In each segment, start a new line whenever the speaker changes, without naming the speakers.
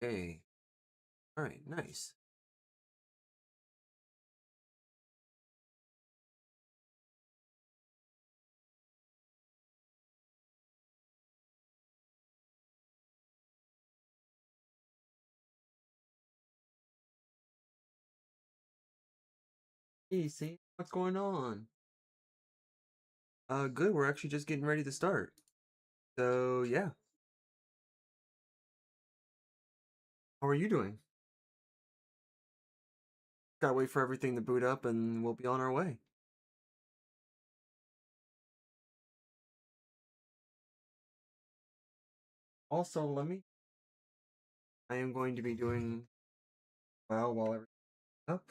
Okay. All right. Nice. Hey, see what's going on? Good. We're actually just getting ready to start. So yeah. How are you doing? Gotta wait for everything to boot up, and we'll be on our way. Also, let me. I am going to be doing well while everything's up.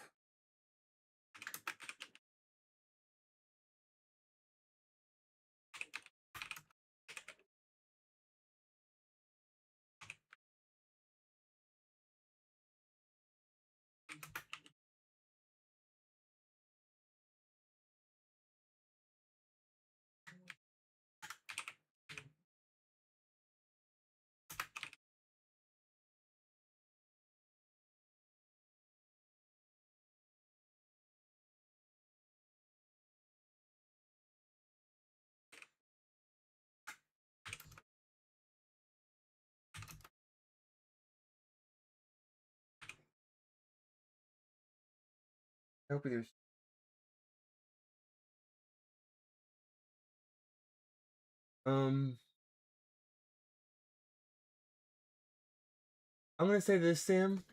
I hope there's. Um, I'm gonna say this, Sam.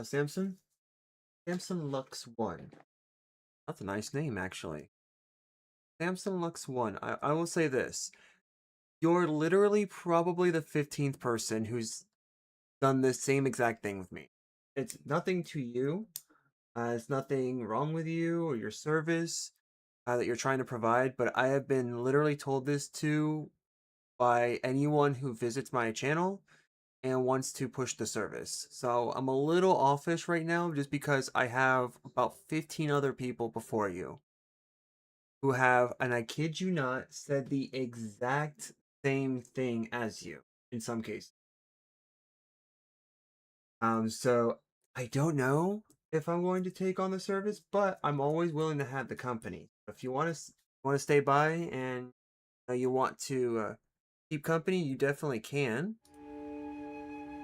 Samson. Samson Lux One. That's a nice name, actually. Samson Lux One. I will say this. You're literally probably the 15th person who's done this same exact thing with me. It's nothing to you. It's nothing wrong with you or your service that you're trying to provide, but I have been literally told this to by anyone who visits my channel and wants to push the service. So I'm a little offish right now just because I have about 15 other people before you who have, and I kid you not, said the exact same thing as you in some cases. So I don't know if I'm going to take on the service, but I'm always willing to have the company. If you want to stay by and you want to keep company, you definitely can.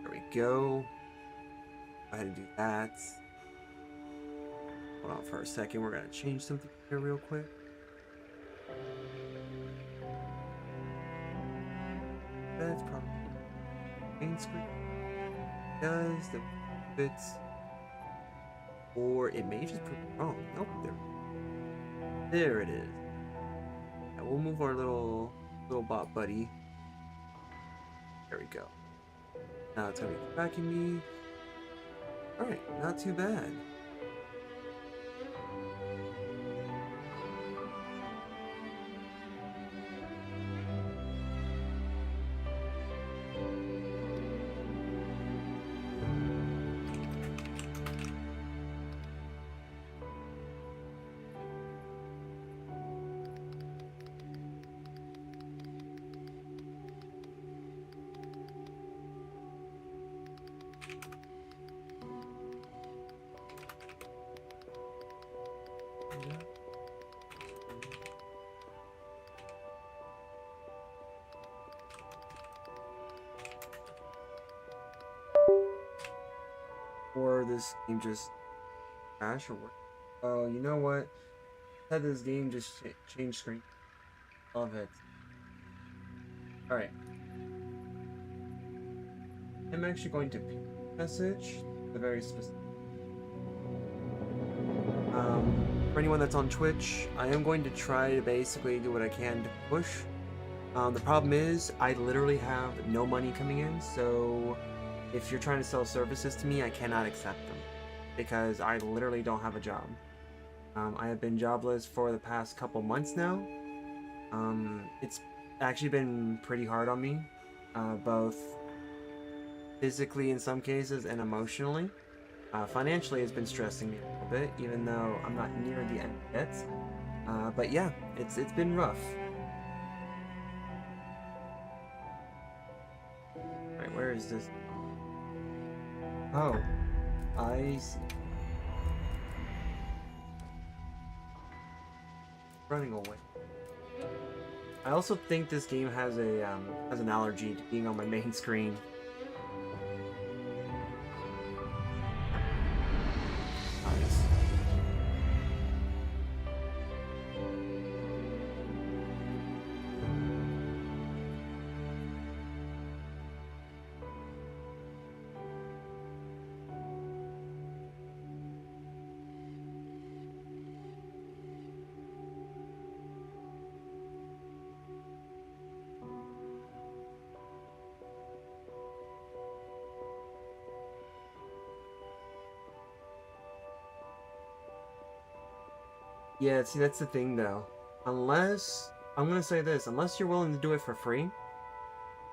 There we go. Go ahead and do that. Hold on for a second. We're gonna change something here real quick. That's probably main screen. Does the fits, or it may just prove wrong. Nope, there it is. Yeah, we'll move our little bot buddy. There we go. Now it's gonna be tracking me. All right, not too bad. Or this game just crash or what? Oh, you know what? Had this game just change screen. Love it. All right, I'm actually going to message the very specific. For anyone that's on Twitch, I am going to try to basically do what I can to push. The problem is, I literally have no money coming in, so if you're trying to sell services to me, I cannot accept them because I literally don't have a job. I have been jobless for the past couple months now. It's actually been pretty hard on me, both physically in some cases and emotionally. Financially, it's been stressing me a little bit, even though I'm not near the end yet. But yeah, it's been rough. All right, where is this? Oh, I see. Running away. I also think this game has an allergy to being on my main screen. Nice. Yeah, see, that's the thing though. Unless, I'm gonna say this, unless you're willing to do it for free,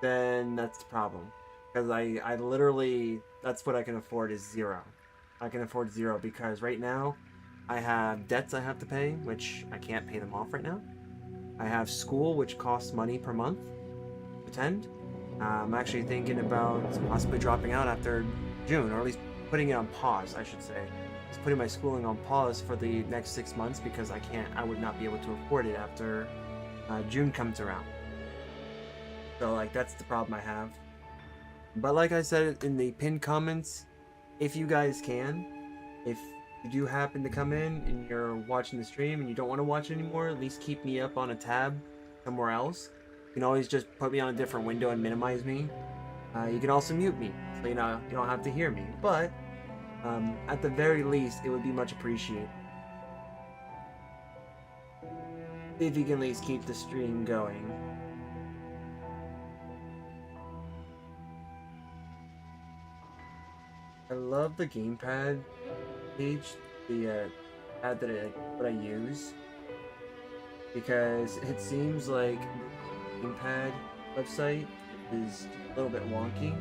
then that's the problem. Because I literally, that's what I can afford is zero. I can afford zero because right now I have debts I have to pay, which I can't pay them off right now. I have school, which costs money per month to attend. I'm actually thinking about possibly dropping out after June, or at least putting it on pause, I should say. Just putting my schooling on pause for the next 6 months because I would not be able to afford it after June comes around. So, like, that's the problem I have. But like I said in the pinned comments, if you guys can, if you do happen to come in and you're watching the stream and you don't want to watch anymore, at least keep me up on a tab somewhere else. You can always just put me on a different window and minimize me. You can also mute me, so you don't have to hear me. But at the very least, it would be much appreciated if you can at least keep the stream going. I love the gamepad page, the pad that I use, because it seems like the gamepad website is a little bit wonky.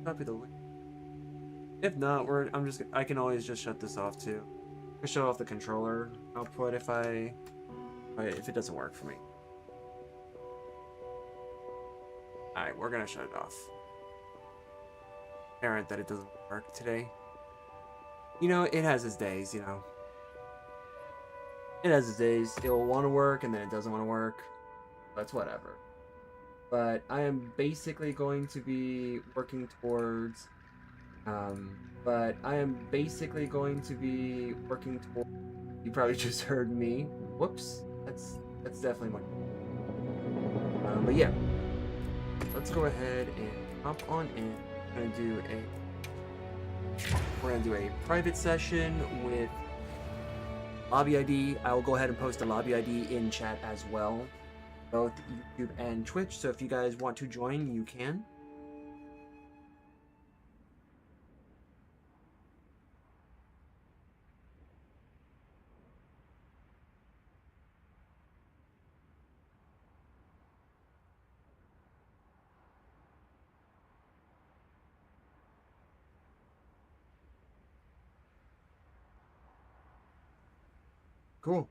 Copy the link. If not, I can always just shut this off too. I shut off the controller output if it doesn't work for me. Alright, we're gonna shut it off. Apparent that it doesn't work today. You know, it has its days, you know. It has its days. It will want to work and then it doesn't want to work. That's whatever. But I am basically going to be working towards you probably just heard me. Whoops. That's definitely my but yeah. Let's go ahead and hop on in. We're gonna do a private session with lobby ID. I will go ahead and post a lobby ID in chat as well, both YouTube and Twitch. So if you guys want to join, you can. Cool.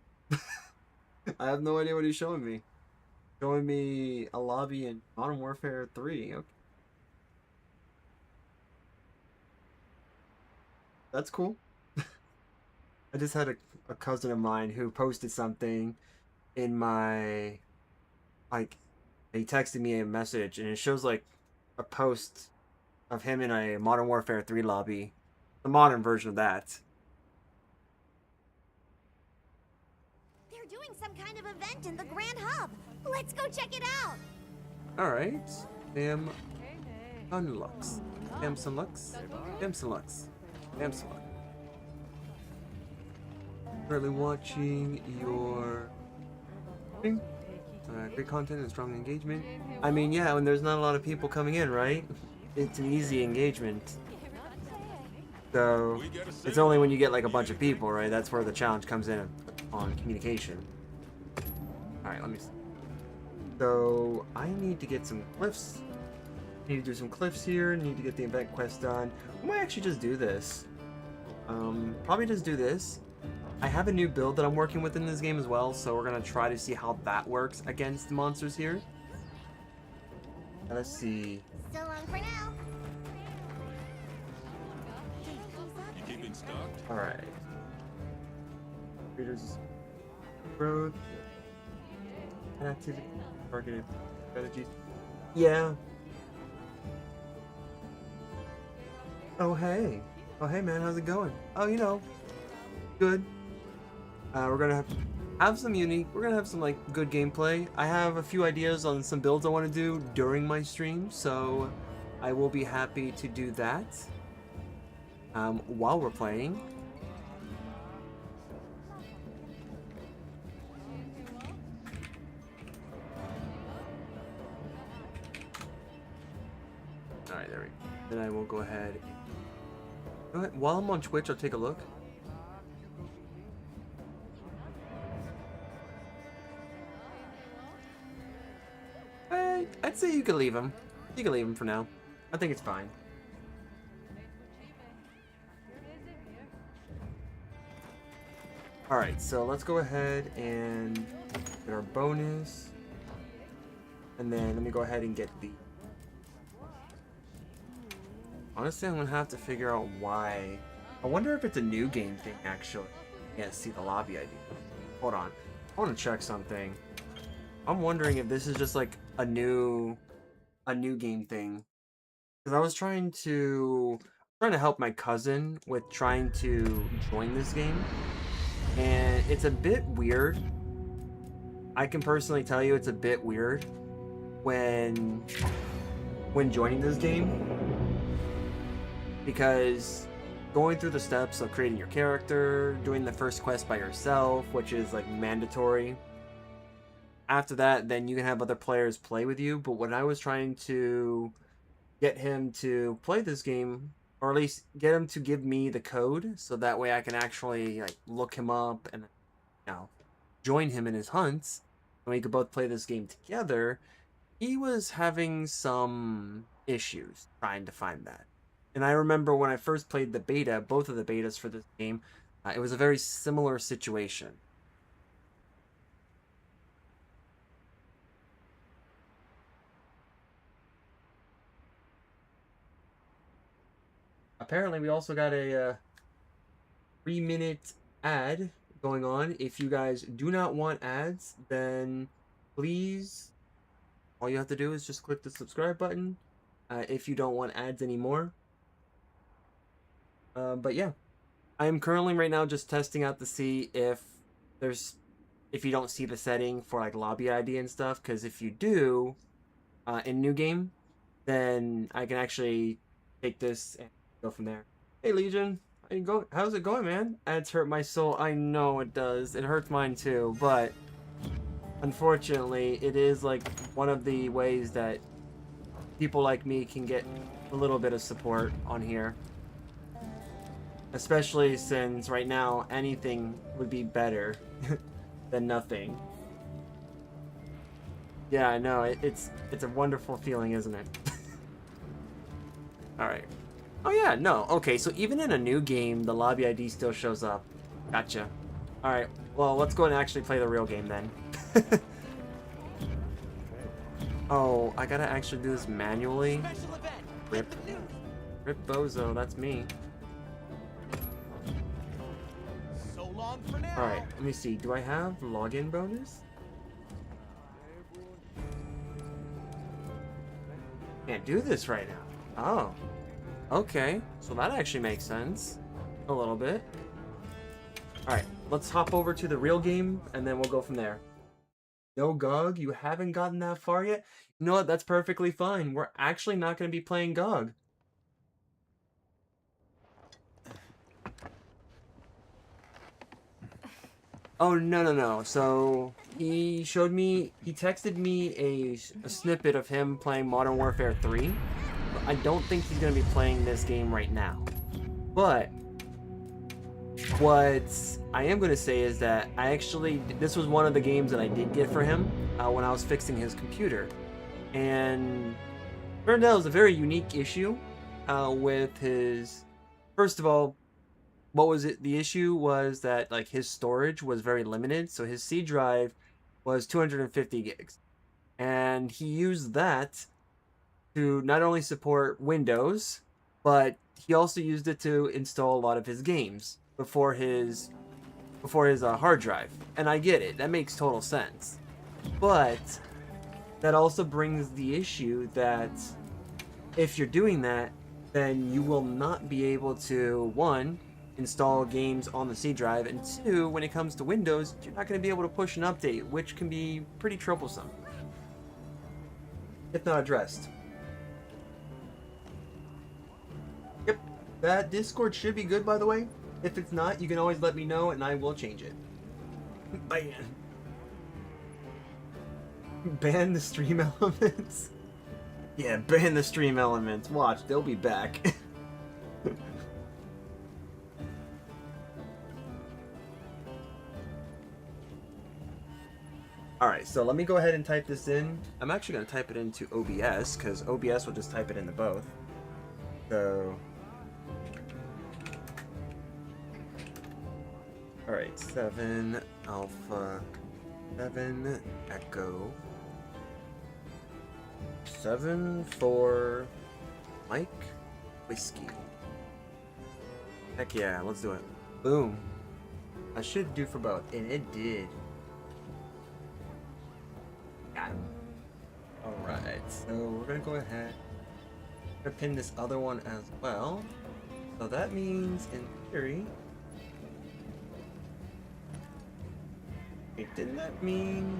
I have no idea what he's showing me. Showing me a lobby in Modern Warfare 3. Okay. That's cool. I just had a cousin of mine who posted something in my, like, he texted me a message and it shows like a post of him in a Modern Warfare 3 lobby. The modern version of that.
They're doing some kind of event in the Grand Hub. Let's go check it out.
Alright. Sam Unlux. Samson Lux. Samson Lux. Samson Lux. Currently watching your great content and strong engagement. I mean, yeah, when there's not a lot of people coming in, right? It's an easy engagement. So, it's only when you get like a bunch of people, right? That's where the challenge comes in on communication. Alright, let me see. So, I need to get some cliffs. Need to do some cliffs here. Need to get the event quest done. We might actually just do this. Probably just do this. I have a new build that I'm working with in this game as well, so we're gonna try to see how that works against monsters here. Let's see.
So long for now.
You keeping stocked?
All right. Readers growth, activity, targeted strategies. Yeah. Oh hey. Oh hey man, how's it going? Oh, you know, good. We're gonna have some unique. We're gonna have some like good gameplay. I have a few ideas on some builds I want to do during my stream, so I will be happy to do that while we're playing. All right, there we go. Then I will go ahead. Go ahead. While I'm on Twitch, I'll take a look. I'd say you could leave him. You can leave him for now. I think it's fine. Alright, so let's go ahead and get our bonus. And then let me go ahead and get the... Honestly, I'm gonna have to figure out why. I wonder if it's a new game thing, actually. Yeah, see the lobby ID. Hold on. I want to check something. I'm wondering if this is just like a new game thing. Because I was trying to help my cousin with trying to join this game. And it's a bit weird. I can personally tell you it's a bit weird when joining this game. Because going through the steps of creating your character, doing the first quest by yourself, which is like mandatory. After that, then you can have other players play with you. But when I was trying to get him to play this game, or at least get him to give me the code, so that way I can actually like look him up and join him in his hunts, and we could both play this game together, he was having some issues trying to find that. And I remember when I first played the beta, both of the betas for this game, it was a very similar situation. Apparently, we also got a 3-minute ad going on. If you guys do not want ads, then please, all you have to do is just click the subscribe button if you don't want ads anymore. But yeah, I am currently right now just testing out to see if you don't see the setting for like lobby ID and stuff, because if you do in new game, then I can actually take this and go from there. Hey Legion, how's it going, man? Ads hurt my soul. I know it does. It hurts mine too, but unfortunately, it is like one of the ways that people like me can get a little bit of support on here. Especially since right now anything would be better than nothing. Yeah, I know. It's a wonderful feeling, isn't it? All right. Oh yeah, no. Okay, so even in a new game, the lobby ID still shows up. Gotcha. All right. Well, let's go and actually play the real game then. Oh, I gotta actually do this manually. Rip Bozo, that's me. Alright, let me see. Do I have login bonus? Can't do this right now. Oh. Okay. So that actually makes sense. A little bit. Alright, let's hop over to the real game and then we'll go from there. No GOG? You haven't gotten that far yet? You know what? That's perfectly fine. We're actually not going to be playing GOG. Oh, no. So, he texted me a snippet of him playing Modern Warfare 3. I don't think he's going to be playing this game right now. But, what I am going to say is that this was one of the games that I did get for him when I was fixing his computer. And turned out it was a very unique issue with his... First of all, what was it? The issue was that like his storage was very limited, so his C drive was 250 gigs, and he used that to not only support Windows, but he also used it to install a lot of his games before his hard drive. And I get it, that makes total sense. But that also brings the issue that if you're doing that, then you will not be able to, one, install games on the C drive, and two, when it comes to Windows, you're not going to be able to push an update, which can be pretty troublesome if not addressed. Yep, that Discord should be good, by the way. If it's not, you can always let me know and I will change it. Ban. Ban the stream elements? Yeah, ban the stream elements. Watch, they'll be back. Alright, so let me go ahead and type this in. I'm actually going to type it into OBS, because OBS will just type it into both. So... Alright, 7 Alpha 7 Echo 7 for Mike Whiskey. Heck yeah, let's do it. Boom. I should do for both, and it did. Got him. Alright, so we're gonna go ahead and pin this other one as well. So that means, in theory... Wait, didn't that mean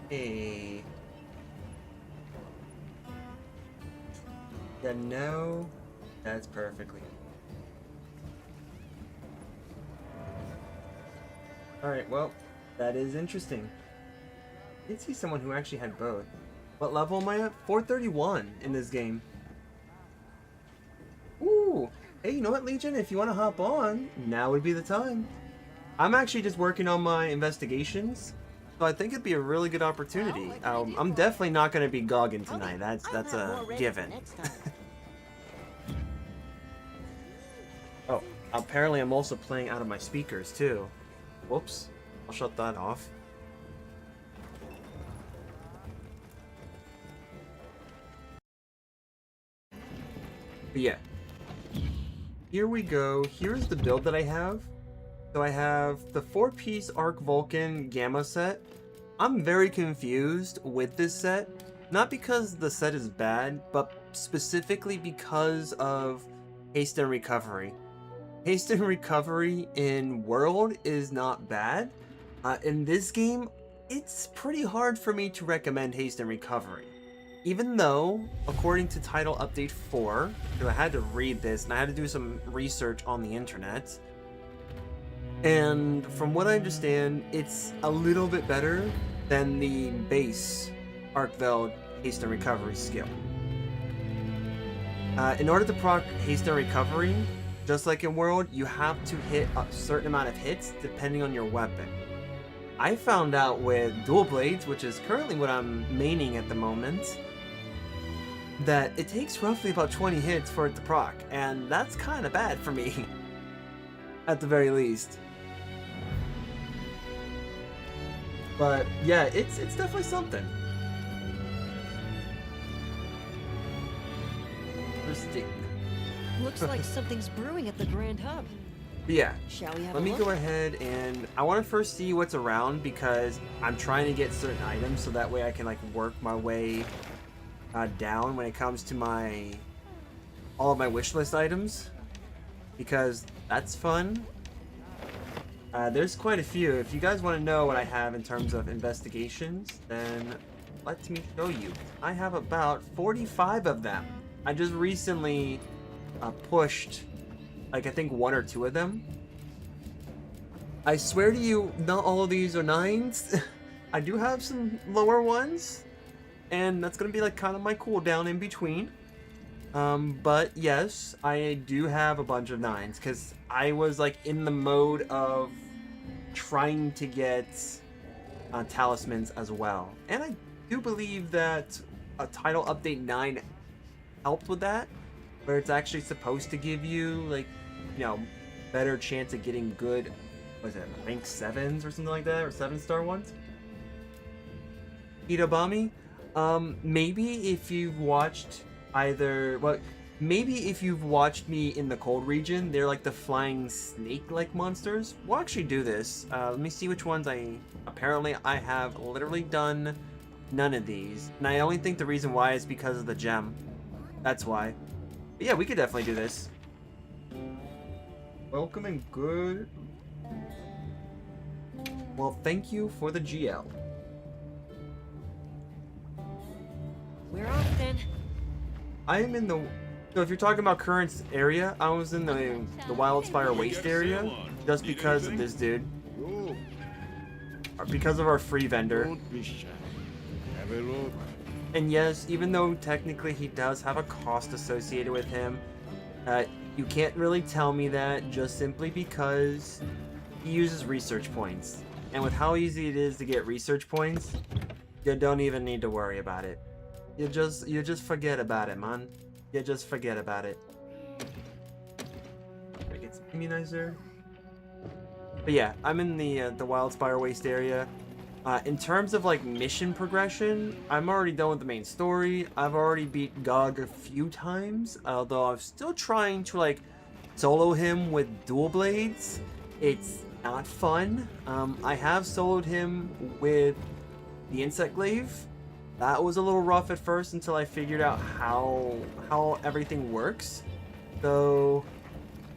a... Yeah, no, that's perfectly. Alright, well, that is interesting. I did see someone who actually had both. What level am I at? 431 in this game. Ooh, hey, you know what, Legion? If you want to hop on, now would be the time. I'm actually just working on my investigations, so I think it'd be a really good opportunity. I'm definitely not going to be gogging tonight. That's a given. Oh, apparently I'm also playing out of my speakers too. Whoops. I'll shut that off. But yeah. Here we go. Here's the build that I have. So I have the 4-piece Arc Vulcan Gamma set. I'm very confused with this set. Not because the set is bad, but specifically because of haste and recovery. Haste and recovery in World is not bad. In this game, it's pretty hard for me to recommend haste and recovery. Even though, according to Title Update 4, because I had to read this and I had to do some research on the internet, and from what I understand, it's a little bit better than the base Arc-Veld haste and recovery skill. In order to proc haste and recovery, just like in World, you have to hit a certain amount of hits depending on your weapon. I found out with Dual Blades, which is currently what I'm maining at the moment, that it takes roughly about 20 hits for it to proc, and that's kind of bad for me, at the very least. But yeah, it's definitely something. Interesting.
Looks like something's brewing at the Grand Hub.
But yeah,
Shall we have
let
a
me
look?
go ahead and I want to first see what's around because I'm trying to get certain items so that way I can like work my way down when it comes to all of my wish list items, because that's fun. There's quite a few. If you guys want to know what I have in terms of investigations, then let me show you. I have about 45 of them. I just recently pushed, like, I think 1 or 2 of them. I swear to you, not all of these are 9s. I do have some lower ones, and that's gonna be like kind of my cooldown in between. But yes, I do have a bunch of 9s because I was like in the mode of trying to get talismans as well, and I do believe that a Title Update 9 helped with that, where it's actually supposed to give you like, you know, better chance of getting good, was it rank 7s or something like that, or 7-star ones. Hitobami, maybe if you've watched either, well, maybe if you've watched me in the cold region, they're like the flying snake-like monsters. We'll actually do this. Let me see which ones apparently I have literally done none of these. And I only think the reason why is because of the gem. That's why. But yeah, we could definitely do this. Welcome and good. Well, thank you for the GL.
We're off then.
I am in the... So if you're talking about current area, I was in the Wildspire Waste area just because of this dude. Because of our free vendor.
Don't be shy. Have a look.
And yes, even though technically he does have a cost associated with him, you can't really tell me that just simply because he uses research points. And with how easy it is to get research points, you don't even need to worry about it. You just forget about it, man. You just forget about it. Gotta get some immunizer. But yeah, I'm in the Wildspire Waste area. In terms of like mission progression, I'm already done with the main story. I've already beat Gog a few times, although I'm still trying to like solo him with dual blades. It's not fun. I have soloed him with the Insect Glaive. That was a little rough at first until I figured out how everything works. So,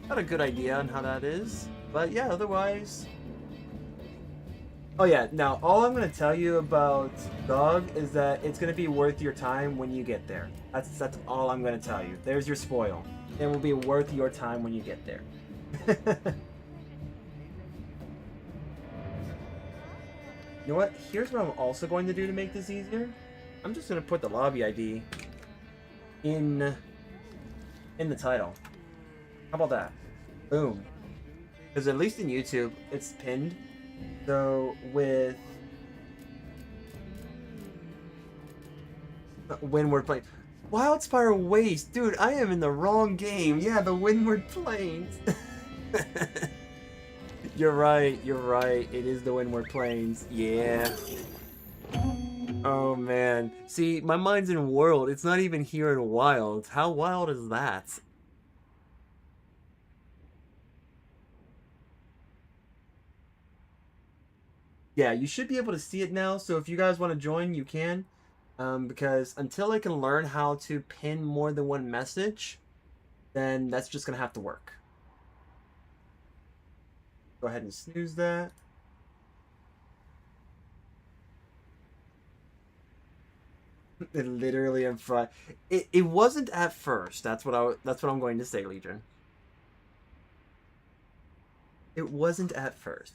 got a good idea on how that is. But yeah, otherwise... Oh yeah, now all I'm going to tell you about Gog is that it's going to be worth your time when you get there. That's all I'm going to tell you. There's your spoil. It will be worth your time when you get there. You know what? Here's what I'm also going to do to make this easier. I'm just going to put the lobby ID in the title. How about that? Boom. Because at least in YouTube, it's pinned. So with Windward Plains, Wildspire Waste, dude, I am in the wrong game. Yeah, the Windward Plains. You're right. It is the Windward Plains. Yeah. Oh man. See, my mind's in World. It's not even here in Wild. How wild is that? Yeah, you should be able to see it now, so if you guys want to join, you can. Because until I can learn how to pin more than one message, then that's just going to have to work. Go ahead and snooze that. It literally in front. It wasn't at first. That's what I'm going to say, Legion. It wasn't at first.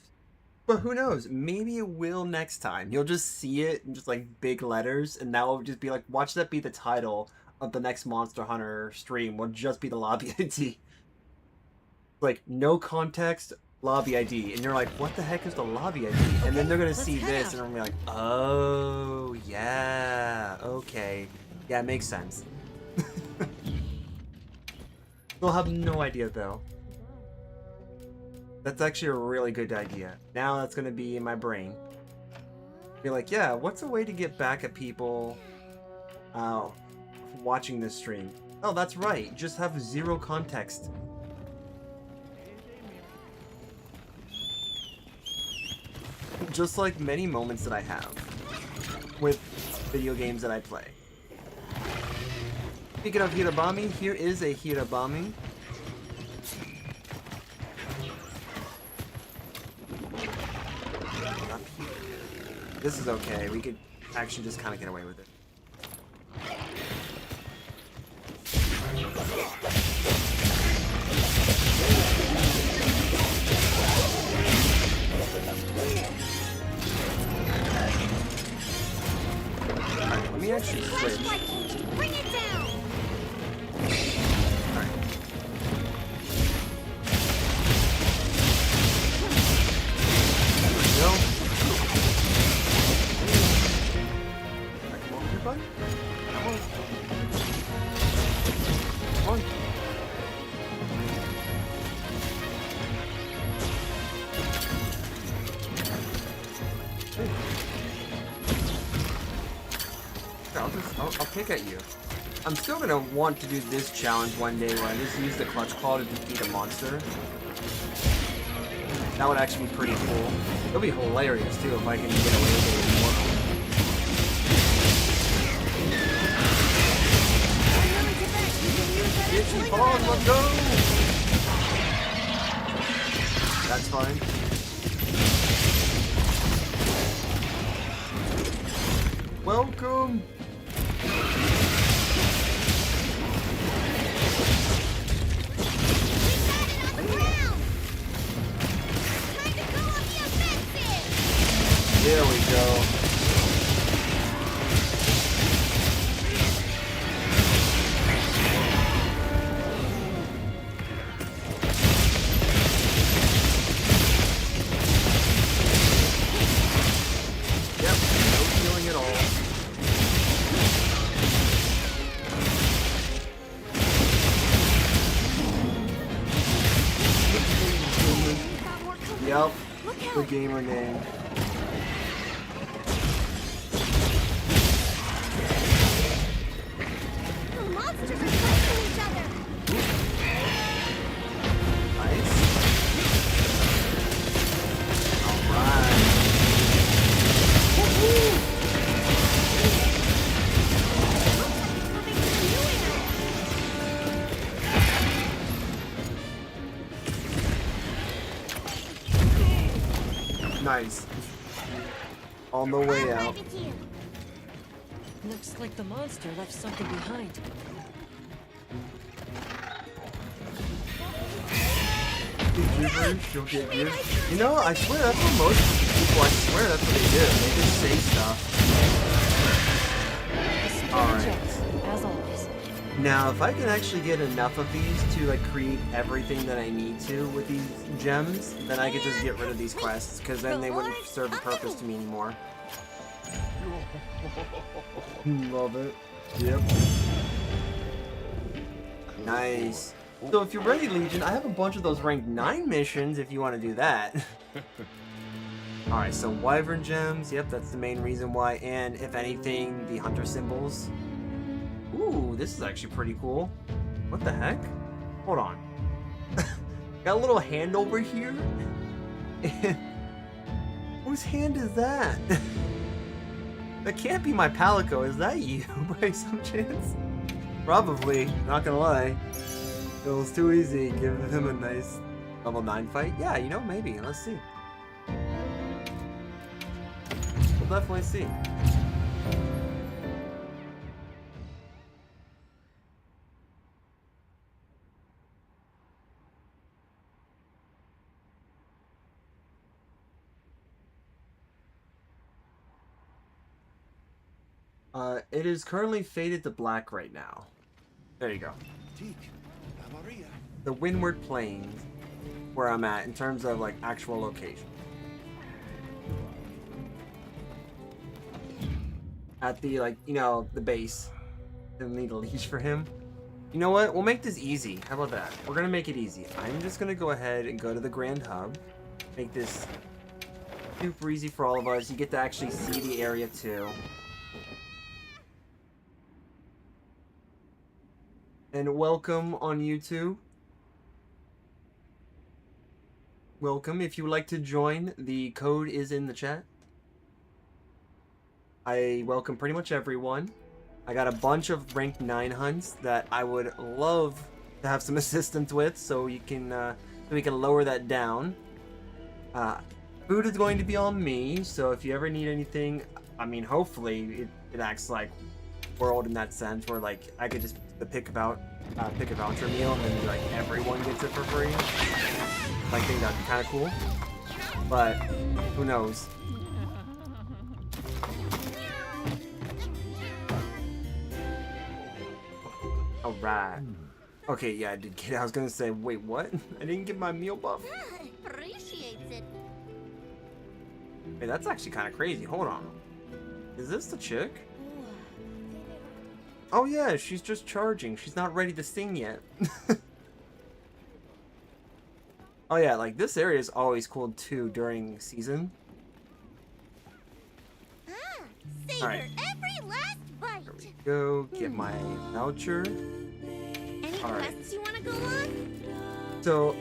But who knows? Maybe it will next time. You'll just see it in just like big letters, and that will just be like, watch that be the title of the next Monster Hunter stream. Will just be the lobby ID. Like no context, lobby ID, and you're like, what the heck is the lobby ID? And then they're gonna see this, and I'm gonna be like, oh yeah, okay, yeah, it makes sense. They'll have no idea though. That's actually a really good idea. Now that's gonna be in my brain. Be like, yeah, what's a way to get back at people watching this stream? Oh, that's right. Just have zero context. Just like many moments that I have with video games that I play. Speaking of Hitobami, here is a Hitobami. This is okay. We could actually just kind of get away with it. Alright, let me actually switch.
Bring it down.
Alright. There we go. Come on. Come on. I'll kick at you. I'm still gonna want to do this challenge one day where I just use the clutch claw to defeat a monster. That would actually be pretty cool. It'll be hilarious too if I can get away with it more. Itchy paws, let's go! That's fine. Welcome! There we go. Yep, no healing at all. Yep, the gamer game.
The monsters are fighting each other.
Nice. Alright. Woohoo! Nice. On the way out.
Looks like the monster left something behind.
You'll get you. You know, I swear that's what most people, I swear that's what they do. They just say stuff. Alright.
As always.
Now, if I can actually get enough of these to like create everything that I need to with these gems, then I could just get rid of these quests, because then they wouldn't serve a purpose to me anymore. Love it. Yep. Nice. So if you're ready, Legion, I have a bunch of those rank 9 missions if you want to do that. Alright, so Wyvern Gems, yep, that's the main reason why, and if anything, the Hunter Symbols. Ooh, this is actually pretty cool. What the heck? Hold on. Got a little hand over here? Whose hand is that? That can't be my Palico, is that you by some chance? Probably, not gonna lie. It was too easy, give him a nice level 9 fight. Yeah, you know, maybe, let's see. We'll definitely see. It is currently faded to black right now. There you go. The Windward Plains, where I'm at in terms of like actual location. At the like, you know, the base. Didn't need a leash for him. You know what? We'll make this easy. How about that? We're gonna make it easy. I'm just gonna go ahead and go to the Grand Hub. Make this super easy for all of us. You get to actually see the area too. And welcome on YouTube. Welcome. If you would like to join, the code is in the chat. I welcome pretty much everyone. I got a bunch of rank 9 hunts that I would love to have some assistance with, so you can so we can lower that down. Food is going to be on me, so if you ever need anything, I mean, hopefully it acts like World in that sense, where like I could just pick a voucher meal and then like everyone gets it for free. I think that'd be kind of cool, but who knows? All right. Okay, yeah, I did get it. I was gonna say, wait, what? I didn't get my meal buff.
Appreciates it.
Hey, that's actually kind of crazy. Hold on. Is this the chick? Oh yeah, she's just charging. She's not ready to sing yet. Oh yeah, like this area is always cool too during season.
Savor
Alright.
every last bite.
There we Go get my voucher.
Any
All right.
quests you want to go on?
So,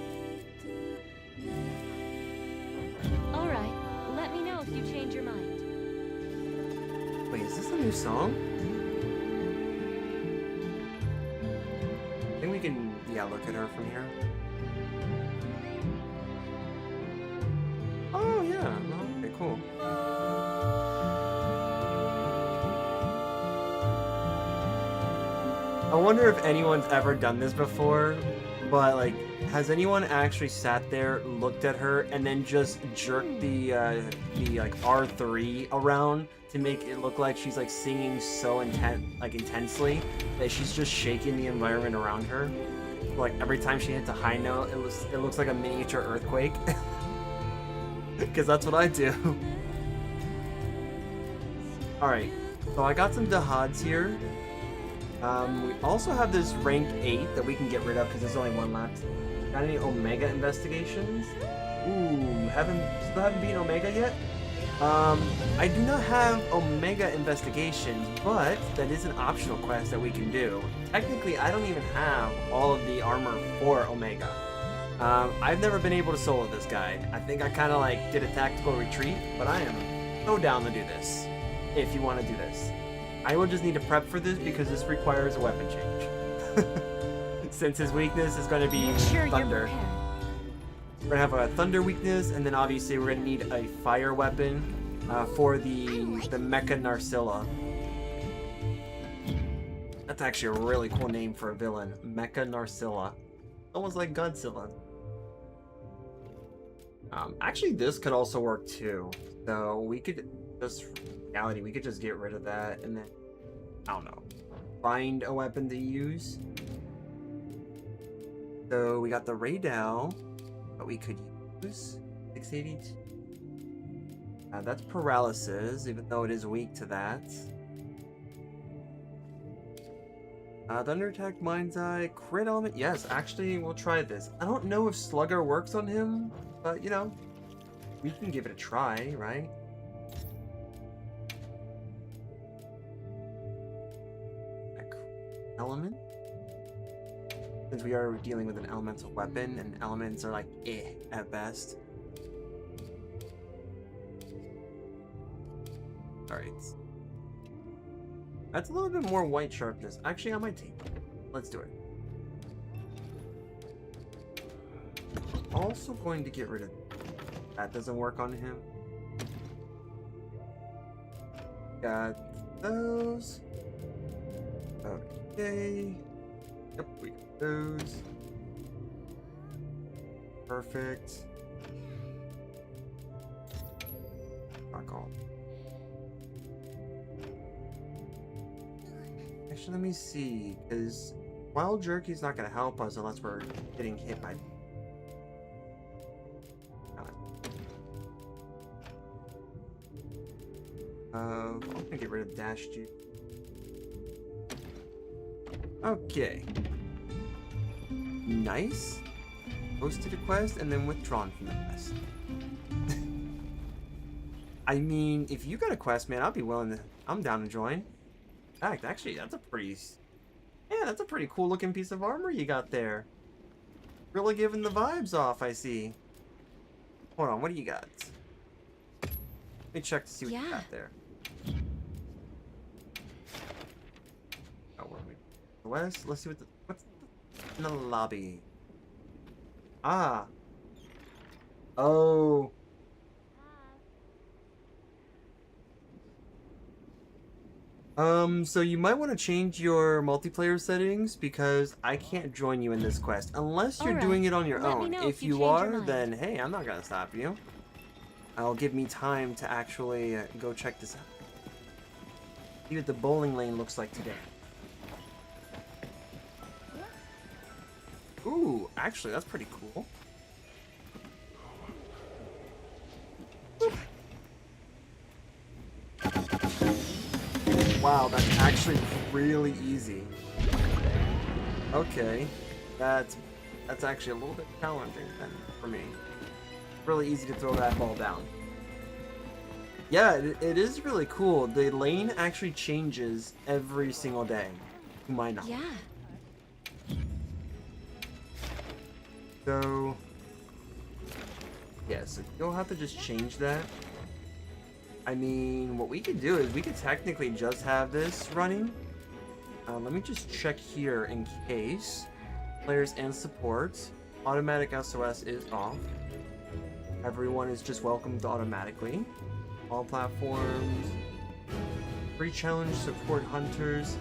All right. Let me know if you change your mind.
wait, is this a new song? I think we can, yeah, look at her from here. Oh, yeah. Oh, okay, cool. I wonder if anyone's ever done this before, but like, has anyone actually sat there, looked at her, and then just jerked the like R3 around to make it look like she's like singing so intensely that she's just shaking the environment around her? Like every time she hits a high note, it looks like a miniature earthquake. Because that's what I do. All right, so I got some Dahads here. We also have this rank 8 that we can get rid of because there's only one left. Got any Omega investigations? Ooh, still haven't beaten Omega yet? I do not have Omega investigations, but that is an optional quest that we can do. Technically, I don't even have all of the armor for Omega. I've never been able to solo this guy. I think I kind of like did a tactical retreat, but I am so down to do this. If you want to do this. I will just need to prep for this because this requires a weapon change. Since his weakness is going to be
Make sure
thunder.
you're prepared.
We're going to have a thunder weakness, and then obviously we're going to need a fire weapon for the Mecha Narcilla. That's actually a really cool name for a villain. Mecha Narcilla. Almost like Godzilla. Actually, this could also work too. So we could just, reality, we could just get rid of that and then, I don't know, find a weapon to use. So we got the Raydell that we could use. 682. That's paralysis, even though it is weak to that. Thunder attack, mind's eye, crit element. Yes, actually, we'll try this. I don't know if Slugger works on him, but you know, we can give it a try, right? Element. Since we are dealing with an elemental weapon, and elements are like at best. Alright. That's a little bit more white sharpness. Actually, I might take it. Let's do it. Also going to get rid of that. Doesn't work on him. Got those. Okay. Yep, we got those. Perfect. Fuck off. Actually, let me see, because Wild Jerky's not going to help us unless we're getting hit by... I'm going to get rid of Dash Juice. Okay. Nice. Posted a quest and then withdrawn from the quest. I mean, if you got a quest, man, I'll be willing to... I'm down to join. In fact, actually, that's a pretty... Yeah, that's a pretty cool looking piece of armor you got there. Really giving the vibes off, I see. Hold on, what do you got? Let me check to see what you got there. Oh, where are we? West? Let's see what's in the lobby. Ah. Oh. So you might want to change your multiplayer settings because I can't join you in this quest unless you're doing it on your own. If you are, then hey, I'm not gonna stop you. I'll give me time to actually go check this out. See what the bowling lane looks like today. Ooh, actually, that's pretty cool. Wow, that's actually really easy. Okay, that's actually a little bit challenging then for me. Really easy to throw that ball down. Yeah, it is really cool. The lane actually changes every single day, to my knowledge.
Yeah.
So, yeah, so you'll have to just change that. I mean, what we could do is we could technically just have this running. Let me just check here in case. Players and support. Automatic SOS is off. Everyone is just welcomed automatically. All platforms. Free challenge support hunters.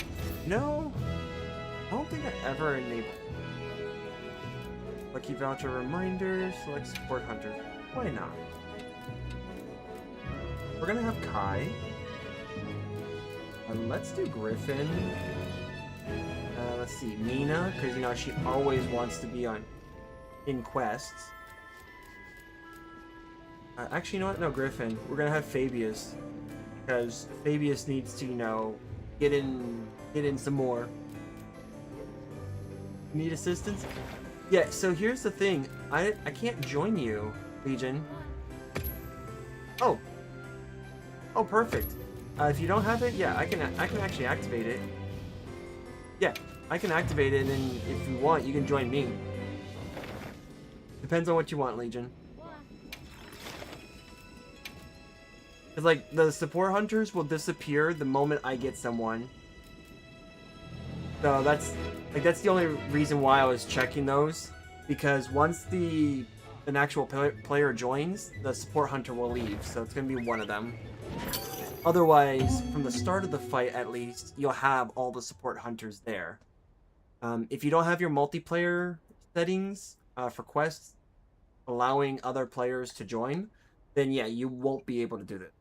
No, I don't think I ever enabled. Lucky voucher reminder. Select support hunter. Why not? We're gonna have Kai. Let's do Griffin. Let's see, Mina, because you know she always wants to be in quests. Actually, you know what? No, Griffin. We're gonna have Fabius, because Fabius needs to, you know, get in some more. Need assistance? Yeah. So here's the thing. I can't join you, Legion. Oh. Oh, perfect. If you don't have it, yeah, I can actually activate it. Yeah, I can activate it, and then if you want, you can join me. Depends on what you want, Legion. Cause like the support hunters will disappear the moment I get someone. So that's the only reason why I was checking those, because once an actual player joins, the support hunter will leave. So it's gonna be one of them. Otherwise, from the start of the fight at least, you'll have all the support hunters there. If you don't have your multiplayer settings for quests allowing other players to join, then yeah, you won't be able to do that.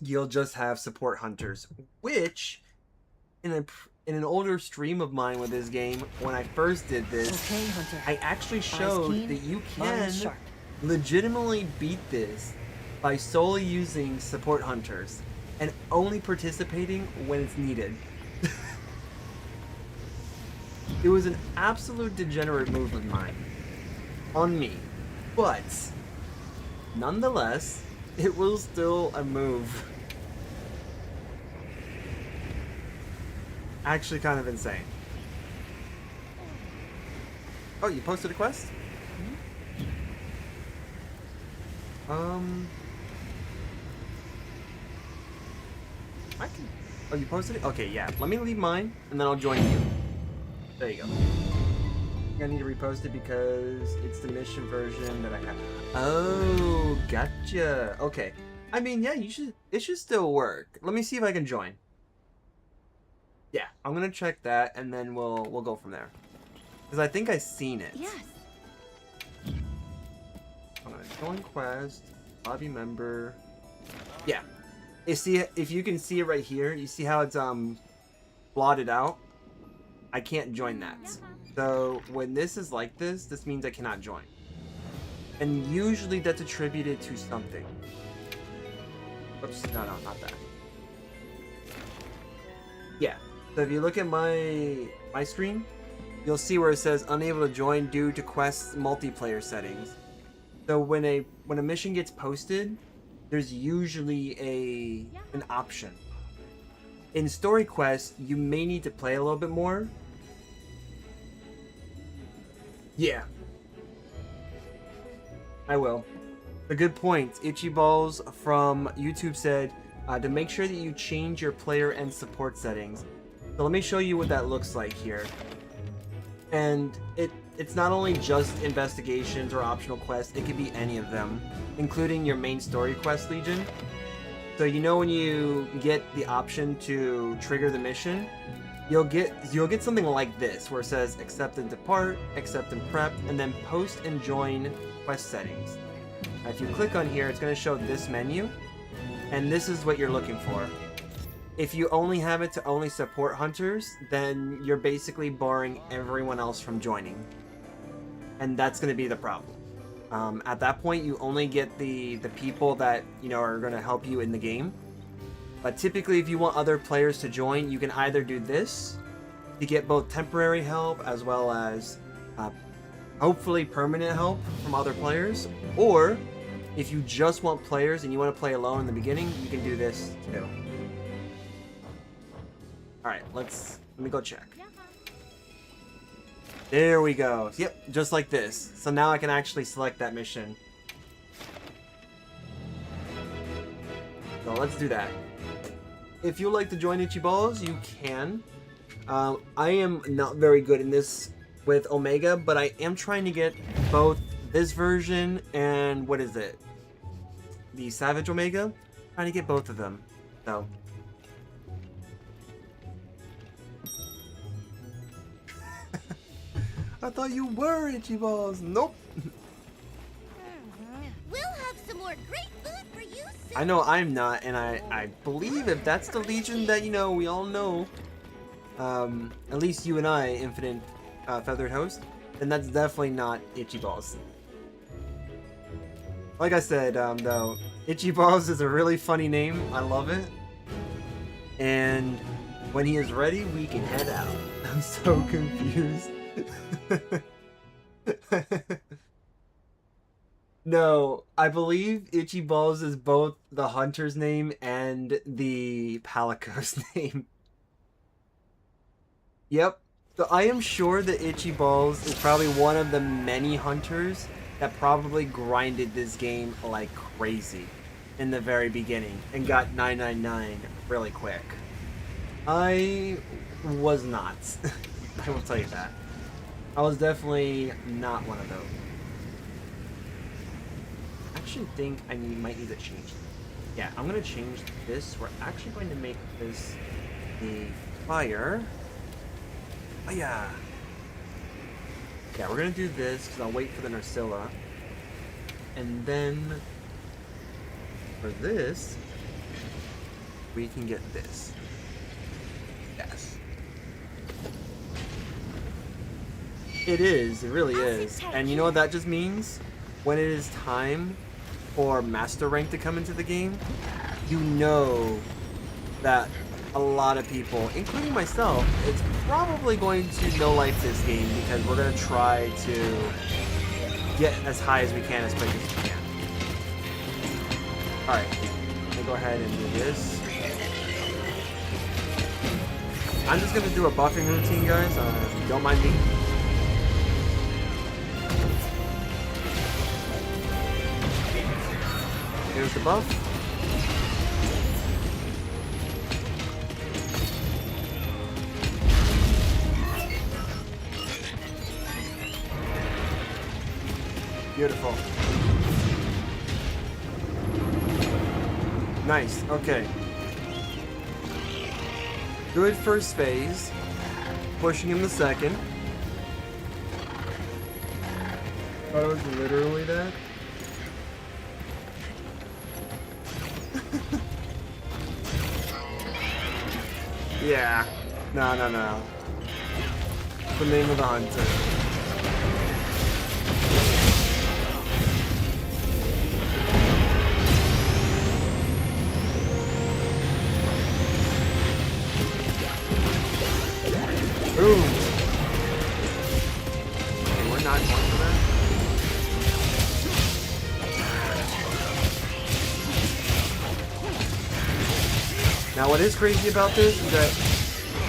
You'll just have support hunters, which in an older stream of mine with this game, when I first did this,
Okay, Hunter.
I actually
Eyes
showed
keen,
that you
mind
can
sharp.
legitimately beat this by solely using support hunters and only participating when it's needed. It was an absolute degenerate move of mine on me, but nonetheless, it was still a move. Actually kind of insane. Oh, you posted a quest? I can... Oh, you posted it? Okay, yeah. Let me leave mine, and then I'll join you. There you go. I need to repost it because it's the mission version that I have. Oh, gotcha. Okay. I mean, yeah, it should still work. Let me see if I can join. Yeah, I'm gonna check that, and then we'll go from there. Because I think I've seen it.
Yes.
I'm gonna join quest, lobby member. Yeah. If you can see it right here, you see how it's blotted out? I can't join that. So when this is like this means I cannot join. And usually that's attributed to something. Oops, no, not that. Yeah. So if you look at my screen, you'll see where it says unable to join due to quest multiplayer settings. So when a mission gets posted, there's usually an option. In story quests, you may need to play a little bit more. Yeah. I will. A good point. Itchy Balls from YouTube said to make sure that you change your player and support settings. So let me show you what that looks like here. And it's not only just investigations or optional quests, it could be any of them, including your main story quest, Legion. So you know when you get the option to trigger the mission, you'll get something like this where it says accept and depart, accept and prep, and then post and join quest settings. Now, if you click on here, it's going to show this menu, and this is what you're looking for. If you only have it to only support hunters, then you're basically barring everyone else from joining. And that's going to be the problem. At that point, you only get the people that, you know, are going to help you in the game. But typically, if you want other players to join, you can either do this to get both temporary help as well as hopefully permanent help from other players, or if you just want players and you want to play alone in the beginning, you can do this too. Alright, let me go check. There we go. Yep, just like this. So now I can actually select that mission. So let's do that. If you like to join Itchy Balls, you can. I am not very good in this with Omega, but I am trying to get both this version and what is it? The Savage Omega? Trying to get both of them. So. I thought you were Itchy Balls. Nope.
We'll have some more great food for you soon.
I know I'm not, and I believe if that's the Legion that, you know, we all know, at least you and I, Infinite Feathered Host, then that's definitely not Itchy Balls. Like I said, though, Itchy Balls is a really funny name. I love it. And when he is ready, we can head out. I'm so confused. No, I believe Itchy Balls is both the hunter's name and the Palico's name. Yep. So I am sure that Itchy Balls is probably one of the many hunters that probably grinded this game like crazy in the very beginning and got 999 really quick. I was not. I will tell you that. I was definitely not one of those. I actually think I might need to change it. Yeah, I'm going to change this. We're actually going to make this the fire. Oh, yeah. Yeah, we're going to do this because I'll wait for the Narcilla. And then for this, we can get this. Yes. It is. It really is. And you know what that just means? When it is time for Master Rank to come into the game, you know that a lot of people, including myself, it's probably going to no-life this game because we're going to try to get as high as we can as quick as we can. Alright, let me go ahead and do this. I'm just going to do a buffing routine, guys. Don't mind me. Here's the buff. Beautiful. Nice. Okay. Good first phase. Pushing him the second. Thought it was literally that. Yeah. No. The name of the hunter. Boom. Okay, we're not going for that. Now what is crazy about this is that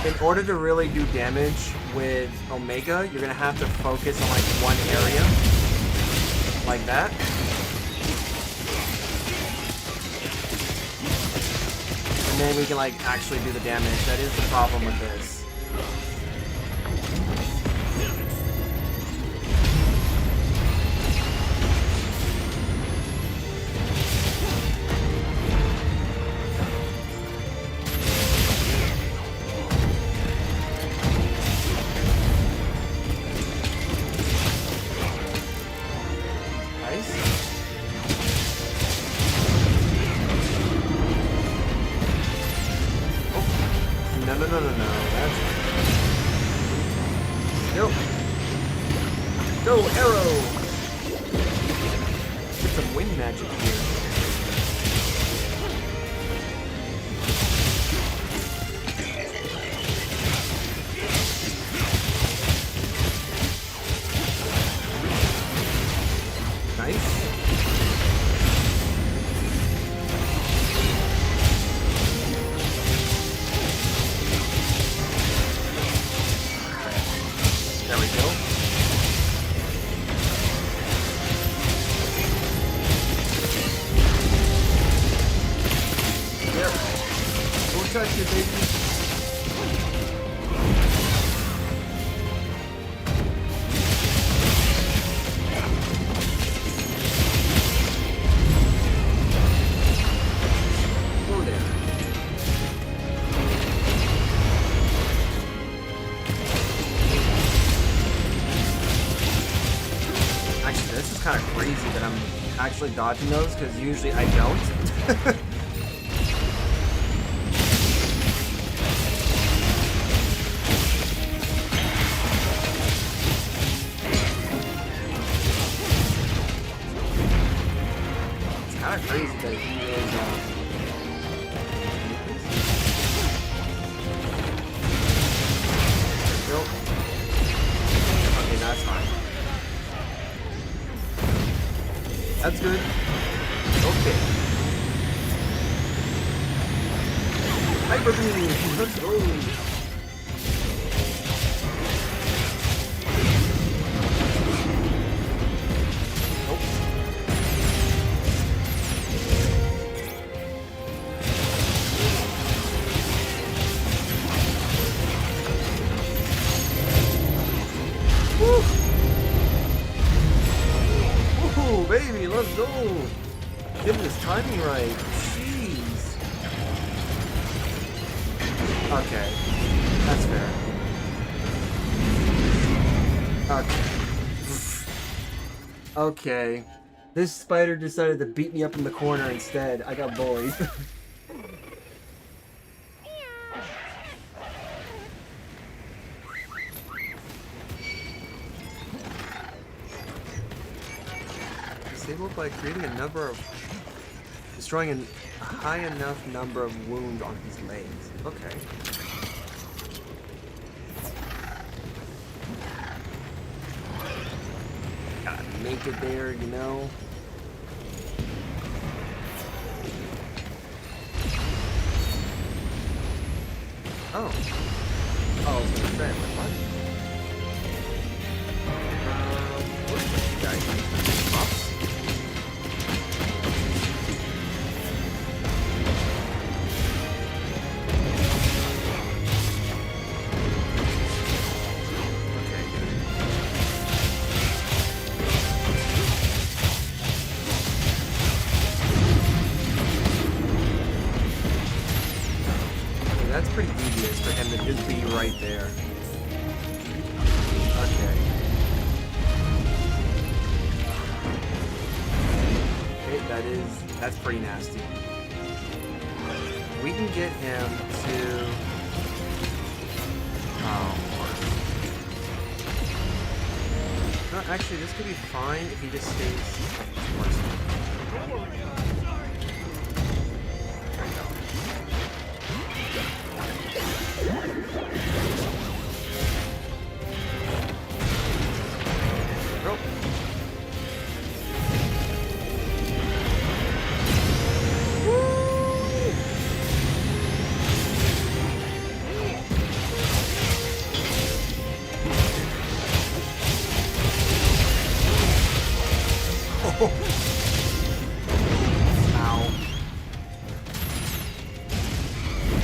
in order to really do damage with Omega, you're gonna have to focus on like one area. Like that. And then we can like actually do the damage. That is the problem with this. No. That's... Nope. Go, arrow! Get some wind magic here. Nice. touch it, baby. Oh, there. Actually, this is kind of crazy that I'm actually dodging those because usually I don't. It's kind of crazy that he is. Nope. Okay, that's fine. That's good. Okay. Hyper Beam! Let's go! Nope. Woo! Woohoo, baby, let's go! Getting this timing right. Jeez. Okay. That's fair. Okay. Okay. This spider decided to beat me up in the corner instead. I got bullied. Disabled by creating a number of... destroying a high enough number of wounds on his legs. Okay. Gotta make it there, you know? Oh. Oh, I was gonna say, like, what? What's this guy? Pops? That's pretty devious for him to just be right there. Okay. Okay, that's pretty nasty. We can get him to... Oh. No, actually, this could be fine if he just stays... Ow.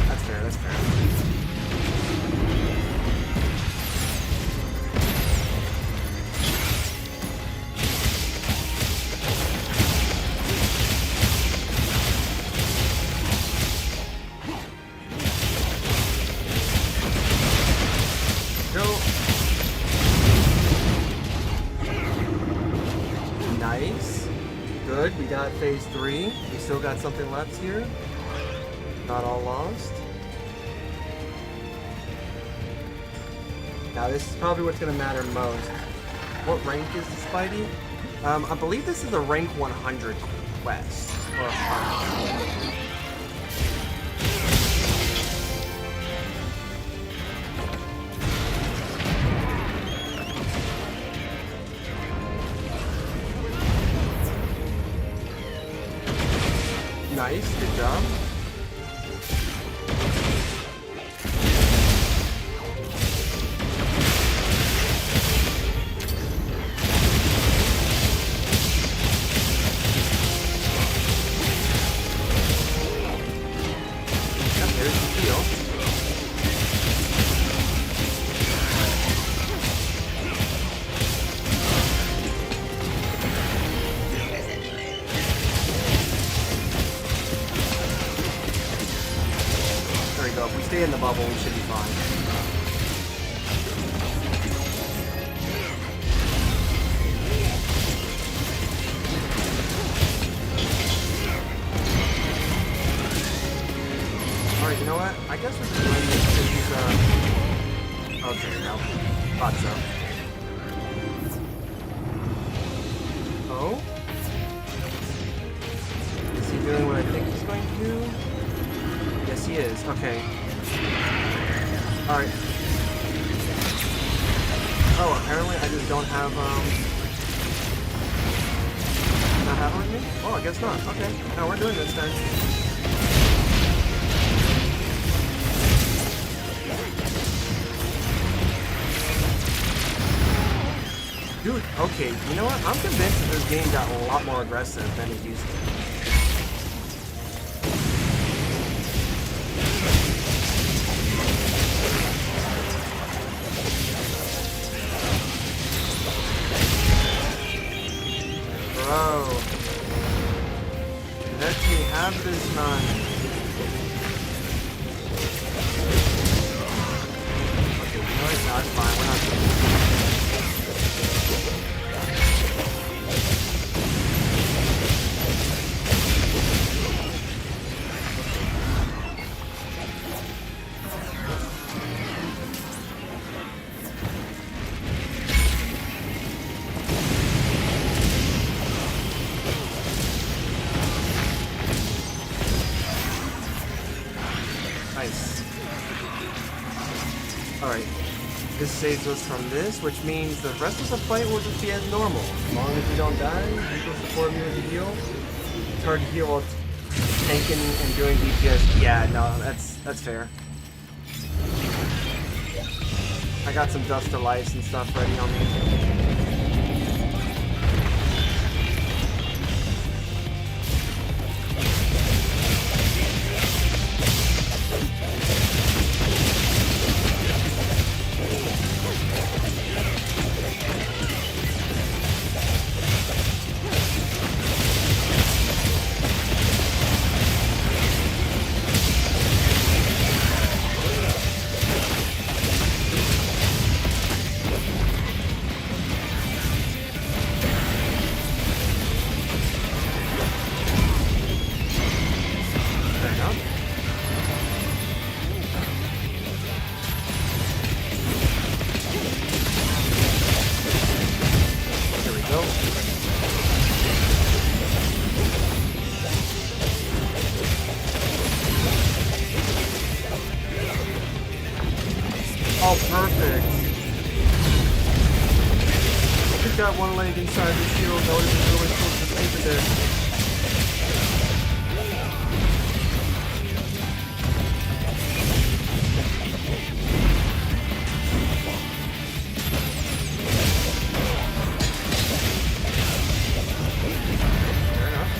That's fair, that's fair. Go. Nice. Good, we got phase 3. We still got something left here. Not all lost. Now this is probably what's gonna matter most. What rank is the Spidey? I believe this is a rank 100 quest. Or hunt. Nice, good job. Yeah, there's the stay in the bubble, we should be fine. Alright, you know what? I guess we're just going to use, okay, no. Thought so. Oh? Is he doing what I think he's going to do? Yes, he is. Okay. Alright. Oh, apparently I just don't have, not have it with me? Oh, I guess not. Okay. No, we're doing this then. Dude, okay, you know what? I'm convinced that this game got a lot more aggressive than it used to. Bro. Let me have this man. Okay, you know what? No, it's fine. We're not doing this. Nice. Alright. This saves us from this, which means the rest of the fight will just be as normal. As long as you don't die, you can support me with the heal. It's hard to heal while tanking and doing DPS. Yeah, no, that's fair. I got some Dust to Life and stuff ready on me. Oh, perfect. He's got one leg inside the shield. That would have been really cool to keep it there. Fair enough.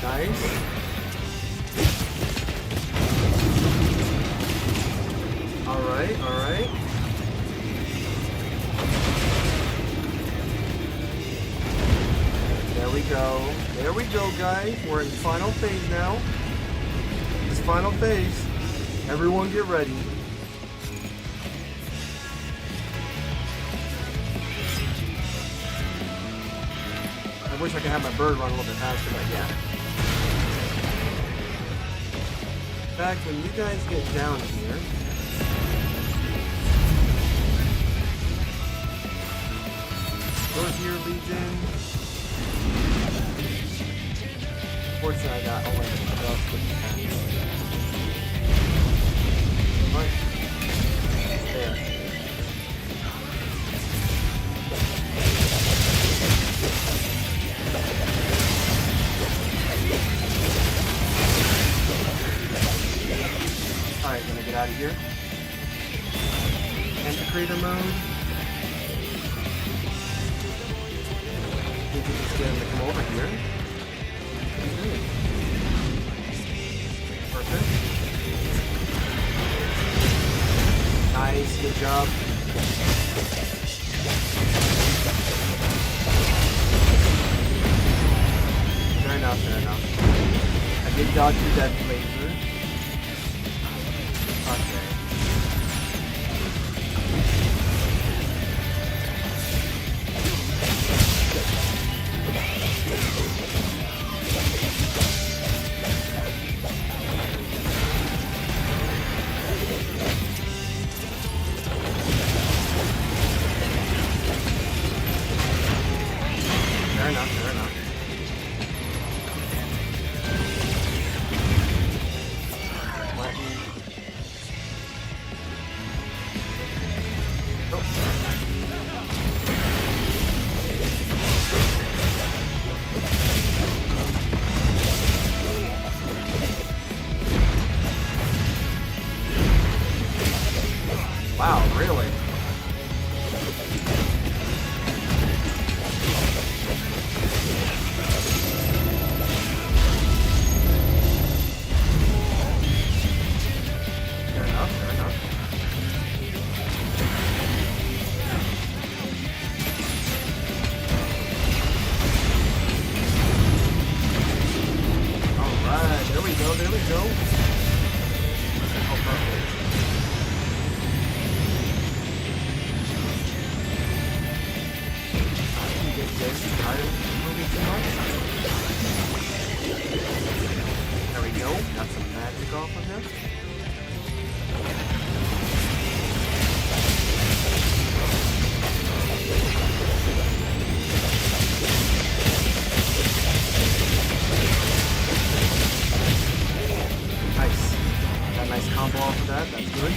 Nice. Alright, alright. There we go. There we go, guys. We're in final phase now. This final phase. Everyone get ready. I wish I could have my bird run a little bit faster, but yeah. In fact, when you guys get down here, door here leads in. Fortunately, I got only stuff with the hands. Right. There. Alright, gonna get out of here. Enter creator mode. We can just get him to come over here. Okay. Perfect. Nice, good job. dodge the death laser. Okay. Fair enough, fair enough. Let me... Wow, really? Fair enough, fair enough. Alright, there we go, there we go. Oh, perfect. I can get this. Tired of moving too much. There we go. Got some magic off of him. Nice. Got a nice combo off of that. That's good.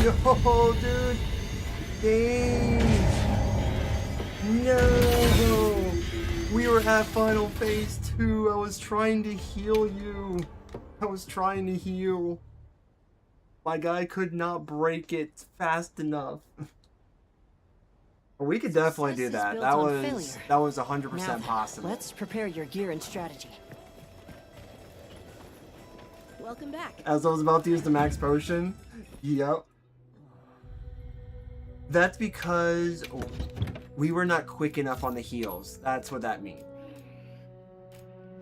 Yo, dude. Dang. No. We were at final phase 2. I was trying to heal you. I was trying to heal. My guy could not break it fast enough. We could definitely do
Success
that.
is
That
built on
was
failure.
that was
Now
100%
then,
possible.
let's prepare your gear and strategy.
Welcome back.
As I was about to use the max potion. Yep. That's because we were not quick enough on the heals. That's what that means.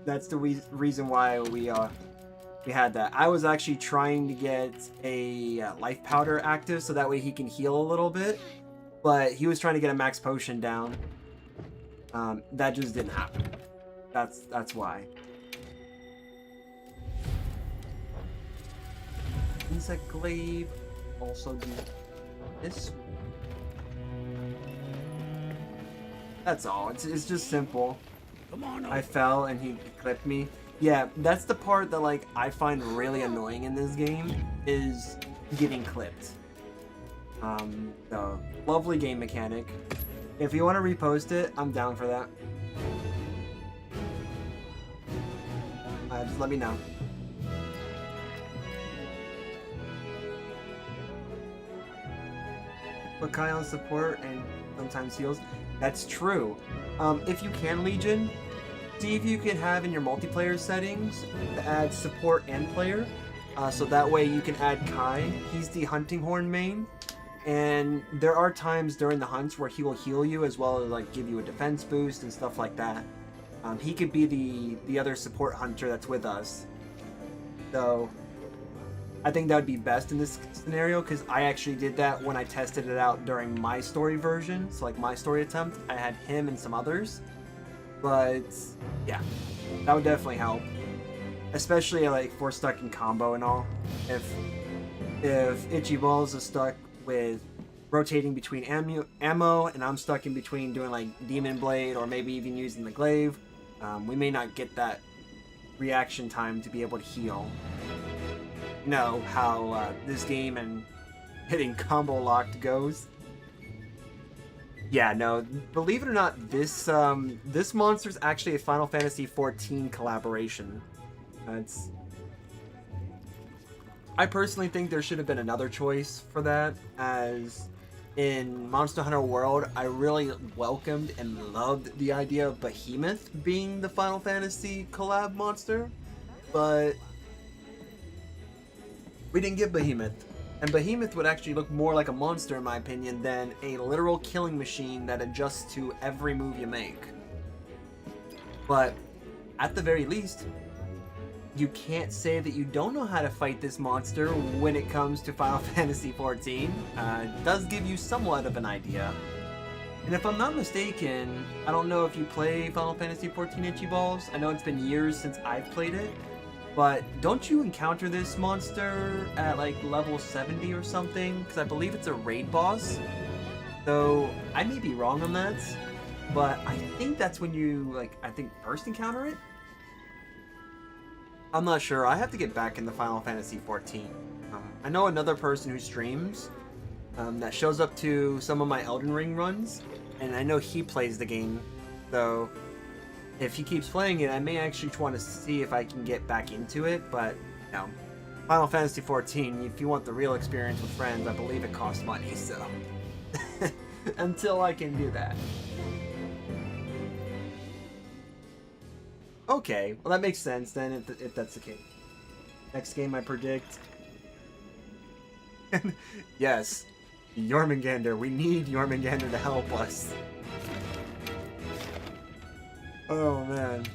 That's the reason why we had that. I was actually trying to get a life powder active so that way he can heal a little bit, but he was trying to get a max potion down. That just didn't happen. That's why. Insect glaive. Also do this. That's all. It's just simple.
Come on
I fell and he clipped me. Yeah, that's the part that like I find really annoying in this game is getting clipped. The lovely game mechanic. If you want to repost it, I'm down for that. Just let me know. Put Kai on support and sometimes heals. That's true. If you can, Legion, see if you can have in your multiplayer settings to add support and player. So that way you can add Kai. He's the hunting horn main. And there are times during the hunts where he will heal you as well as like give you a defense boost and stuff like that. He could be the other support hunter that's with us. So I think that would be best in this scenario because I actually did that when I tested it out during my story version. So like my story attempt, I had him and some others. But yeah, that would definitely help. Especially like if we're stuck in combo and all. If Itchy Balls is stuck with rotating between ammo and I'm stuck in between doing like Demon Blade or maybe even using the glaive, we may not get that reaction time to be able to heal. You know how this game and hitting combo locked goes. Yeah, no, believe it or not, this this monster's actually a Final Fantasy XIV collaboration. I personally think there should have been another choice for that, as in Monster Hunter World, I really welcomed and loved the idea of Behemoth being the Final Fantasy collab monster, but we didn't get Behemoth. And Behemoth would actually look more like a monster, in my opinion, than a literal killing machine that adjusts to every move you make. But at the very least, you can't say that you don't know how to fight this monster when it comes to Final Fantasy XIV. It does give you somewhat of an idea. And if I'm not mistaken, I don't know if you play Final Fantasy XIV Itchy Balls. I know it's been years since I've played it. But don't you encounter this monster at like level 70 or something? Because I believe it's a raid boss. So I may be wrong on that. But I think that's when you, like, I think first encounter it? I'm not sure. I have to get back into Final Fantasy XIV. I know another person who streams that shows up to some of my Elden Ring runs, and I know he plays the game. So if he keeps playing it, I may actually want to see if I can get back into it. But you know, Final Fantasy XIV, if you want the real experience with friends, I believe it costs money. So until I can do that. Okay, well that makes sense then if that's the case. Next game I predict. Yes, Jormungandr. We need Jormungandr to help us. Oh man.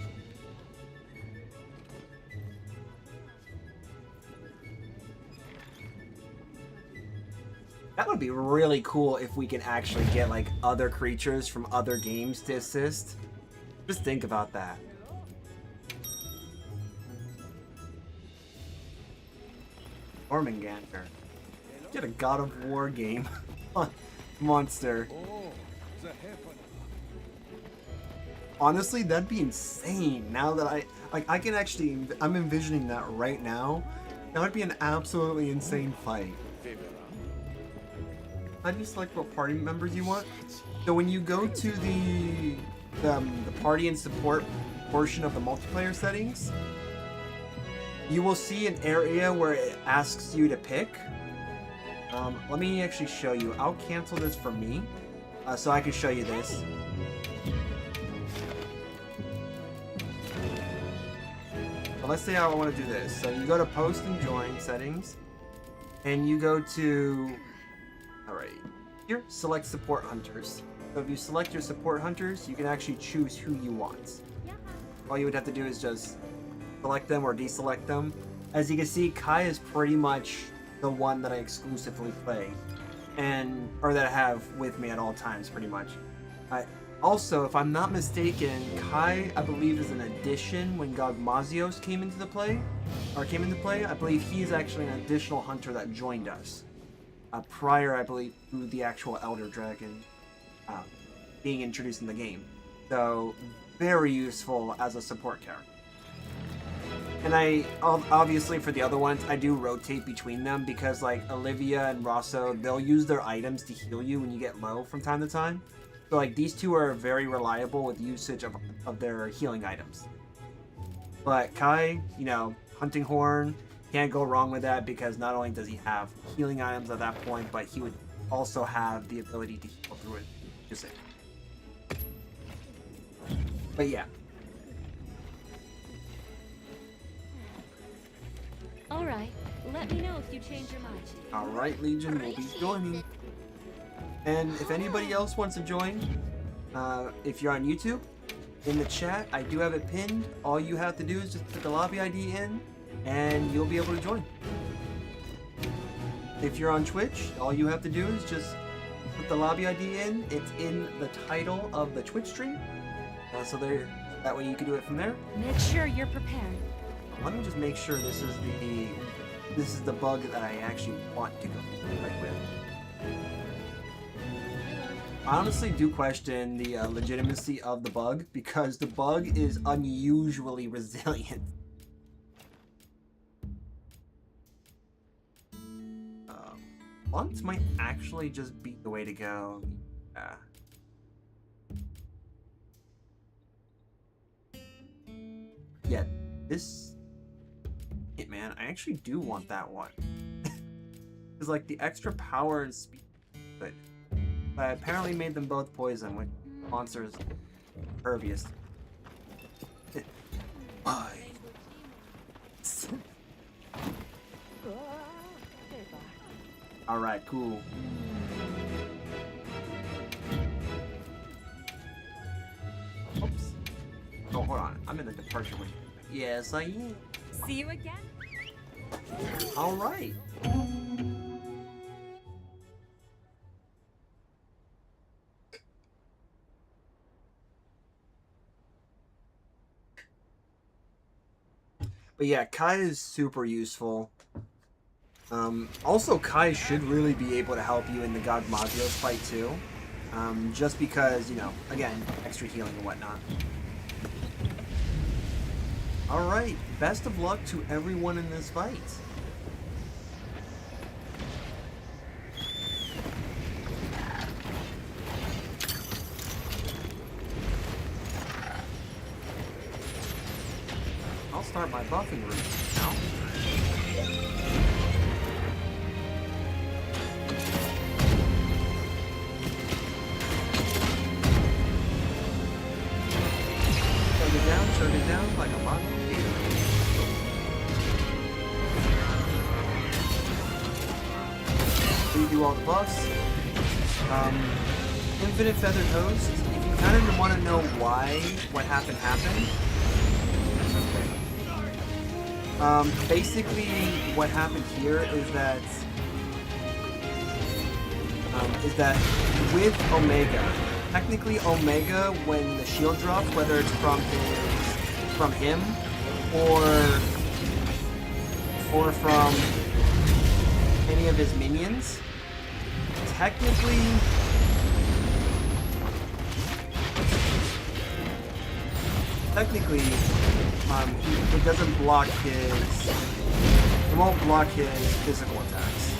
That would be really cool if we can actually get like other creatures from other games to assist. Just think about that. Jormungandr. Get a God of War game. Monster. Honestly, that'd be insane. Now that I can actually, I'm envisioning that right now. That would be an absolutely insane fight. How do you select what party members you want? So when you go to the party and support portion of the multiplayer settings, you will see an area where it asks you to pick. Let me actually show you. I'll cancel this for me, so I can show you this. So let's say I want to do this. So you go to post and join settings, and you go to, alright, here, select support hunters. So if you select your support hunters, you can actually choose who you want. All you would have to do is just select them or deselect them. As you can see, Kai is pretty much the one that I exclusively play, or that I have with me at all times, pretty much. Also, if I'm not mistaken, Kai, I believe, is an addition when Gogmazios came into play. I believe he's actually an additional hunter that joined us prior, I believe, to the actual Elder Dragon being introduced in the game. So, very useful as a support character. And I, obviously for the other ones, I do rotate between them because like Olivia and Rosso, they'll use their items to heal you when you get low from time to time. So like these two are very reliable with usage of their healing items. But Kai, you know, Hunting Horn, can't go wrong with that because not only does he have healing items at that point, but he would also have the ability to heal through it. Just it. But yeah.
Alright, let me know if you change your mind.
Alright, Legion will be joining. And if anybody else wants to join, if you're on YouTube, in the chat, I do have it pinned. All you have to do is just put the lobby ID in, and you'll be able to join. If you're on Twitch, all you have to do is just put the lobby ID in. It's in the title of the Twitch stream. So that way you can do it from there.
Make sure you're prepared.
Let me just make sure this is the bug that I actually want to go right with. I honestly do question the legitimacy of the bug because the bug is unusually resilient. Blunts might actually just be the way to go. Yeah. Yeah, this... man, I actually do want that one. Because, like, the extra power and speed... But I apparently made them both poison, which monsters pervious. Why? Alright, cool. Oops. Oh, hold on. I'm in the departure window. Yes, I am.
See you again?
Alright. But yeah, Kai is super useful. Also, Kai should really be able to help you in the God Mazios fight too. Just because, you know, again, extra healing and whatnot. Alright, best of luck to everyone in this fight. I'll start my buffing route now. Shut it down like a monkey. Redo all the buffs. Infinite Feathered Host. If you kind of want to know why what happened. Basically, what happened here is that with Omega, technically Omega, when the shield drops, whether it's from him or from any of his minions, technically it doesn't block it won't block his physical attacks.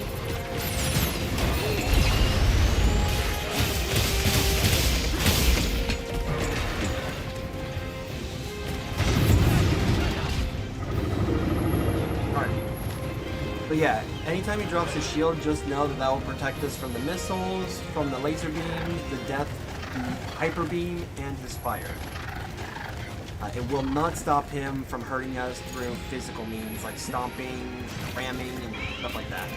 But yeah, anytime he drops his shield, just know that will protect us from the missiles, from the laser beams, the death, the hyper beam, and his fire. It will not stop him from hurting us through physical means like stomping, ramming, and stuff like that.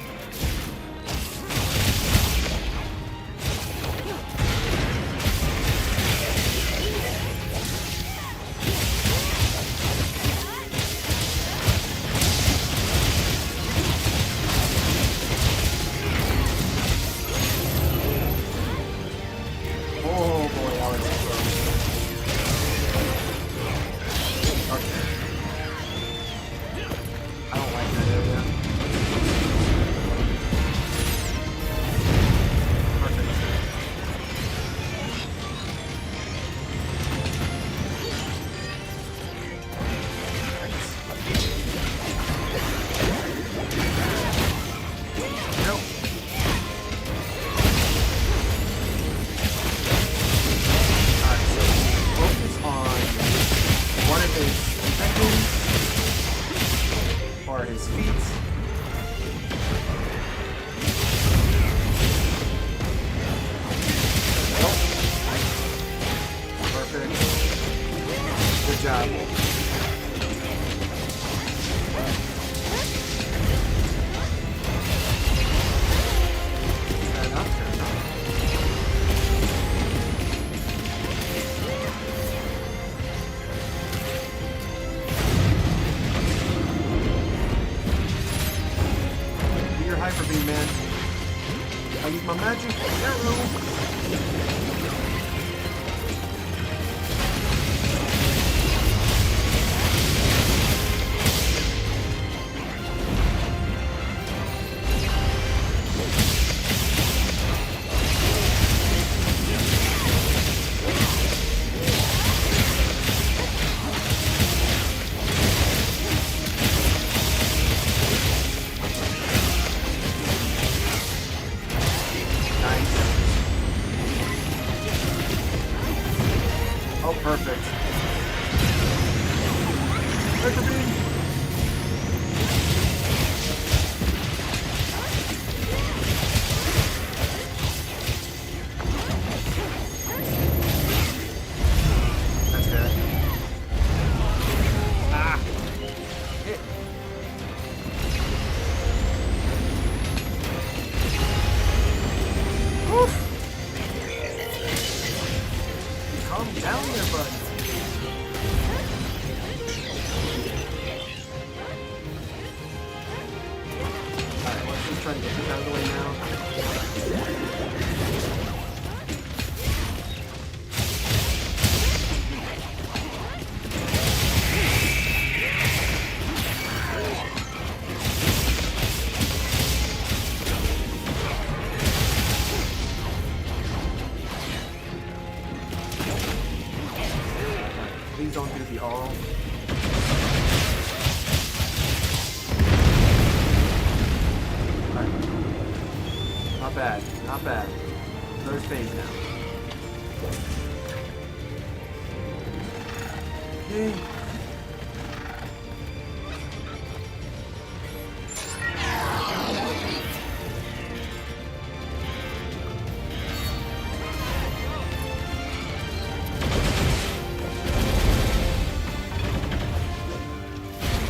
Calm down there, bud. Alright, let's just try to get this out of the way now. Please don't do the all. Alright. Not bad. Not bad. Third phase now. Yay.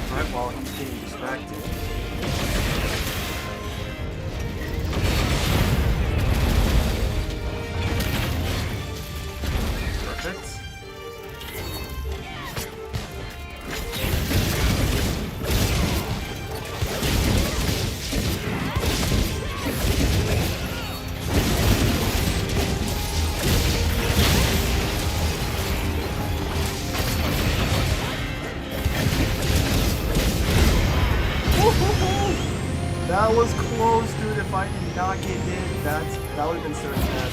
Alright, while he's getting distracted. Perfect. That was close, dude. If I did not get hit, that would have been certain death.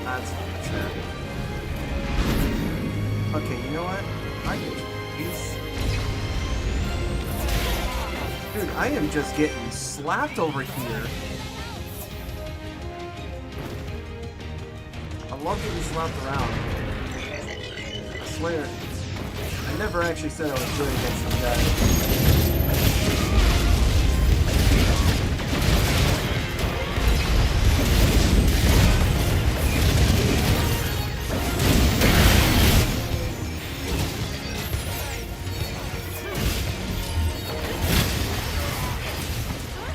That's fair. Okay, you know what? Dude, I am just getting slapped over here. I love getting slapped around. I swear. I never actually said I was good against this guy.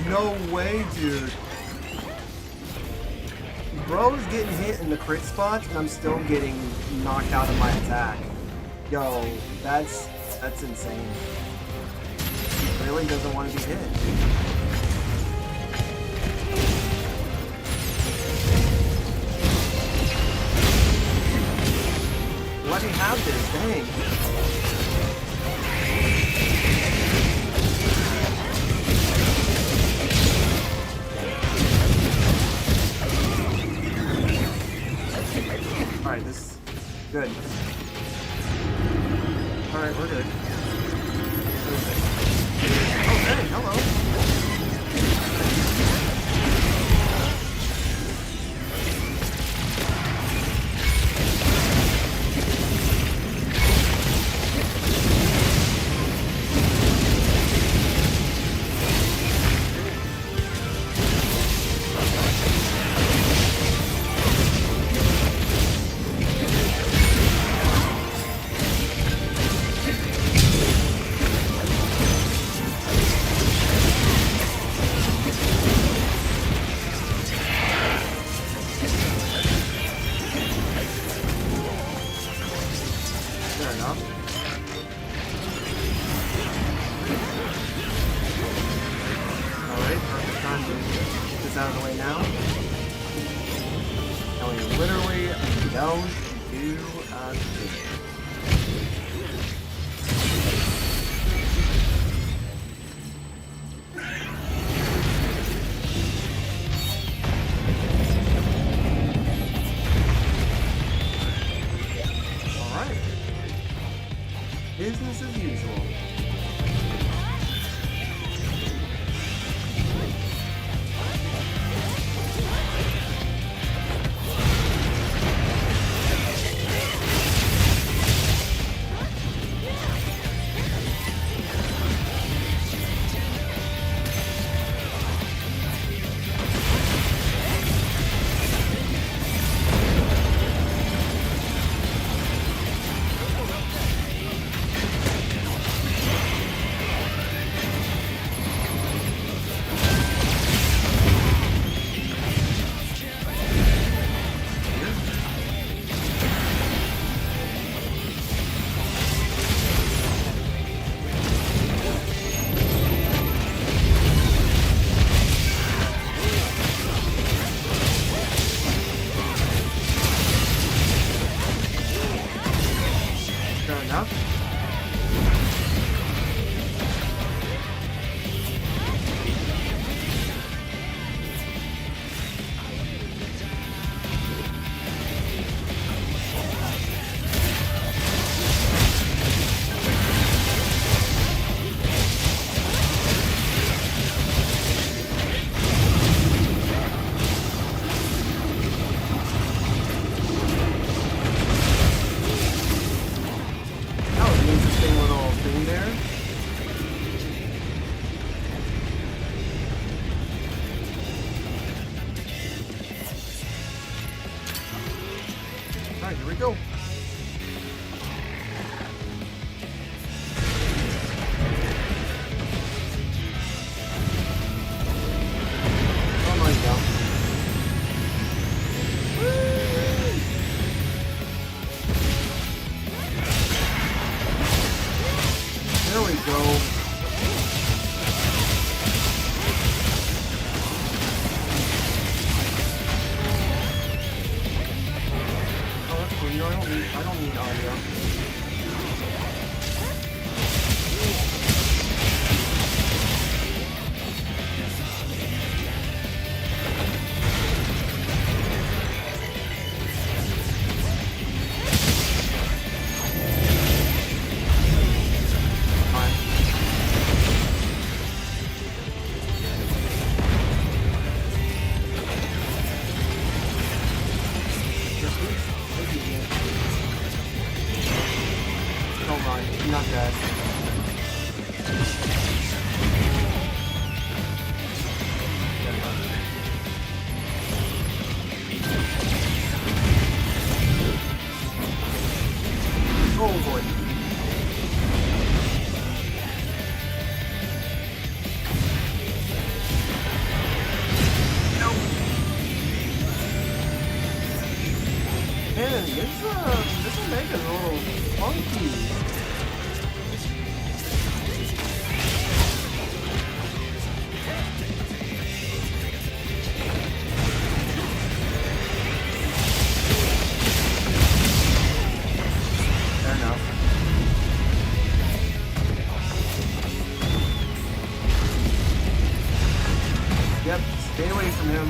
No way, dude. Bro's getting hit in the crit spots, and I'm still getting knocked out of my attack. Yo, that's insane. He really doesn't want to be hit. Let me have this, dang. Alright, this is good. Alright, we're good. Oh, hey, hello. Fair enough. Alright, perfect time to get this out of the way now. And we literally don't do a thing. Alright. Business as usual. enough. That was an interesting little thing there. Alright, here we go. Oh my god. There we go. Oh, that's cool. You know, I don't need audio. Fine. Don't mind. You're not dead. Oh boy. No. Man, this Omega's a little funky. Fair enough. Yep, stay away from him.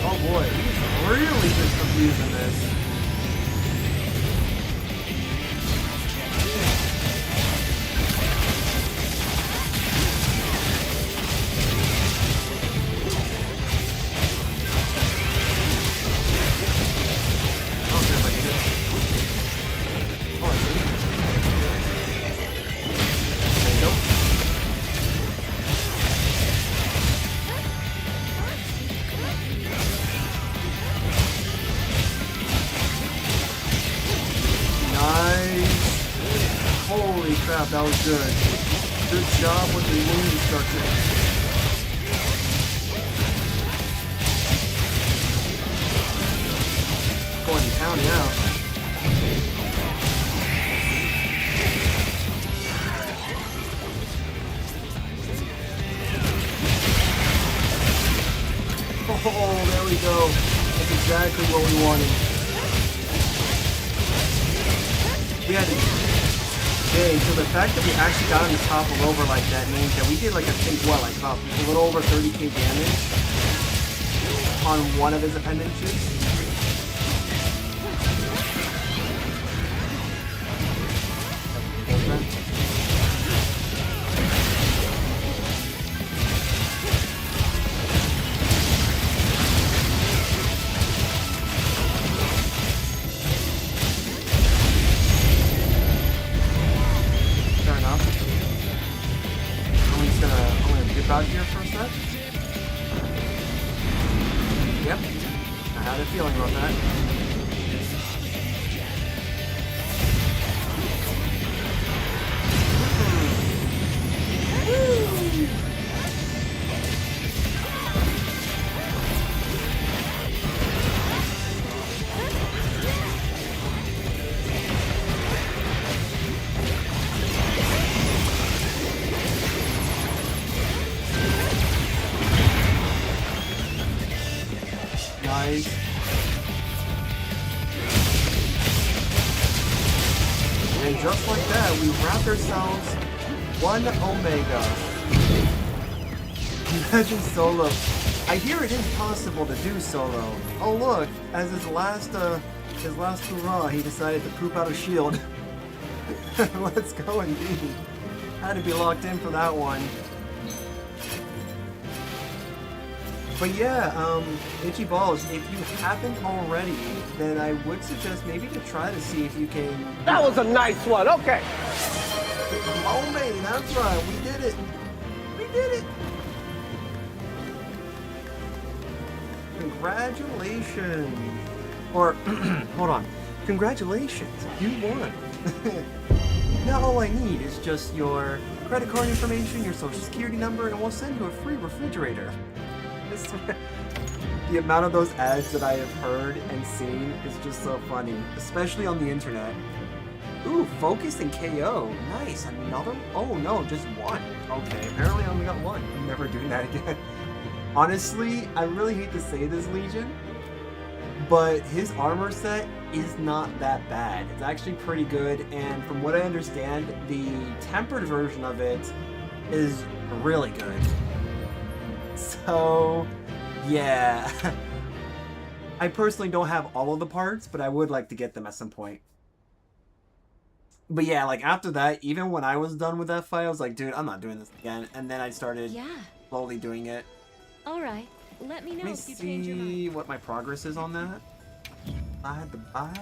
Oh boy, he's really just confusing this. Oh, okay, but you oh, I see. There you go. Nice. Holy crap, that was good. Good job with the moon destruction. Going to town now. Oh, there we go. That's exactly what we wanted. We had to. Okay, so the fact that we actually got him to topple over like that means that we did like I think what, like about a little over 30k damage on one of his appendages. Fair enough. I'm gonna dip out here for a sec. Yep. I had a feeling about that. And just like that, we wrapped ourselves one Omega. Imagine solo. I hear it is possible to do solo. Oh look, as his last hurrah, he decided to poop out a shield. Let's go indeed. Had to be locked in for that one. But yeah, Itchy Balls, if you haven't already, then I would suggest maybe to try to see if you can...
That was a nice one, okay.
Oh man, that's right, we did it. We did it. Congratulations. Or, hold on. Congratulations, you won. Now all I need is just your credit card information, your social security number, and we'll send you a free refrigerator. The amount of those ads that I have heard and seen is just so funny, especially on the internet. Ooh, focus and KO. Nice. Another? Oh no, just one. Okay, apparently I only got one. I'm never doing that again. Honestly, I really hate to say this, Legion, but his armor set is not that bad. It's actually pretty good, and from what I understand, the tempered version of it is really good. So, yeah. I personally don't have all of the parts, but I would like to get them at some point. But yeah, like after that, even when I was done with that fight, I was like, dude, I'm not doing this again. And then I started slowly doing it.
Alright, let me know
Let me
if you change your mind.
see what my progress is on that. I had to buy.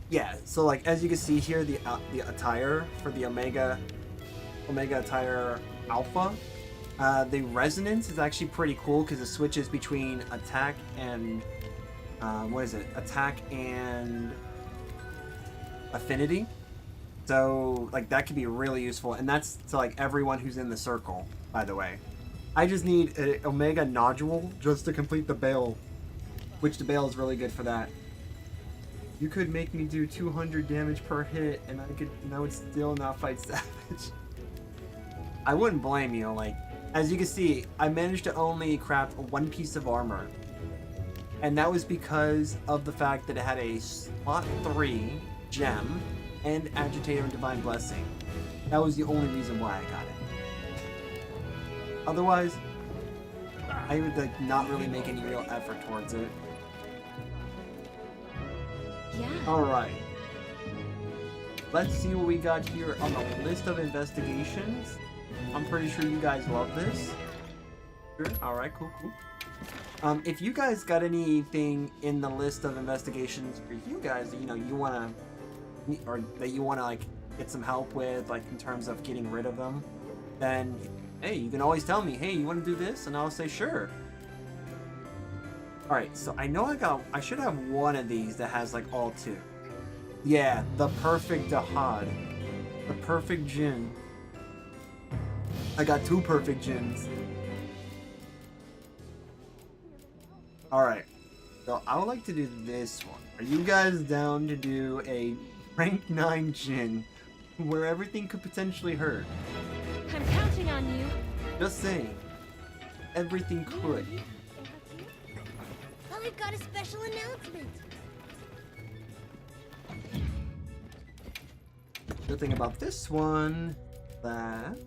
Yeah, so like as you can see here, the attire for the Omega attire Alpha, the resonance is actually pretty cool because it switches between attack and attack and affinity. So like that could be really useful, and that's to like everyone who's in the circle. By the way, I just need an Omega nodule just to complete the Bale, which the Bale is really good for that. You could make me do 200 damage per hit, and I would still not fight Savage. I wouldn't blame you. Like, as you can see, I managed to only craft one piece of armor, and that was because of the fact that it had a slot 3 gem and Agitator and Divine Blessing. That was the only reason why I got it. Otherwise, I would like not really make any real effort towards it.
Yeah.
Alright. Let's see what we got here on the list of investigations. I'm pretty sure you guys love this. Sure. Alright, cool. If you guys got anything in the list of investigations for you guys that you wanna, or that you wanna like get some help with, like in terms of getting rid of them, then hey, you can always tell me, hey, you wanna do this? And I'll say sure. Alright, so I know I should have one of these that has like all 2. Yeah, the perfect Dahad. The perfect Jin. I got 2 perfect Jins. Alright, so I would like to do this one. Are you guys down to do a rank 9 Jin where everything could potentially hurt?
I'm counting on you.
Just saying. Everything could.
Oh, we've got a special announcement.
Good thing about this one, that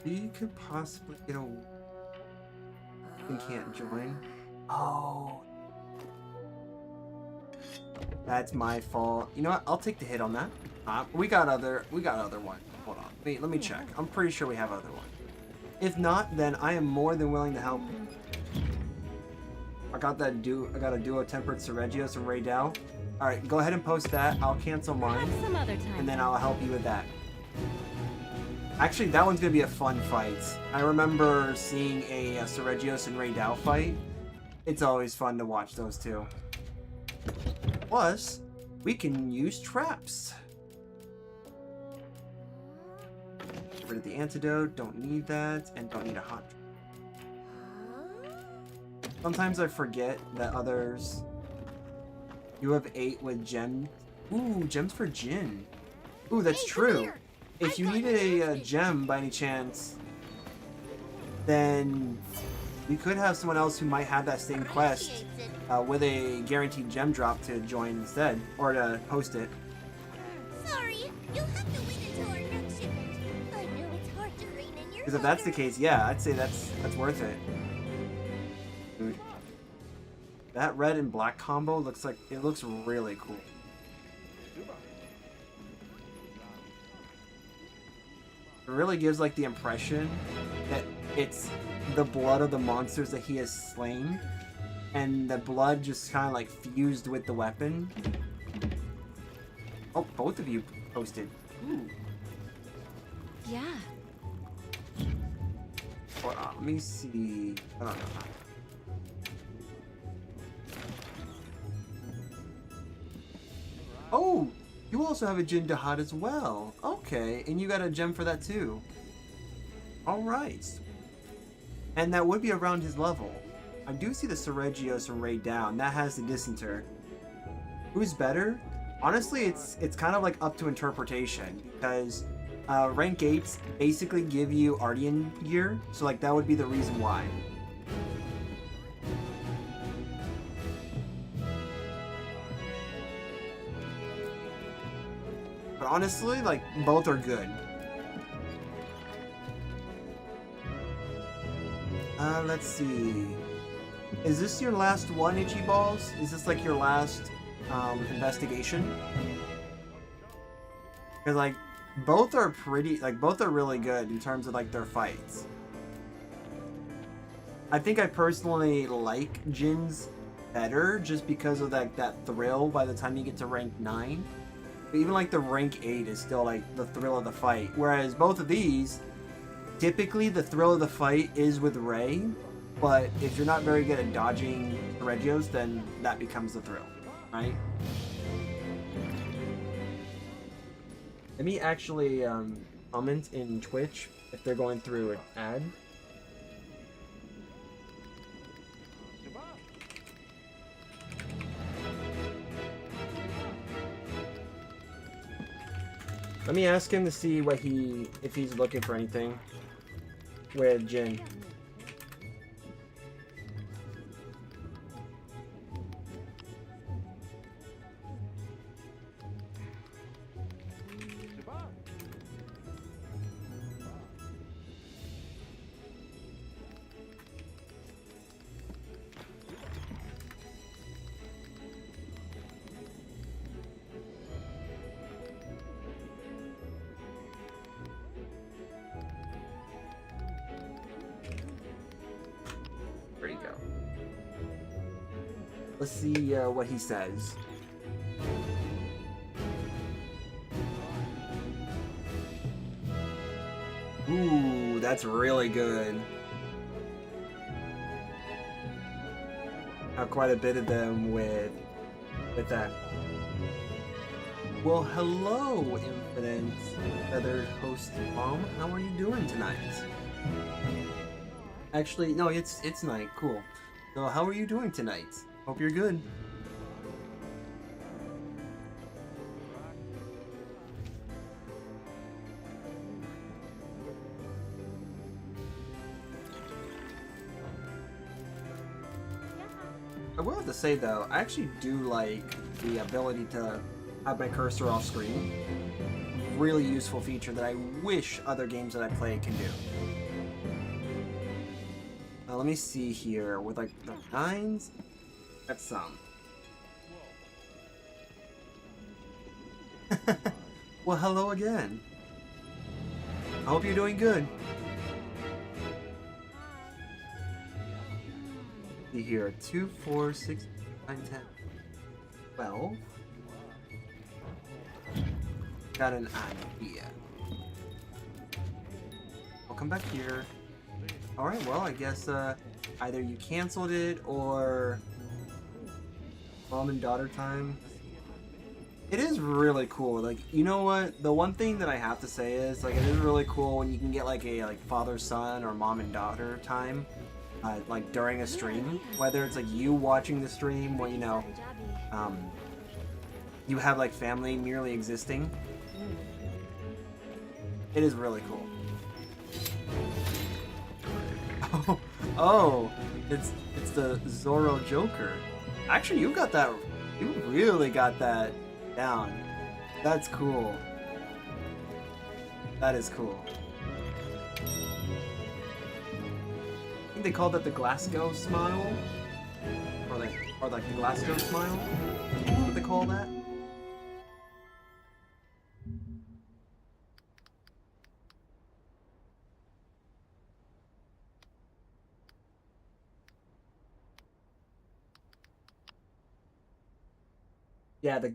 you could possibly get a... You can't join. Oh. That's my fault. You know what? I'll take the hit on that. We got other ones. Hold on. Wait, let me check. I'm pretty sure we have other ones. If not, then I am more than willing to help. I got a duo tempered Seregios and Raydell. Alright, go ahead and post that. I'll cancel mine.
Perhaps some other time.
And then I'll help you with that. Actually, that one's gonna be a fun fight. I remember seeing a Seregios and Raydell fight. It's always fun to watch those two. Plus, we can use traps. Get rid of the antidote, don't need that, and don't need a hot. Sometimes I forget that others... You have 8 with gem. Ooh, gems for Jin. Ooh, that's
Hey, come
true.
here.
if you need a gem by any chance, then we could have someone else who might have that same quest with a guaranteed gem drop to join instead, or to host it.
Sorry, you'll have to wait until our next shipment. I know it's hard to rein in your
Because if that's the case, yeah, I'd say that's worth it. Dude. That red and black combo looks really cool. It really gives like the impression that it's the blood of the monsters that he has slain, and the blood just kind of like fused with the weapon. Oh, both of you posted. Ooh.
Yeah.
Hold on, let me see. I don't know. Oh, you also have a Jin Dahad as well. Okay, and you got a gem for that too. All right. And that would be around his level. I do see the Seregios from Raid Down. That has the Disinter. Who's better? Honestly, it's kind of like up to interpretation, because rank 8s basically give you Ardian gear, so like that would be the reason why. But honestly, like, both are good. Let's see. Is this your last one, Itchy Balls? Is this like your last investigation? Because like both are both are really good in terms of like their fights. I think I personally like Jin's better just because of like that thrill by the time you get to rank 9. But even like the rank 8 is still like the thrill of the fight. Whereas both of these, typically the thrill of the fight is with Ray, but if you're not very good at dodging Regios, then that becomes the thrill, right? Let me actually comment in Twitch if they're going through an ad. Let me ask him to see what if he's looking for anything with Jin. There you go. Let's see what he says. Ooh, that's really good. Have quite a bit of them with that. Well, hello, Infinite Feathered Host Mom. How are you doing tonight? Actually, no, it's night. Cool. So, how are you doing tonight? Hope you're good. I will have to say though, I actually do like the ability to have my cursor off screen. Really useful feature that I wish other games that I play can do. Let me see here with like the 9s. That's some. Well, hello again. I hope you're doing good. See here, 2, 4, 6, 9, 10, 12. Got an idea. I'll come back here. Alright, well, I guess either you canceled it or mom and daughter time. It is really cool. Like, you know what? The one thing that I have to say is, like, it is really cool when you can get like a father-son or mom and daughter time, like during a stream. Whether it's like you watching the stream, or you know, you have like family merely existing. It is really cool. Oh, oh, it's the Zoro Joker. Actually, you got that. You really got that down. That's cool. That is cool. I think they called that the Glasgow smile, or like the Glasgow smile. What they call that? Yeah, the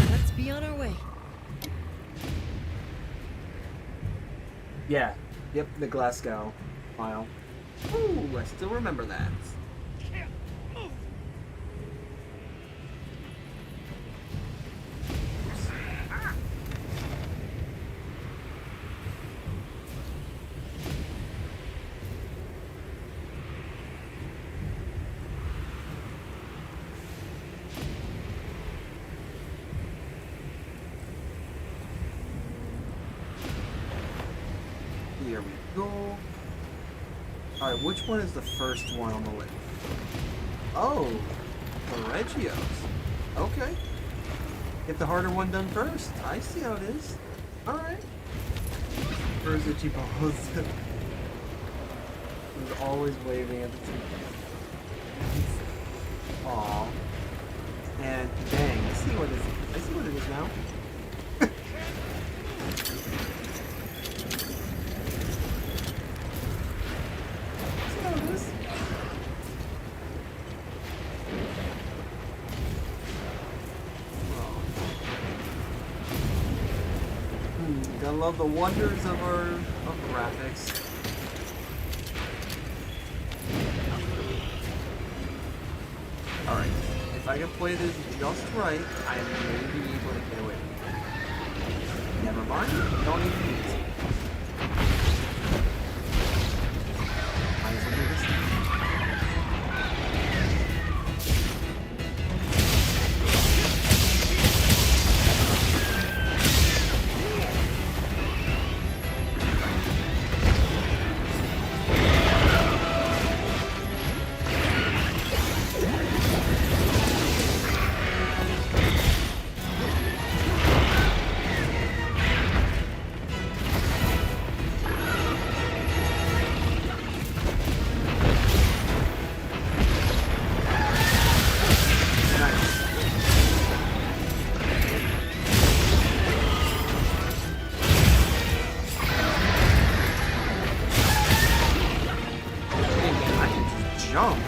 Let's be on our way.
yeah, yep, the Glasgow smile. Ooh, I still remember that. Here we go. Alright, which one is the first one on the list? Oh, the Regios. Okay. Get the harder one done first. I see how it is. Alright. Where's the cheap balls? He's always waving at the cheap. Aw. And dang, I see what it is now. See how it is? Gotta love the wonders of our graphics. Alright, if I can play this just right, I may be able to get away with it. Never mind, don't even need it. Might as well do this now. Jump.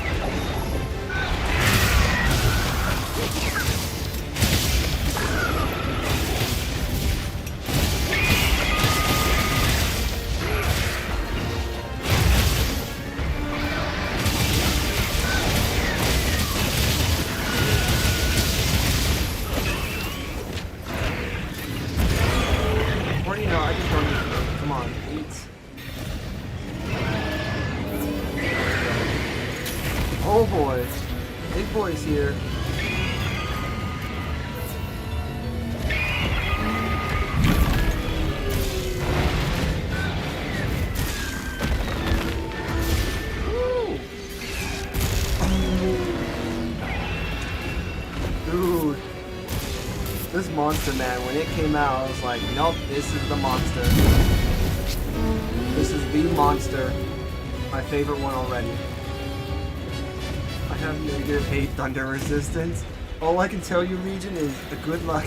Or you know, I just don't need. Come on, eat. Oh boy, big boy's here. Woo. Dude, this Monster Man, when it came out, I was like, nope, this is the monster. This is the monster. My favorite one already. I have -8 thunder resistance. All I can tell you, Legion, is a good luck.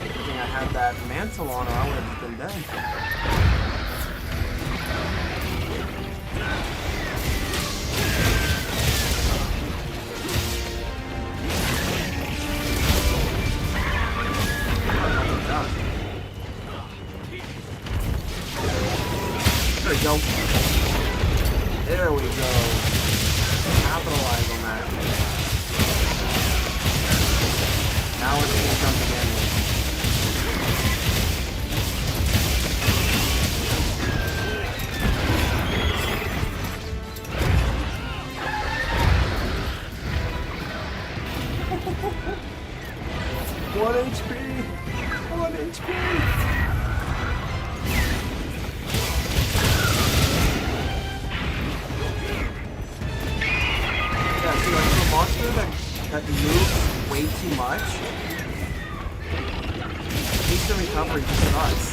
Good thing I had that mantle on, or I would have just been dead. Oh my gosh. 1 HP! 1 HP! Yeah, see, like, for a monster that moves way too much, instant recovery just nuts.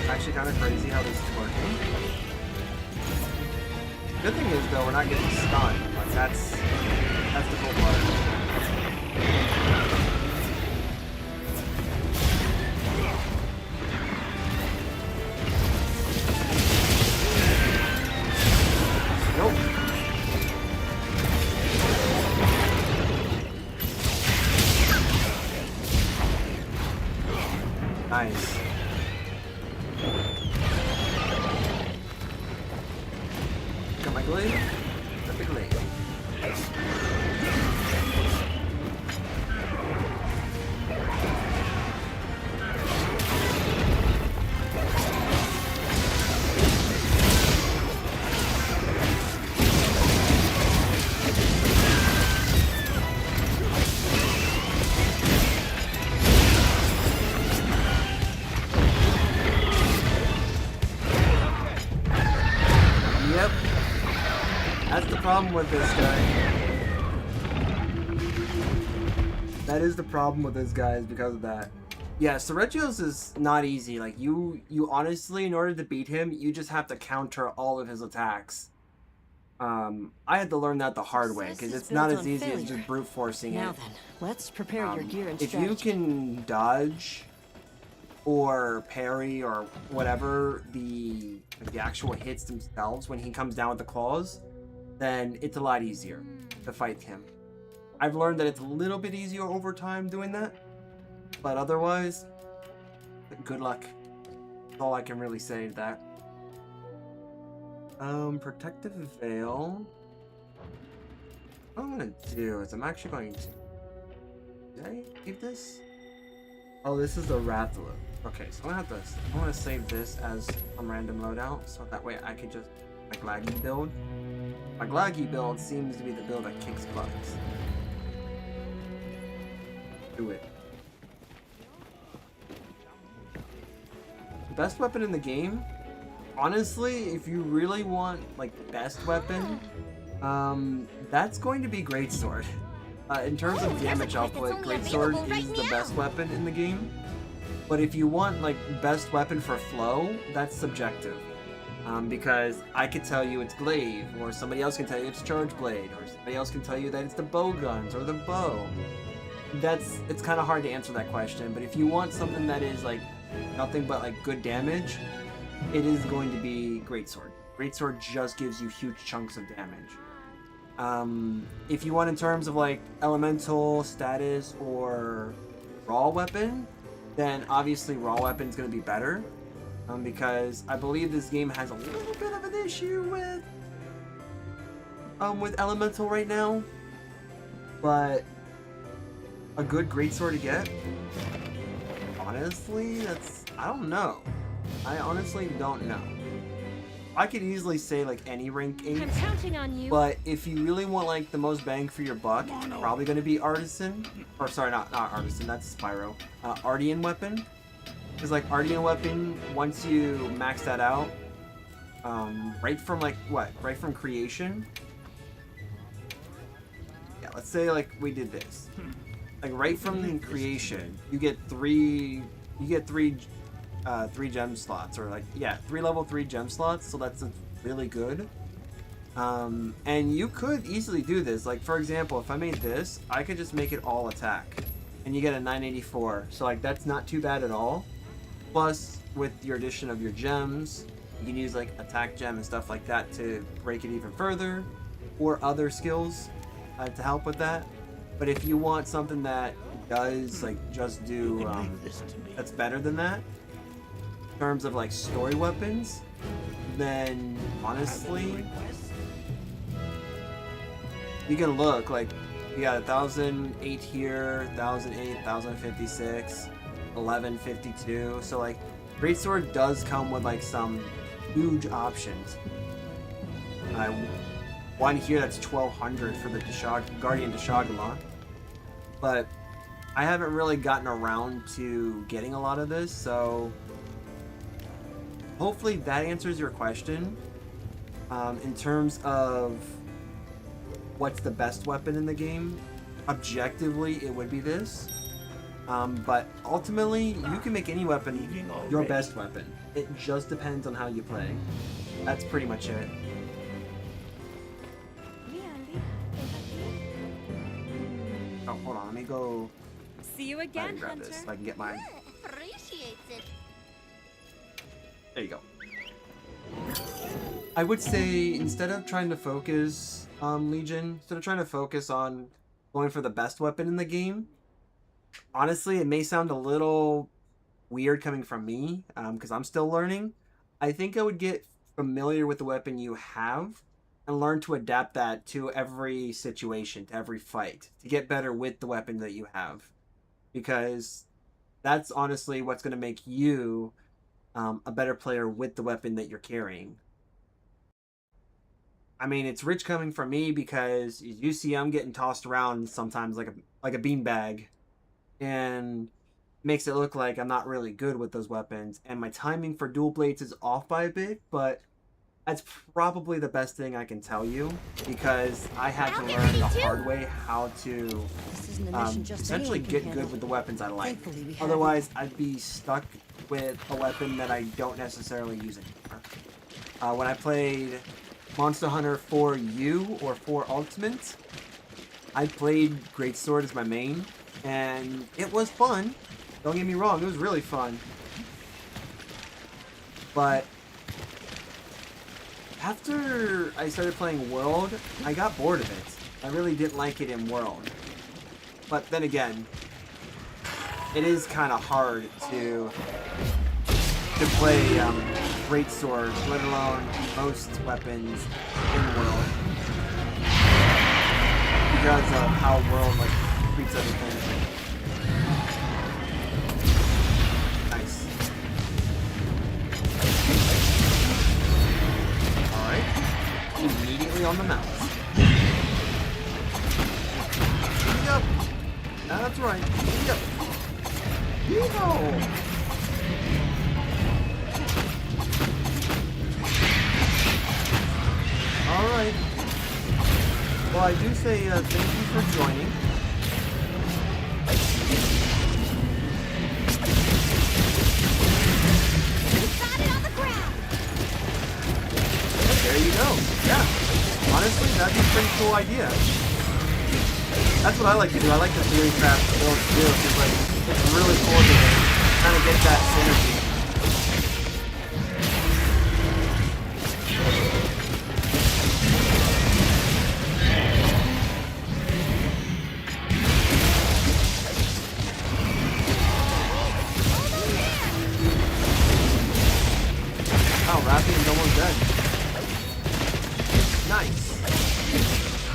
Actually kind of crazy how this is working. Good thing is though, we're not getting stunned. Like that's the cool part. Nope. Nice. Got my glaive? Got the glaive. Yep. That's the problem with this guy. That is the problem with this guy, is because of that. Yeah, Sergio's is not easy. Like you honestly, in order to beat him, you just have to counter all of his attacks. I had to learn that the hard way, because it's not as easy as just brute forcing
Now
it.
then, let's prepare your gear and
If
strategy.
you can dodge or parry or whatever the actual hits themselves when he comes down with the claws, then it's a lot easier to fight him. I've learned that it's a little bit easier over time doing that, but otherwise, good luck. That's all I can really say to that. Protective Veil. What I'm gonna do is I'm actually going to... Did I keep this? Oh, this is the Rathalu. Okay, so I'm gonna save this as a random loadout, so that way I can just my Glaggy build. My Glaggy build seems to be the build that kicks butts. Do it. Best weapon in the game? Honestly, if you really want like best weapon, that's going to be Greatsword. In terms of damage output, Greatsword is the best weapon in the game. But if you want like best weapon for flow, that's subjective. Because I could tell you it's glaive, or somebody else can tell you it's charge blade, or somebody else can tell you that it's the bow guns or the bow. It's kind of hard to answer that question. But if you want something that is like nothing but like good damage, it is going to be Greatsword. Greatsword just gives you huge chunks of damage. If you want in terms of like elemental status or raw weapon, then obviously raw weapon is going to be better. Because I believe this game has a little bit of an issue with elemental right now. But a good greatsword to get, honestly, I don't know. I honestly don't know. I could easily say like any rank 8.
I'm counting on you.
But if you really want like the most bang for your buck, it's probably going to be Artisan. Or sorry, not Artisan, that's Spyro. Ardian weapon. Because like Ardian weapon, once you max that out, right from like what? Right from creation. Yeah, let's say like we did this. Like right from creation, you get three 3 gem slots, or like, yeah, 3 level 3 gem slots, so that's really good. And you could easily do this. Like, for example, if I made this, I could just make it all attack, and you get a 984. So like, that's not too bad at all. Plus, with your addition of your gems, you can use like attack gem and stuff like that to break it even further, or other skills to help with that. But if you want something that does like just do that's better than that in terms of like story weapons, then honestly you can look like you got 1008 here, 1008, 1056, 1152. So like Greatsword does come with like some huge options. One here that's 1200 for the Guardian Deshagala, but I haven't really gotten around to getting a lot of this, so hopefully that answers your question. In terms of what's the best weapon in the game, objectively it would be this, but ultimately you can make any weapon your best weapon. It just depends on how you play. That's pretty much it. Oh, hold on, let me go
See you again,
grab
Hunter.
this so I can get my...
Appreciates it.
There you go. I would say, instead of trying to focus Legion, instead of trying to focus on going for the best weapon in the game, honestly, it may sound a little weird coming from me, because I'm still learning. I think I would get familiar with the weapon you have and learn to adapt that to every situation, to every fight, to get better with the weapon that you have. Because that's honestly what's going to make you a better player with the weapon that you're carrying. I mean, it's rich coming from me because as you see, I'm getting tossed around sometimes like a beanbag, and makes it look like I'm not really good with those weapons. And my timing for dual blades is off by a bit, but that's probably the best thing I can tell you, because I had to learn the hard way how to
This isn't a mission just
essentially
anyone can
get
handle.
good with the weapons I like.
Thankfully, we have
Otherwise, I'd be stuck with a weapon that I don't necessarily use anymore. When I played Monster Hunter 4U or 4 Ultimate, I played Greatsword as my main, and it was fun. Don't get me wrong, it was really fun. But after I started playing World, I got bored of it. I really didn't like it in World. But then again, it is kind of hard to play Greatsword, let alone most weapons in World, because of how World like treats everything. Nice. Alright. Immediately on the mouse. Yep. That's right. Yep. Yeehaw! Alright. Well, I do say thank you for joining.
Got it on the ground.
There you go. Yeah. Honestly, that'd be a pretty cool idea. That's what I like to do. I like the theory craft build too, because like it's really cool to kind of get that synergy. Oh, Rathian's almost dead. Nice.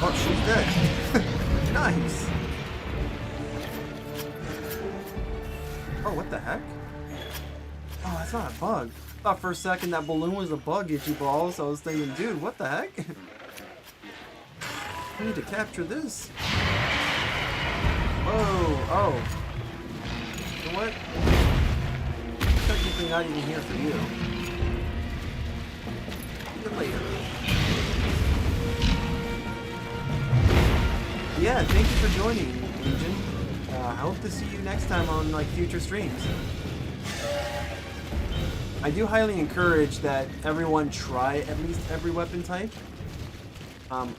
Oh, she's dead. Nice. Oh, what the heck? Oh, that's not a bug. I thought for a second that balloon was a bug, itchy balls. I was thinking, dude, what the heck? I need to capture this. Whoa, oh. You know what? Technically not even here for you. See you later. Yeah, thank you for joining, Legion. I hope to see you next time on like future streams. I do highly encourage that everyone try at least every weapon type.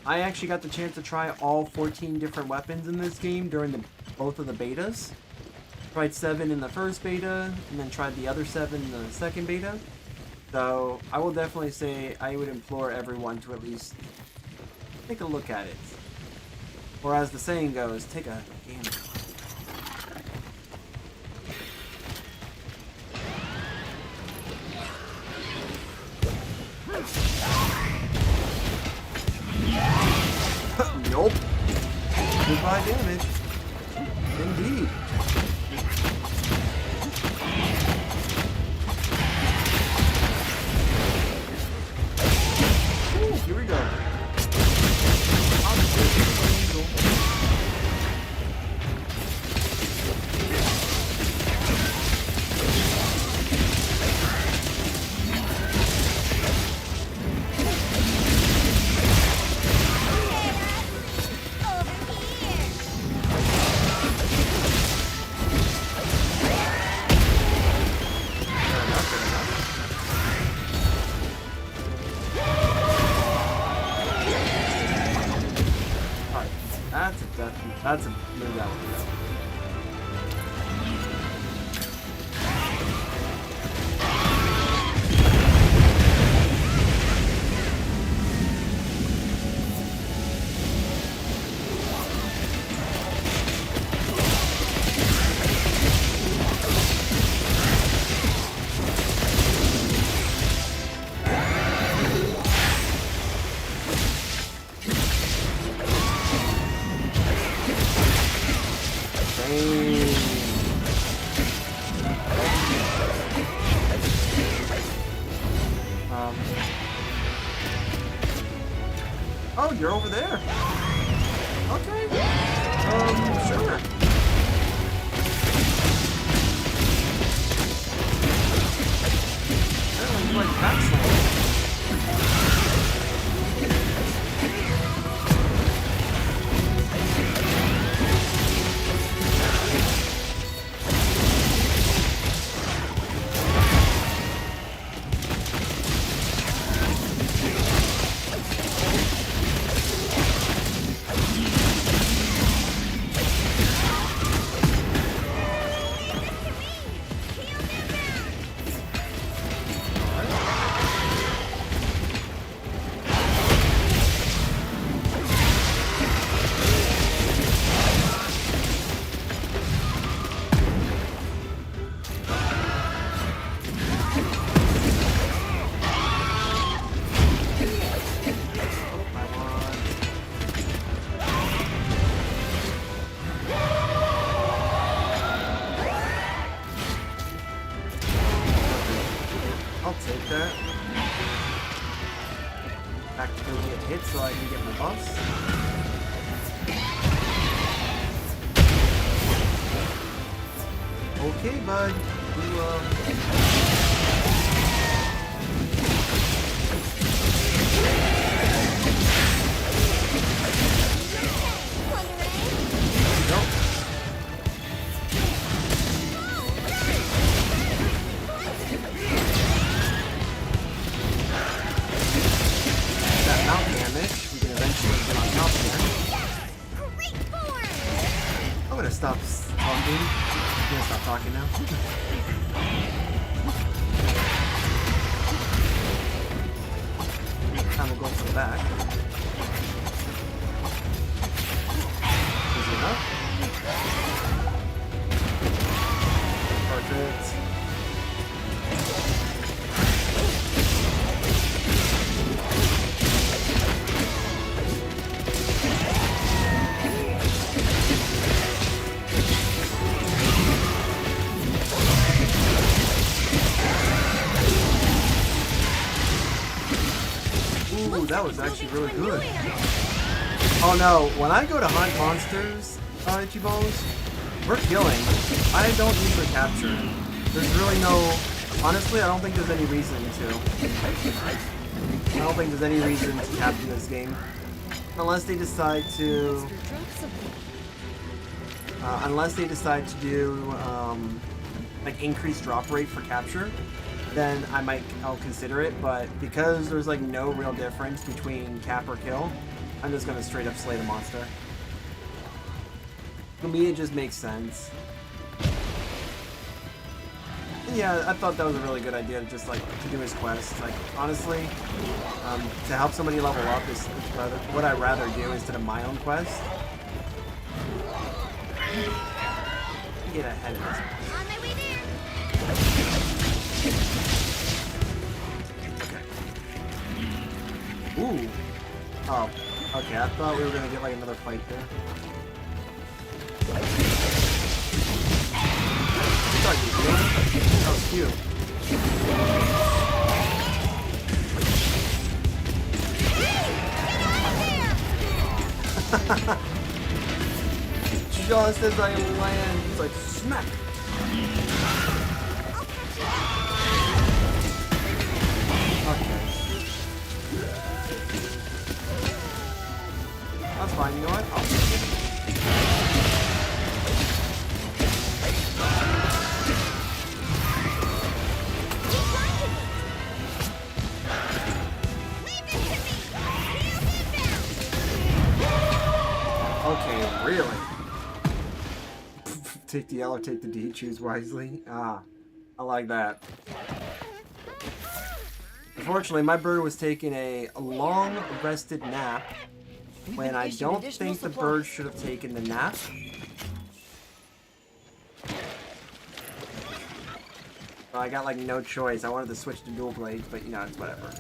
I actually got the chance to try all 14 different weapons in this game during both of the betas. Tried 7 in the first beta, and then tried the other 7 in the second beta. So I will definitely say I would implore everyone to at least take a look at it. Or as the saying goes, take a gander. Nope. Goodbye damage. Indeed. Ooh, here we go. That's a move that one. Oh, you're over there. Okay. Sure. Apparently you like backslamming. I'll take that. Activate a hit so I can get my buffs. Okay, bud. Nope. That mount damage, we can eventually get on top here.
Great form!
I'm gonna stop talking. I'm gonna stop talking now. Time to go to the back. Easy enough. Perfect. Ooh, that was actually really good. Oh no, when I go to hunt monsters, Ichiballs, we're killing. I don't usually capture. There's really no... Honestly, I don't think there's any reason to. I don't think there's any reason to capture this game. Unless they decide to... unless they decide to do, like, increased drop rate for capture. then I'll consider it. But because there's like no real difference between cap or kill, I'm just gonna straight up slay the monster. For me, it just makes sense. And yeah, I thought that was a really good idea, just like to do his quest. Like honestly, to help somebody level up is what I'd rather do instead of my own quest. Get ahead of this.
On my way there.
Okay. Ooh. Oh. Okay, I thought we were gonna get like another fight there. That was cute. Just as I land, it's like smack. Okay. That's fine, you know what? I'll take it. Okay, really? Take the L or take the D, choose wisely. Ah, I like that. Unfortunately, my bird was taking a long rested nap when I don't think the bird should have taken the nap. So I got like no choice. I wanted to switch to dual blades, but you know, it's whatever.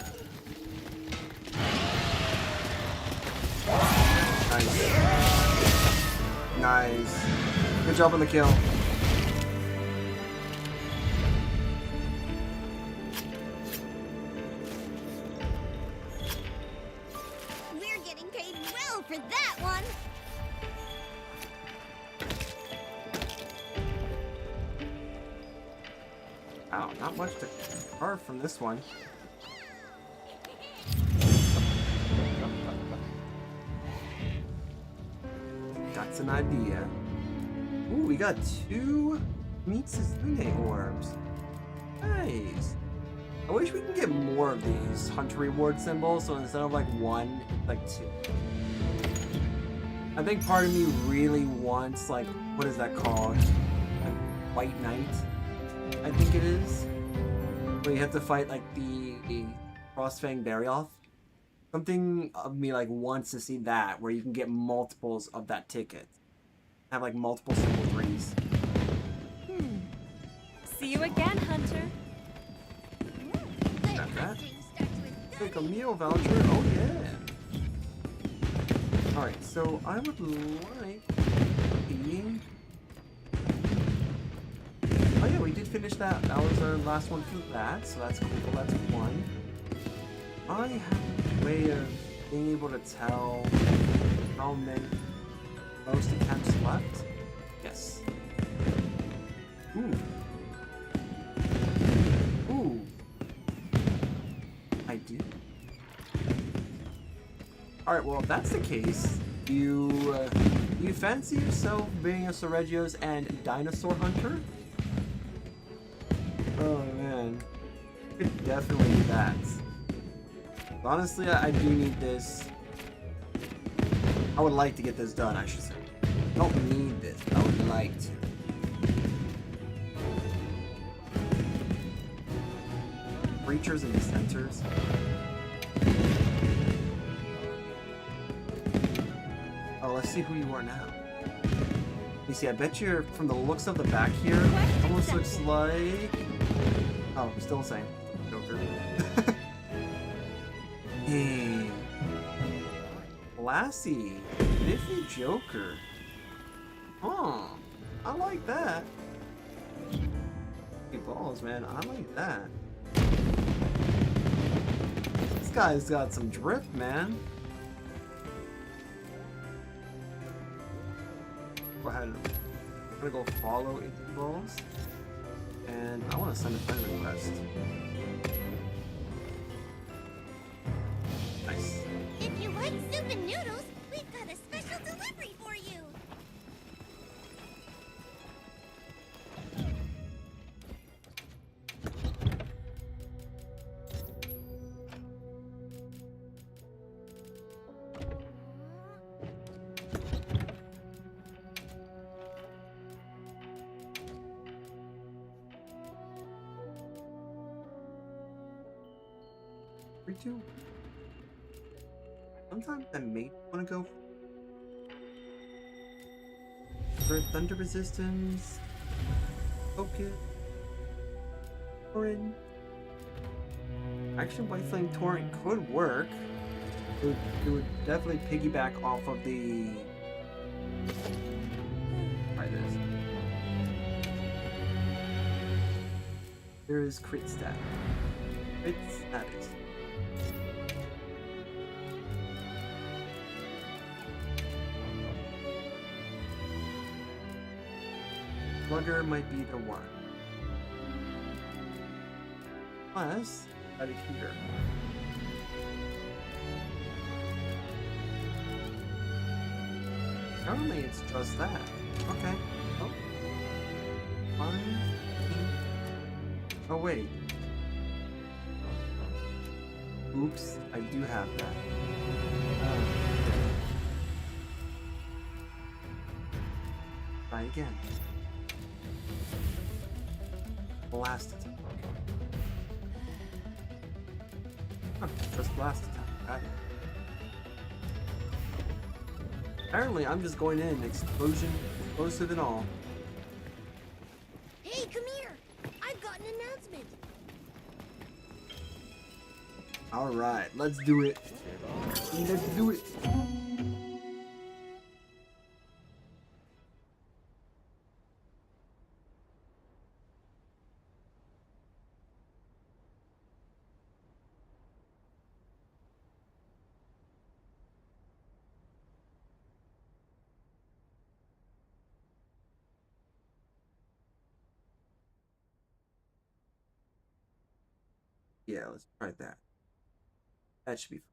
Nice. Nice. Good job on the kill.
We're getting paid well for that one.
Wow, not much to carve from this one. That's an idea. Ooh, we got 2 Meet Suzune orbs. Nice. I wish we could get more of these hunter reward symbols, so instead of like 1, like 2. I think part of me really wants, like, what is that called? Like, White Knight, I think it is. Where you have to fight, like, the Frostfang Barioth. Something of me, like, wants to see that, where you can get multiples of that ticket. Have, like, multiple symbol 3s.
See you again, Hunter.
Got that. Take a meal voucher. Oh, yeah. Alright, so I would like eating. Oh yeah, we did finish that. That was our last one for that, so that's cool. That's 1. I have a way of being able to tell how many most attempts left. Yes. Ooh. Ooh. I do. Alright, well, if that's the case, you fancy yourself being a Soregios and Dinosaur Hunter? Oh, man. You could definitely do that. Honestly, I do need this. I would like to get this done, I should say. I don't need this, but I would like to. Breachers and dissenters. Oh, let's see who you are now. You see, I bet you're, from the looks of the back here, almost looks like... Oh, still the same. Joker. Hey. Lassie. Nifty Joker. Huh. I like that. Hey, balls, man. I like that. This guy's got some drift, man. Go ahead. I'm gonna go follow 18 balls. And I want to send a friend request. Nice.
If you like soup and noodles, we've got a special delivery for you.
We do. Sometimes I may want to go for thunder resistance. Focus. Torrent. Actually, White Flame Torrent could work. It would definitely piggyback off of the. Try this. There is crit stat. Crit status. Slugger might be the one. Plus, a heater. Apparently it's just that. Okay. Oh. Fine. Oh wait. Oops, I do have that. Try again. Blast attack. Huh, just blast attack. Got it. Apparently, I'm just going in, explosion, explosive and all.
Hey, come here! I've got an announcement.
Alright, let's do it. Let's do it. Yeah, let's try that. That should be fun.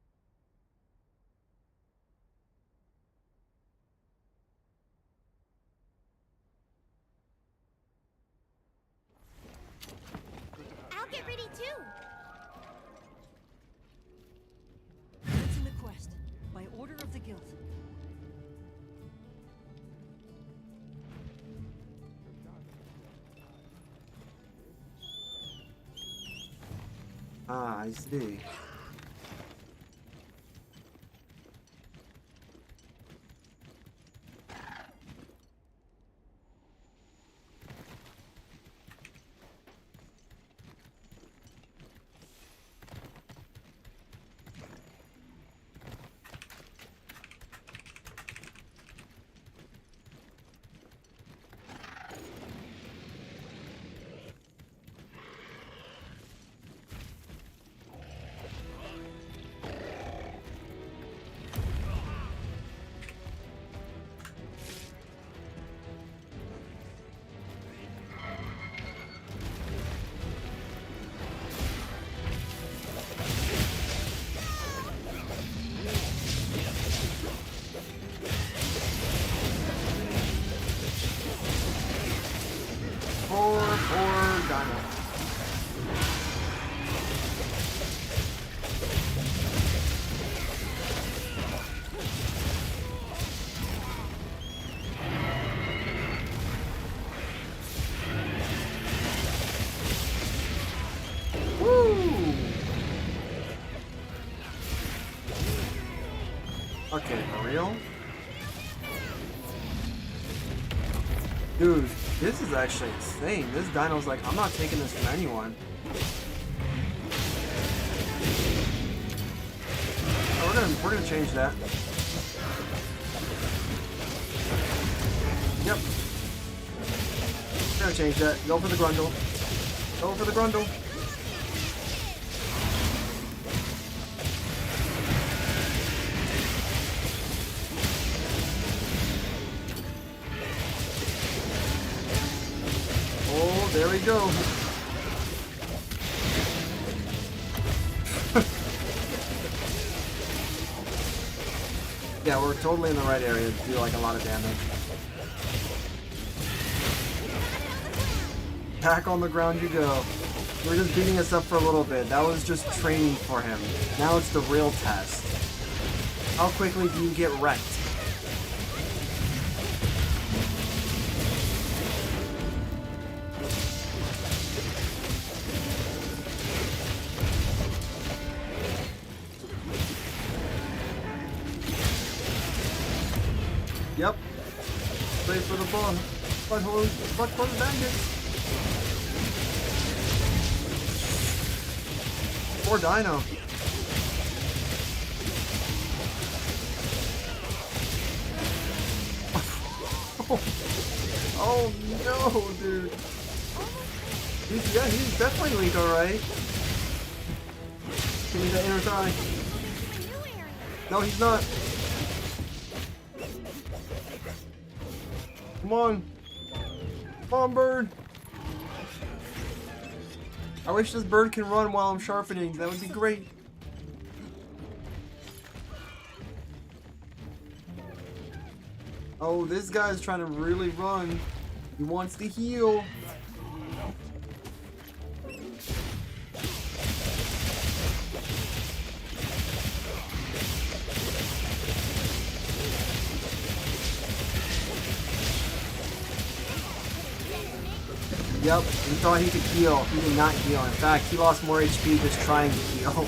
I'll get ready too.
Commencing the quest by order of the guild.
Ah, I see. Poor Dino. Woo! Okay, for real? Dude, this is actually insane. This dino's like, I'm not taking this from anyone. Oh, we're gonna change that. Yep. We're gonna change that. Go for the Grundle. Go for the Grundle. Oh, there we go. Yeah, we're totally in the right area to do like a lot of damage. Back on the ground you go. We're just beating us up for a little bit. That was just training for him. Now it's the real test. How quickly do you get wrecked? Yep. Wait for the ball. Butthole bandits. Poor Dino. Oh no, dude. He's definitely weak, alright. Give me the inner thigh. No, he's not. Come on. Come on, bird. I wish this bird can run while I'm sharpening. That would be great. Oh, this guy's trying to really run. He wants to heal. Yep, he thought he could heal. He did not heal. In fact, he lost more HP just trying to heal.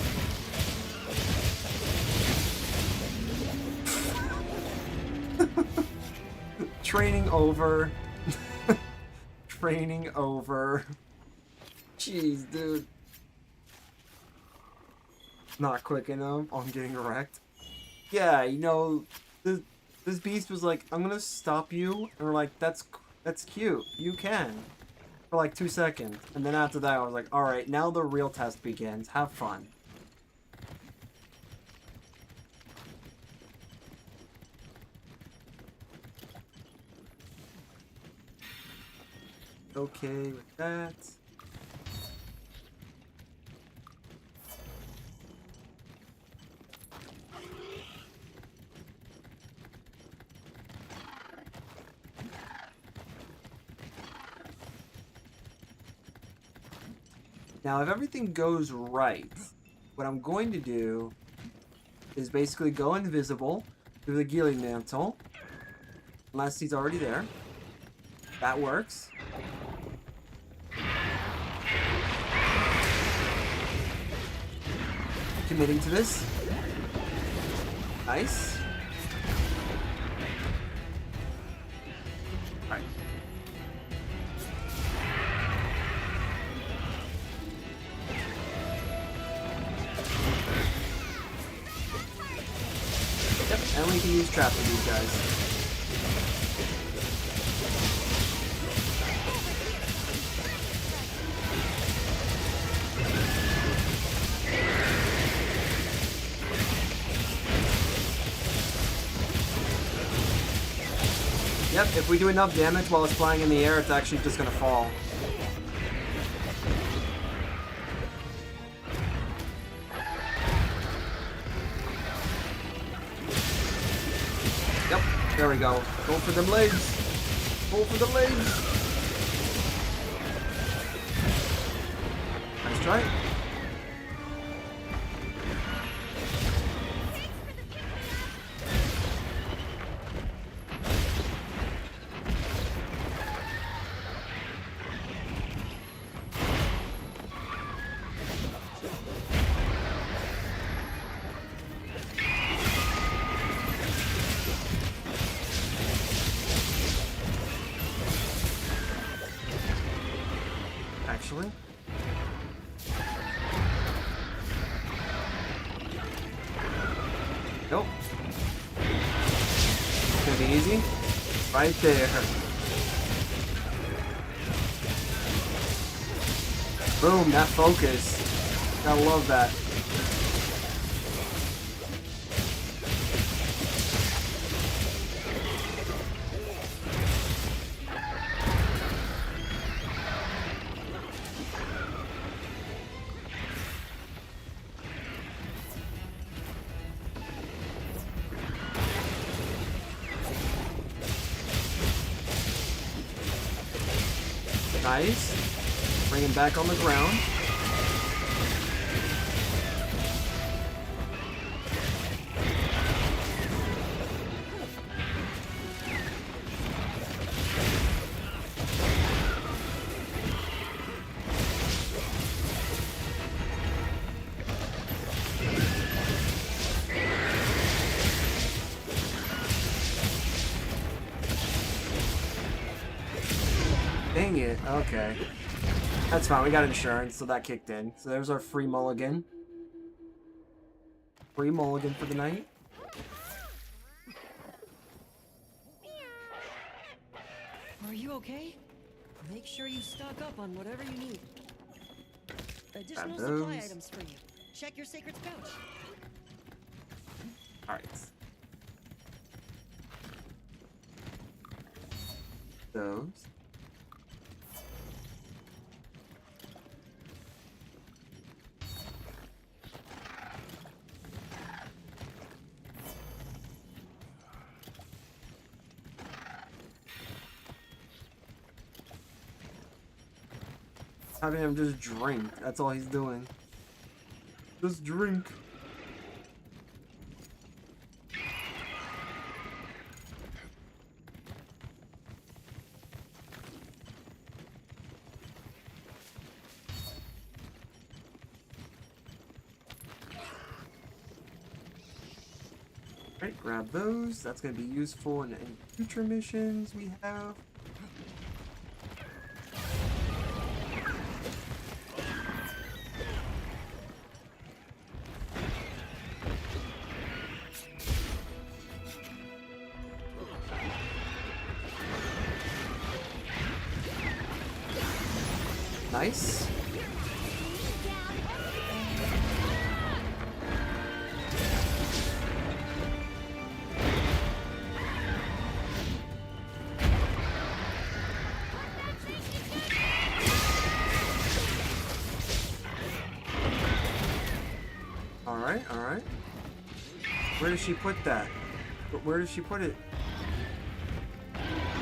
Training over. Training over. Jeez, dude. Not quick enough. Oh, I'm getting wrecked. Yeah, you know, this beast was like, I'm gonna stop you. And we're like, that's cute. You can. For like 2 seconds. And then after that, I was like, alright, now the real test begins. Have fun. Okay with that. Now, if everything goes right, what I'm going to do is basically go invisible through the Gilly Mantle. Unless he's already there. That works. Committing to this. Nice. Alright. Yep, and we can use trap with these guys. Yep, if we do enough damage while it's flying in the air, it's actually just gonna fall. Yep, there we go. Go for them legs. Go for the legs. Nice try. Actually. Nope. It's gonna be easy. Right there. Boom, that focus. Gotta love that. Nice. Bring him back on the ground. dang it. Okay. That's fine. We got insurance, so that kicked in. So there's our free mulligan. Free mulligan for the night.
Are you okay? Make sure you stock up on whatever you need. Additional supply
those.
items for you. Check your sacred's pouch.
Alright. Those. Having him just drink. That's all he's doing. Just drink. Alright, grab those. That's going to be useful in any future missions we have. Nice. Alright, alright. Where does she put that? Where does she put it?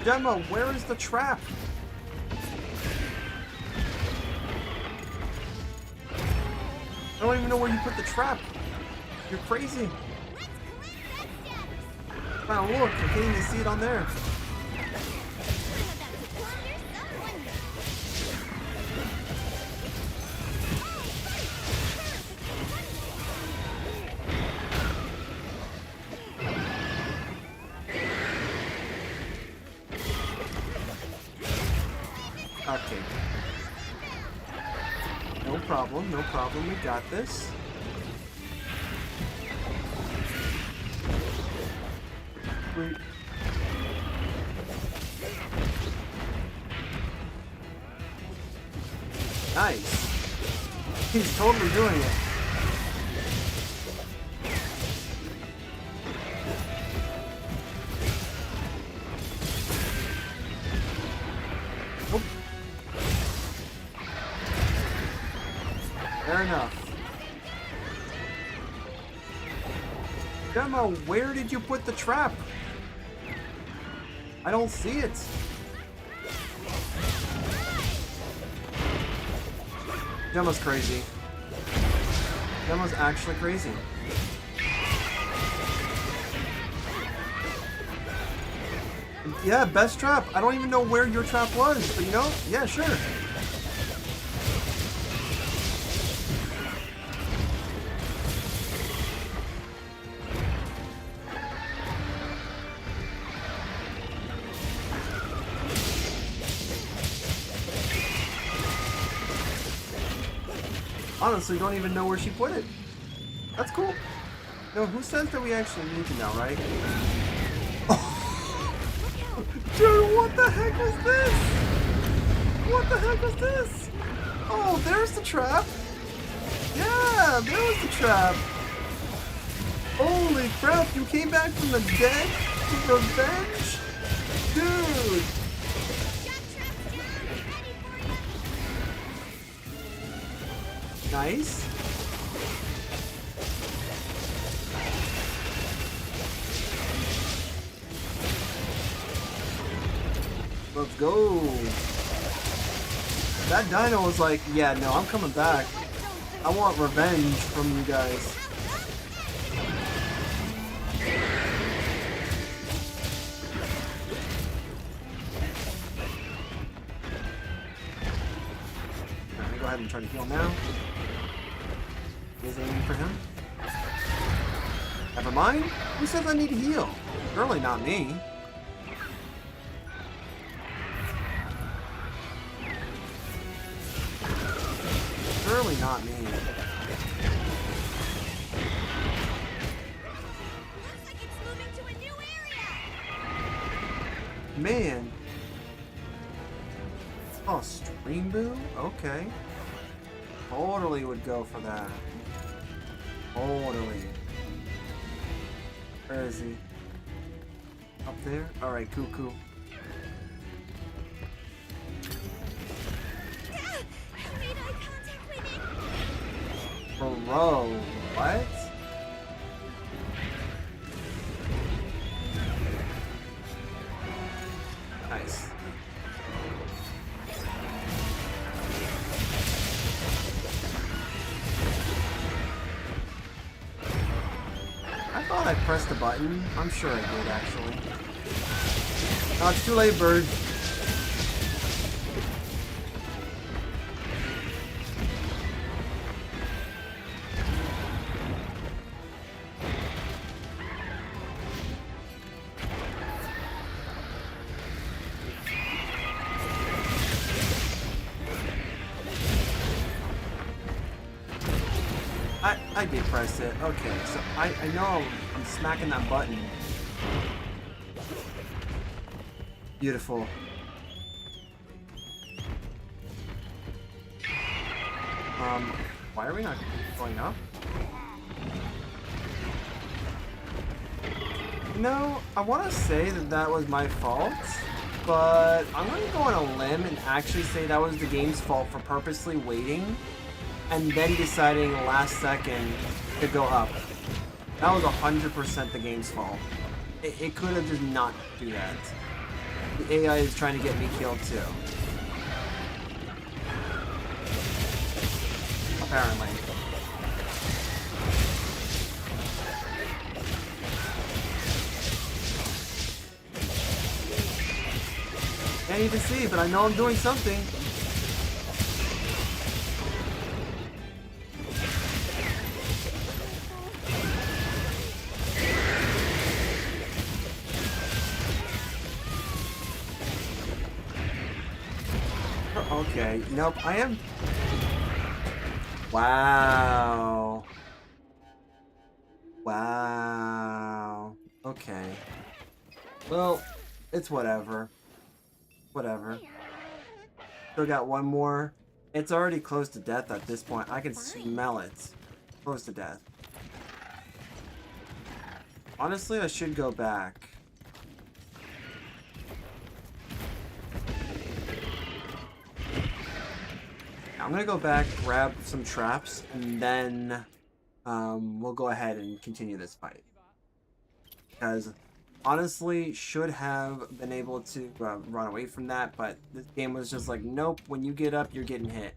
Gemma, where is the trap? I don't even know where you put the trap. You're crazy. Wow, look, I can't even see it on there. Okay. No problem, no problem. We got this. Sweet. Nice. He's totally doing it. Nope. Fair enough. Gemma, where did you put the trap? I don't see it. Gemma's crazy. Gemma's actually crazy. Yeah, best trap. I don't even know where your trap was, but you know, yeah, sure. Honestly, don't even know where she put it. That's cool. No, who says that we actually need to know, right? Oh. Dude, what the heck was this? What the heck was this? Oh, there's the trap. Yeah, there was the trap. Holy crap, you came back from the dead to revenge? Dude. Nice. Let's go. That dino was like, yeah, no, I'm coming back. I want revenge from you guys. Let me go ahead and try to heal now. Is aiming for him? Never mind. Who says I need to heal? Surely not me. surely not me.
Looks like it's moving to a new area.
Man. Oh, Stream Boo? Okay. Totally would go for that. Totally. Where is he? Up there? Alright, Cuckoo.
He made eye contact with it.
Bro, what? Nice. I thought I pressed the button. I'm sure I did, actually. Oh, it's too late, bird. I did press it. Okay, so I know I'm smacking that button. Beautiful. Why are we not going up? No, I want to say that that was my fault, but I'm going to go on a limb and actually say that was the game's fault for purposely waiting and then deciding last second to go up. That was 100% the game's fault. It could have just not do that. The AI is trying to get me killed too. Apparently. Can't even see, but I know I'm doing something. Okay, nope, I am... Wow. Wow. Okay. Well, it's whatever. Whatever. Still got one more. It's already close to death at this point. I can smell it. Close to death. Honestly, I should go back. I'm gonna go back, grab some traps, and then we'll go ahead and continue this fight. Because honestly, should have been able to run away from that, but this game was just like, nope, when you get up, you're getting hit.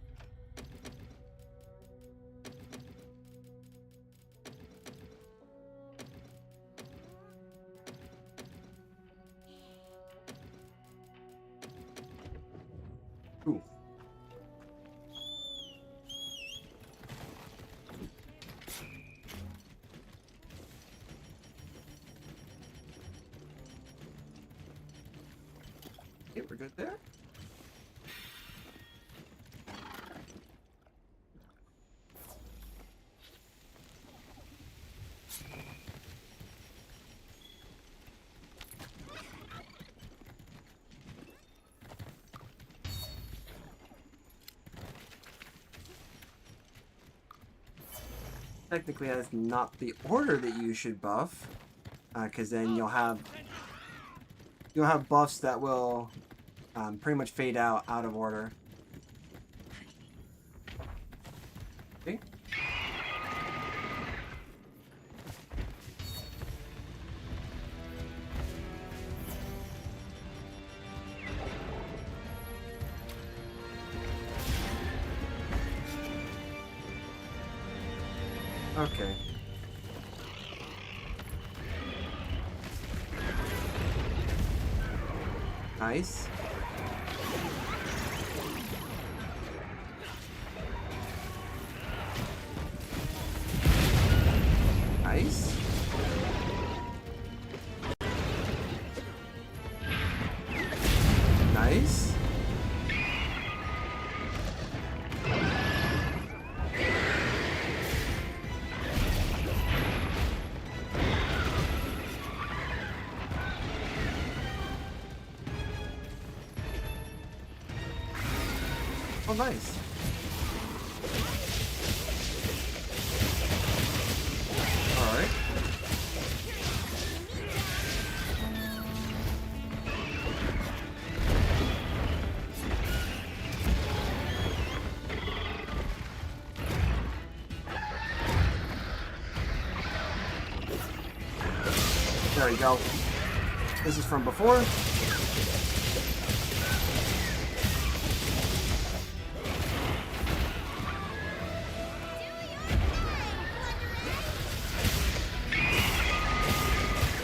Ooh. Okay, we're good there. Technically, that's not the order that you should buff, because then you'll have buffs that will pretty much fade out of order. Okay. Okay. Nice. Nice. Nice. Oh, nice. Alright. There we go. This is from before.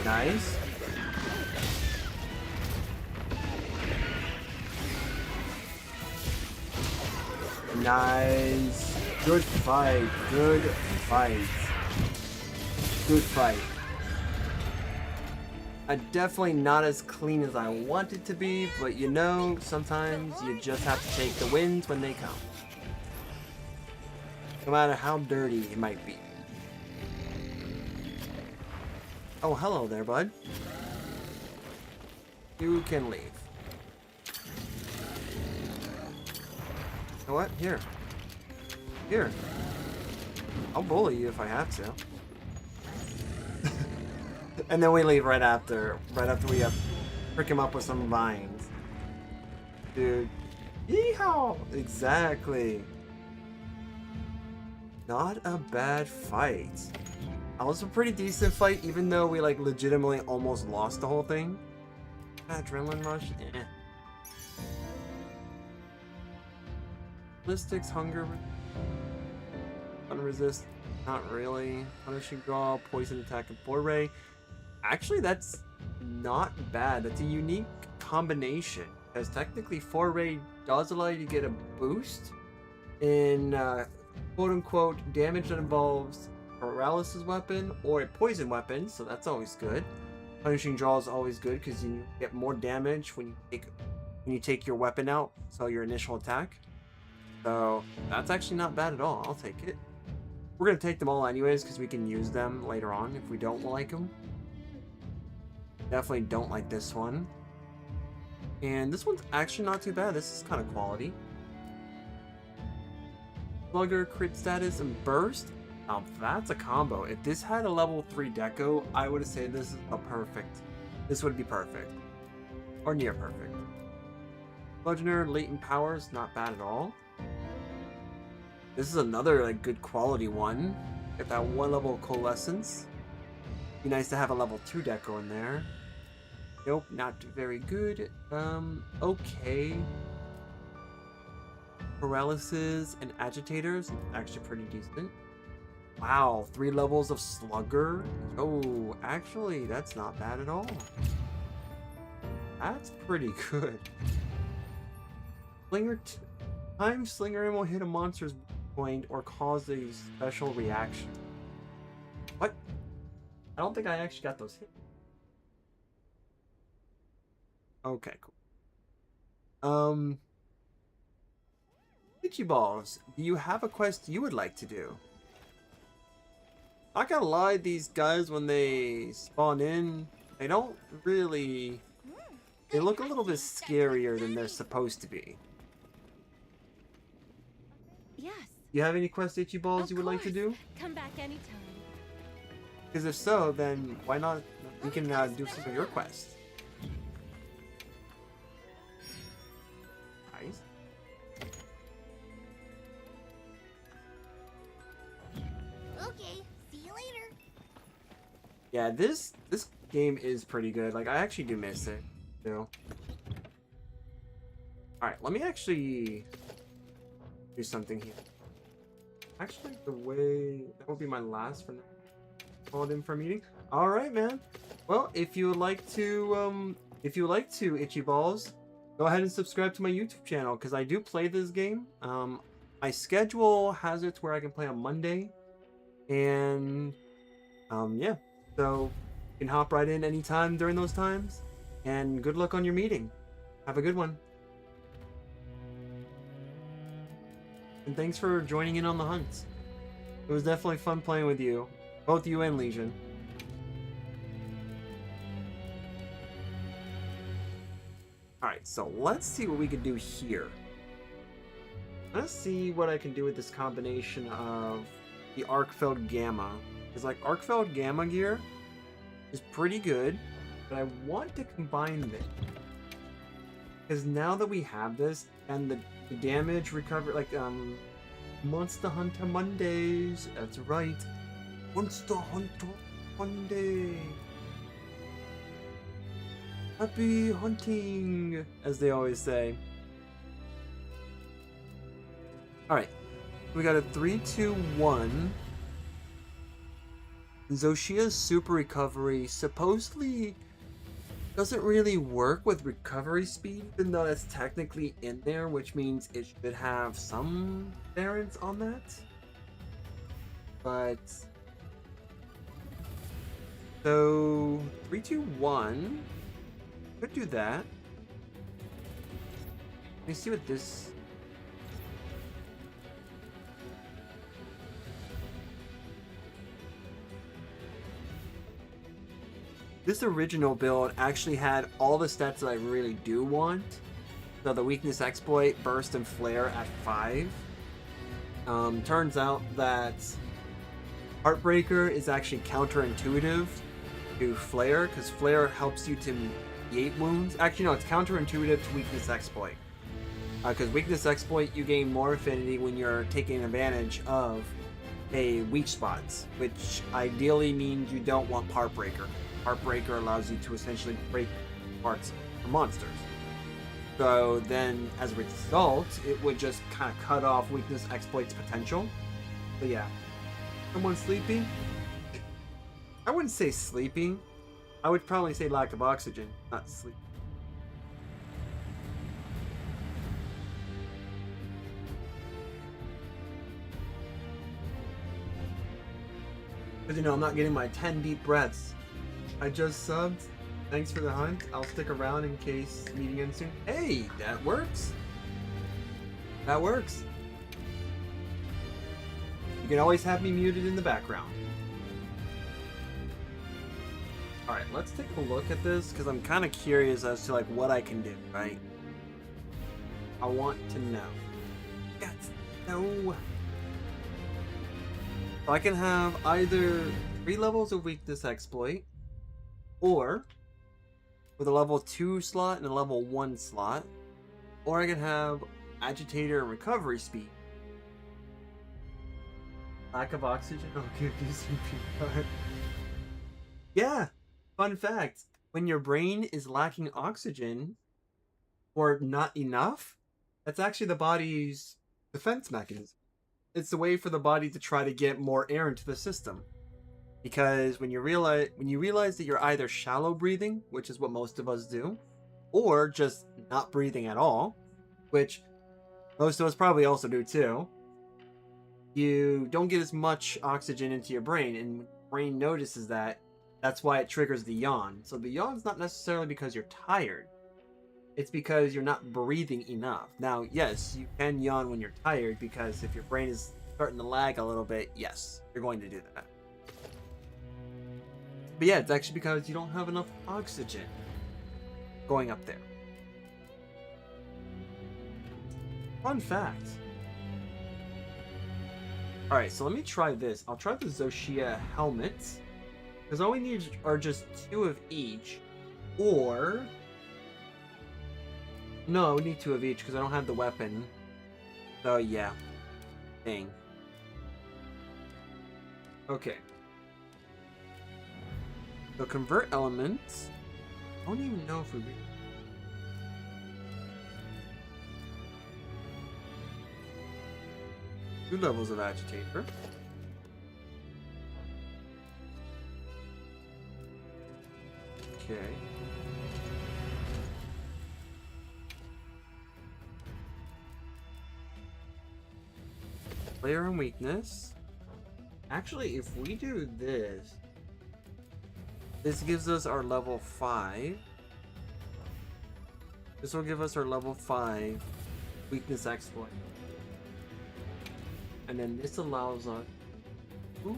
Nice. Nice. Good fight. Good fight. Good fight. Definitely not as clean as I want it to be, but you know, sometimes you just have to take the wins when they come. No matter how dirty it might be. Oh, hello there, bud. You can leave. You know what? Here. Here. I'll bully you if I have to. And then we leave right after we prick him up with some vines. Dude. Yeehaw! Exactly. Not a bad fight. That was a pretty decent fight, even though we like legitimately almost lost the whole thing. Adrenaline rush? Eh. Ballistics, hunger, unresist, not really. Punishing draw, poison attack, and foray. Actually, that's not bad. That's a unique combination, because technically foray does allow you to get a boost in quote-unquote damage that involves paralysis weapon or a poison weapon, so that's always good. Punishing draw is always good because you get more damage when you take your weapon out, so your initial attack. So that's actually not bad at all. I'll take it. We're gonna take them all anyways because we can use them later on if we don't like them. Definitely don't like this one. And this one's actually not too bad. This is kind of quality. Slugger, crit status, and burst. Now that's a combo. If this had a level 3 deco, I would say this is a perfect. This would be perfect. Or near perfect. Bludgeoner, latent powers, not bad at all. This is another like good quality one. Get that one level of coalescence. Be nice to have a level 2 deco in there. Nope, not very good. Okay. Paralysis and agitators, actually pretty decent. Wow, 3 levels of slugger. Oh, actually, that's not bad at all. That's pretty good. Slinger time Slinger aim will hit a monster's point or cause a special reaction. What? I don't think I actually got those hit. Okay, cool. Itchy Balls, do you have a quest you would like to do? Not gonna lie, these guys, when they spawn in, they don't really... They look a little bit scarier than they're supposed to be.
Yes.
You have any quest Itchy Balls
Of
you would like to
course.
do?
Come back anytime.
Because if so, then why not we can do some of your quests. Nice.
Okay, see you later.
Yeah, this game is pretty good. Like, I actually do miss it, too. Alright, let me actually do something here. Actually, the way... That would be my last for now. Called in for a meeting. Alright, man. Well, if you would like to, Itchy Balls, go ahead and subscribe to my YouTube channel, because I do play this game. My schedule has it to where I can play on Monday. And, yeah. So, you can hop right in anytime during those times. And good luck on your meeting. Have a good one. And thanks for joining in on the hunt. It was definitely fun playing with you. Both you and Legion. Alright, so let's see what we can do here. Let's see what I can do with this combination of the Arcfeld Gamma. Because like Arcfeld Gamma gear is pretty good, but I want to combine this. Because now that we have this and the damage recovery, like Monster Hunter Mondays. That's right, Monster Hunter Monday. Happy hunting, as they always say. Alright, we got a 3-2-1. Zoshia's super recovery supposedly doesn't really work with recovery speed, even though that's technically in there, which means it should have some variance on that. But so 3-2-1 could do that. Let me see what this. This original build actually had all the stats that I really do want. So the weakness exploit, burst, and flare at 5. Turns out that Heartbreaker is actually counterintuitive to flare, because flare helps you to negate wounds. Actually, no, it's counterintuitive to weakness exploit. Because weakness exploit, you gain more affinity when you're taking advantage of a weak spots, which ideally means you don't want Heartbreaker. Heartbreaker allows you to essentially break parts for monsters. So then, as a result, it would just kind of cut off weakness exploit's potential. But yeah, someone sleepy? I wouldn't say sleeping. I would probably say lack of oxygen, not sleep. Because, you know, I'm not getting my 10 deep breaths. I just subbed. Thanks for the hunt. I'll stick around in case meeting ends soon. Hey, that works. That works. You can always have me muted in the background. Alright, let's take a look at this, because I'm kind of curious as to, like, what I can do, right? I want to know. Got to know. So I can have either 3 levels of weakness exploit, or with a level 2 slot and a level 1 slot, or I can have agitator and recovery speed. Lack of oxygen? Oh, give you CPR. Yeah, fun fact. When your brain is lacking oxygen, or not enough, that's actually the body's defense mechanism. It's a way for the body to try to get more air into the system. Because when you realize that you're either shallow breathing, which is what most of us do, or just not breathing at all, which most of us probably also do too, you don't get as much oxygen into your brain, and when your brain notices that, that's why it triggers the yawn. So the yawn's not necessarily because you're tired. It's because you're not breathing enough. Now, yes, you can yawn when you're tired, because if your brain is starting to lag a little bit, yes, you're going to do that. But yeah, it's actually because you don't have enough oxygen going up there. Fun fact. Alright, so let me try this. I'll try the Zoshia helmet, because all we need are just 2 of each. Or... no, we need 2 of each, because I don't have the weapon. So yeah. Dang. Okay. So convert elements. I don't even know if we... 2 levels of agitator. Okay. Player and weakness. Actually, if we do this, this gives us our level 5. This will give us our level 5 weakness exploit. And then this allows us to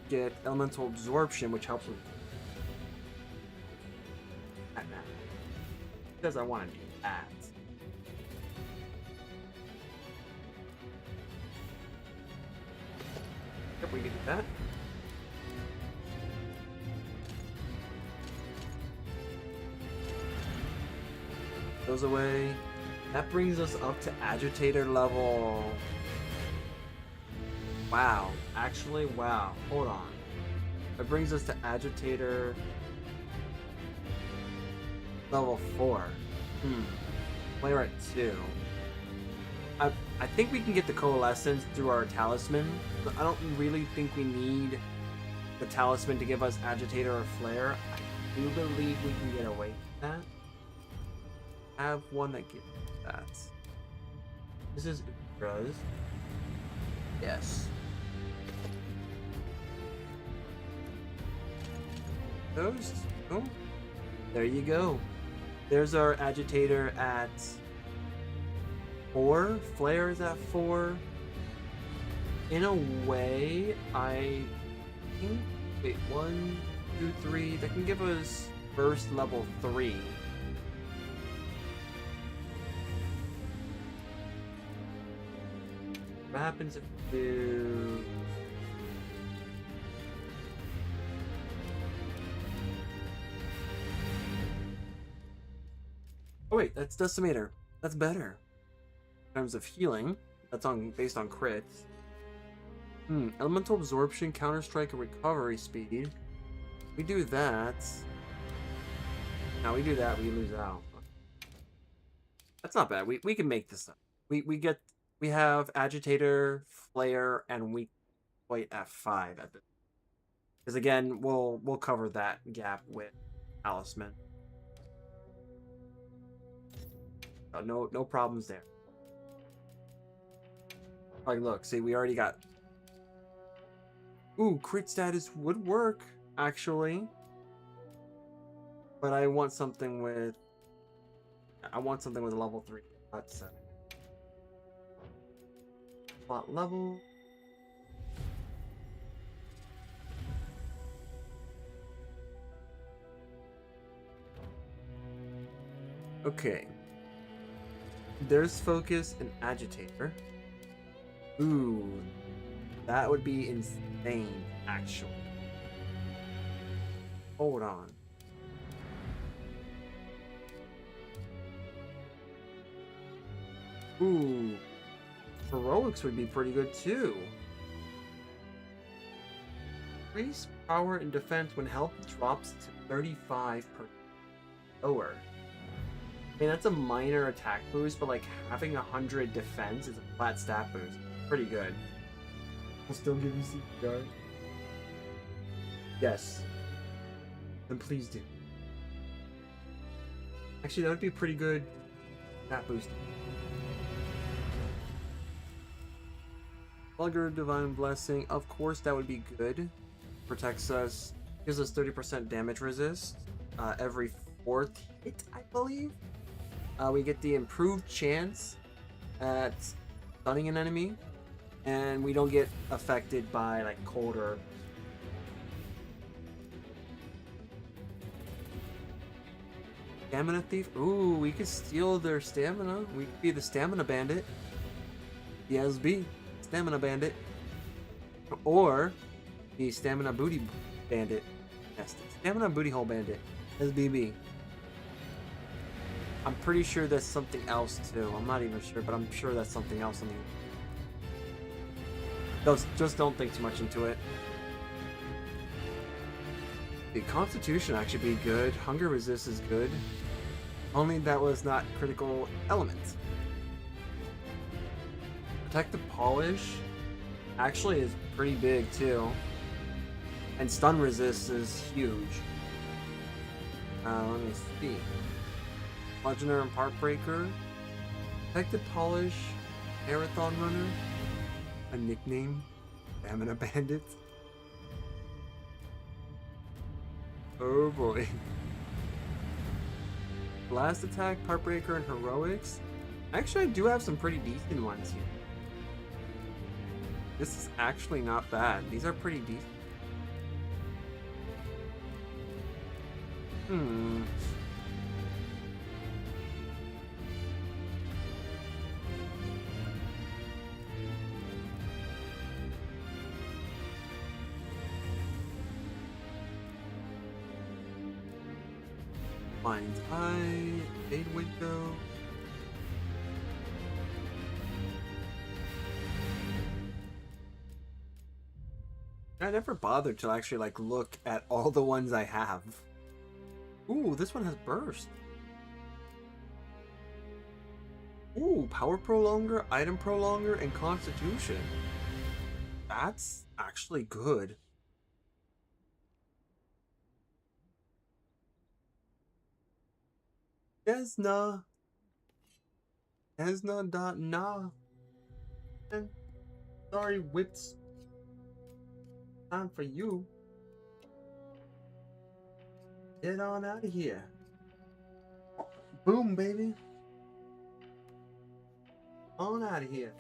get elemental absorption, which helps with that now. Because I want to do. at. Yep, we can do that. Goes away. That brings us up to agitator level. Wow. Actually, wow. Hold on. That brings us to agitator level 4. Player at 2. I think we can get the coalescence through our talisman. But I don't really think we need the talisman to give us agitator or flare. I do believe we can get away with that. Have one that gives that. This is Ubra's. Yes. Those. Oh, there you go. There's our agitator at 4. Flare is at 4. In a way, I think. Wait, 1, 2, 3. That can give us burst level 3. What happens if we do... Oh wait, that's Decimator. That's better. In terms of healing, that's based on crits. Elemental Absorption, Counter-Strike, and Recovery Speed. We do that. Now we do that, we lose out. That's not bad. We can make this up. We have Agitator, Flare, and Weak Point at 5 at the. Because again, we'll cover that gap with Talisman. No problems there. Like, look, see, we already got. Ooh, crit status would work actually, but I want something with. I want something with a level 3. That's slot level. Okay. There's Focus and Agitator. Ooh, that would be insane, actually. Hold on. Ooh, Heroics would be pretty good too. Increase power and defense when health drops to 35% lower. I mean, that's a minor attack boost, but like having 100 defense is a flat stat boost. Pretty good. I'll still give you CPR. Yes. Then please do. Actually, that would be pretty good stat boost. Slugger, Divine Blessing. Of course, that would be good. Protects us. Gives us 30% damage resist. Every 4th hit, I believe. We get the improved chance at stunning an enemy, and we don't get affected by like cold or Stamina Thief. Ooh, we could steal their stamina. We could be the Stamina Bandit. DSB, Stamina Bandit, or the Stamina Booty Bandit. Yes, Stamina Booty Hole Bandit. SBB. I'm pretty sure that's something else too. I'm not even sure, but I'm sure that's something else on the. Just don't think too much into it. The Constitution actually be good. Hunger Resist is good. Only that was not critical element. Protect the Polish actually is pretty big too. And Stun Resist is huge. Let me see. Bludgeoner and Heartbreaker. Protected Polish. Marathon Runner. A nickname. Stamina Bandit. Oh boy. Blast Attack, Heartbreaker, and Heroics. Actually, I do have some pretty decent ones here. This is actually not bad. These are pretty decent. Mind's Eye, Fade Window. I never bothered to actually like look at all the ones I have. Ooh, this one has burst. Ooh, power prolonger, item prolonger, and constitution. That's actually good. Desna. Desna.na. Sorry, wits. Time for you. Get on out of here. Boom, baby. On out of here.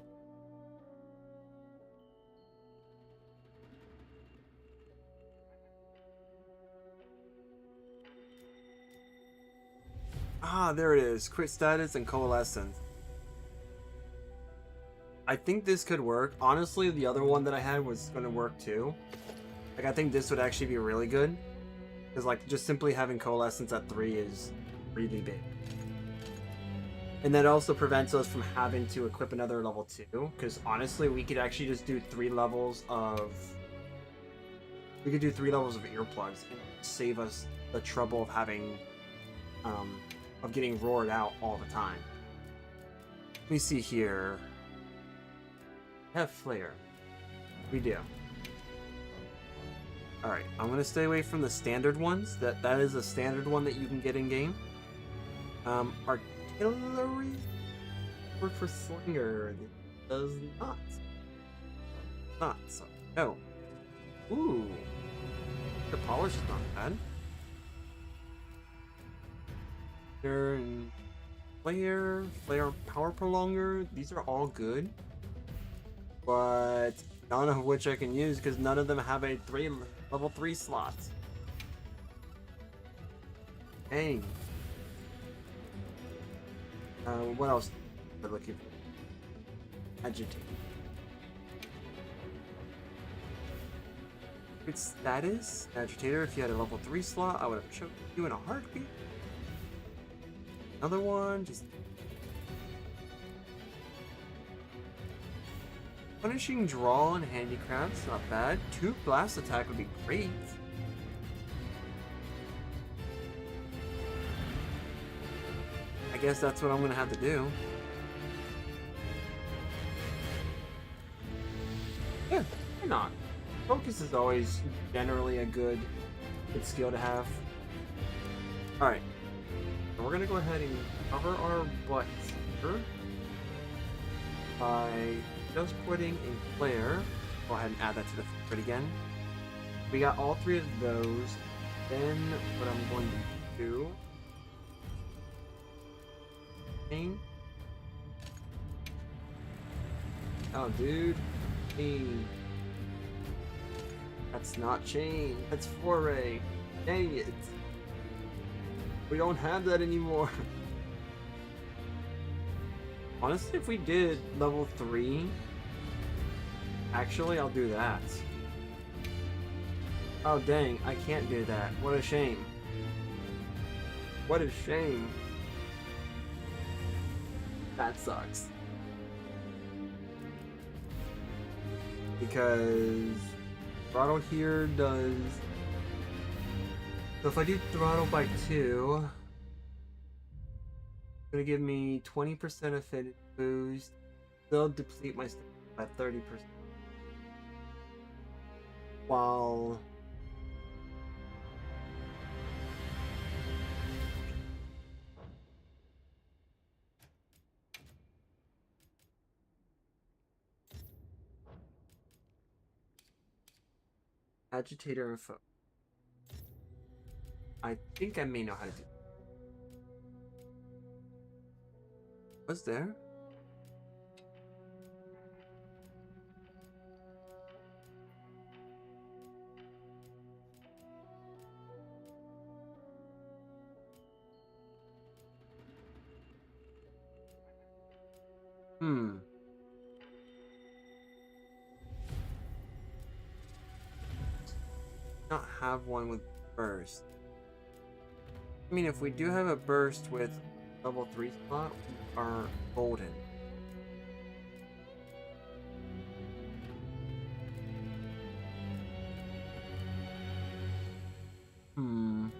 Ah, there it is. Crit status and coalescence. I think this could work. Honestly, the other one that I had was going to work too. Like, I think this would actually be really good. Because, like, just simply having coalescence at 3 is really big. And that also prevents us from having to equip another level 2. Because, honestly, we could actually just do 3 levels of... We could do 3 levels of earplugs and save us the trouble of having... of getting roared out all the time. Let me see here. We have Flare. We do. Alright, I'm gonna stay away from the standard ones. That is a standard one that you can get in game. Artillery work for Slinger. It does not. Not so. No. Ooh. The polish is not bad. And Flare Power Prolonger, these are all good, but none of which I can use because none of them have a level 3 slot. Dang. What else am I looking for? Agitate. Good status. Agitator, if you had a level 3 slot, I would have chosen you in a heartbeat. Another one, just... Punishing Draw and Handicrafts, not bad. 2 Blast Attack would be great. I guess that's what I'm gonna have to do. Yeah, why not? Focus is always generally a good skill to have. Alright. So we're gonna go ahead and cover our butts here by just putting a flare. Go ahead and add that to the foot again. We got all 3 of those. Then what I'm going to do. Chain. Oh, dude. Chain. That's not chain. That's foray. Dang it. We don't have that anymore. Honestly, if we did level 3, actually, I'll do that. Oh, dang, I can't do that. What a shame. What a shame. That sucks. Because throttle here does... So if I do throttle by 2, it's gonna give me 20% affinity boost. Still deplete my stamina by 30%. While Agitator and Foe. I think I may know how to do it. What's there? Not have one with burst. I mean, if we do have a burst with level 3 slot, we are golden. I'm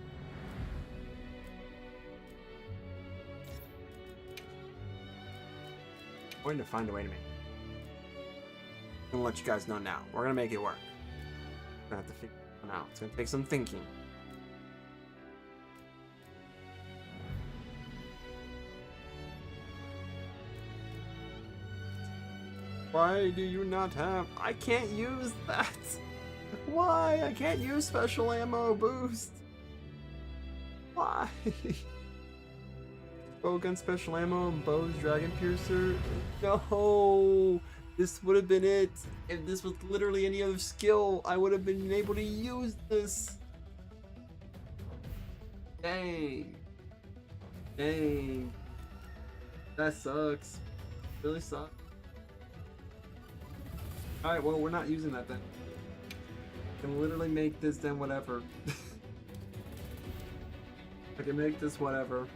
going to find a way to make it. I'm gonna let you guys know now. We're gonna make it work. We're gonna have to figure it out. It's gonna take some thinking. Why do you not have... I can't use that! Why? I can't use special ammo boost! Why? Bowgun special ammo and bows dragon piercer? No! This would have been it! If this was literally any other skill, I would have been able to use this! Dang! Dang! That sucks. Really sucks. Alright, well, we're not using that then. I can literally make this then whatever. I can make this whatever.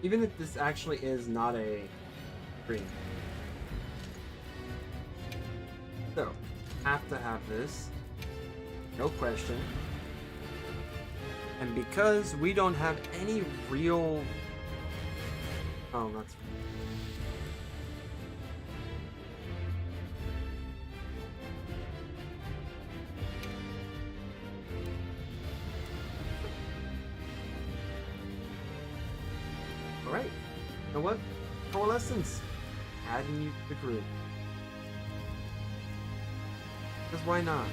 Even if this actually is not a green. So, have to have this. No question. And because we don't have any real... Oh, that's... Alright. You know what? Coalescence. Adding you to the group. Because why not?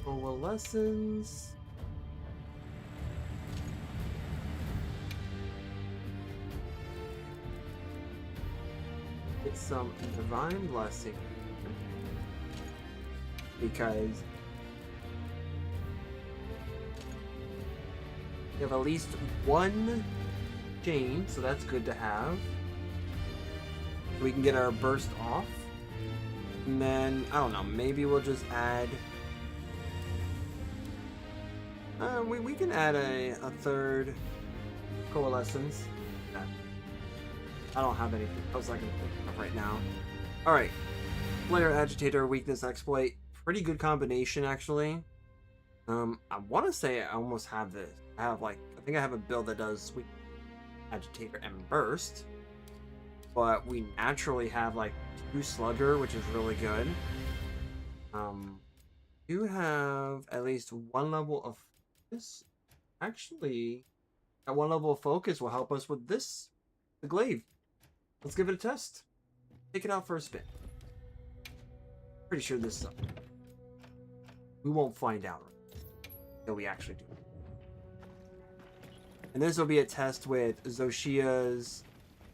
Coalescence. Get some divine blessing. Because we have at least one chain, so that's good to have. We can get our burst off. And then, I don't know, maybe we'll just add... we can add a third coalescence. Yeah. I don't have anything else I can think of right now. Alright. Player Agitator, Weakness, Exploit. Pretty good combination, actually. I want to say I almost have this. I think I have a build that does Weakness, Agitator, and Burst. But we naturally have, 2 Slugger, which is really good. You have at least 1 level of focus. Actually, that 1 level of focus will help us with this. The glaive. Let's give it a test. Take it out for a spin. Pretty sure this sucks. We won't find out until we actually do. And this will be a test with Zoshia's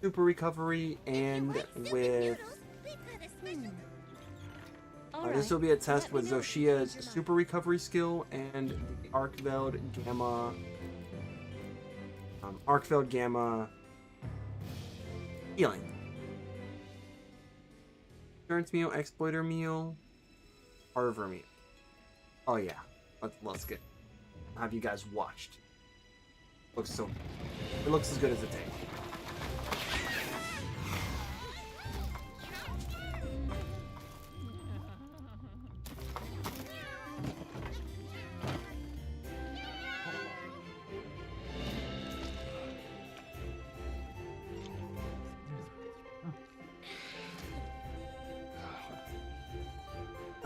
super recovery and with... this will be a test with Zoshia's super recovery skill and the Arcveld Gamma healing. Endurance meal, exploiter meal, Harver meal. Oh yeah, let's get. Have you guys watched? Looks so. It looks as good as it takes.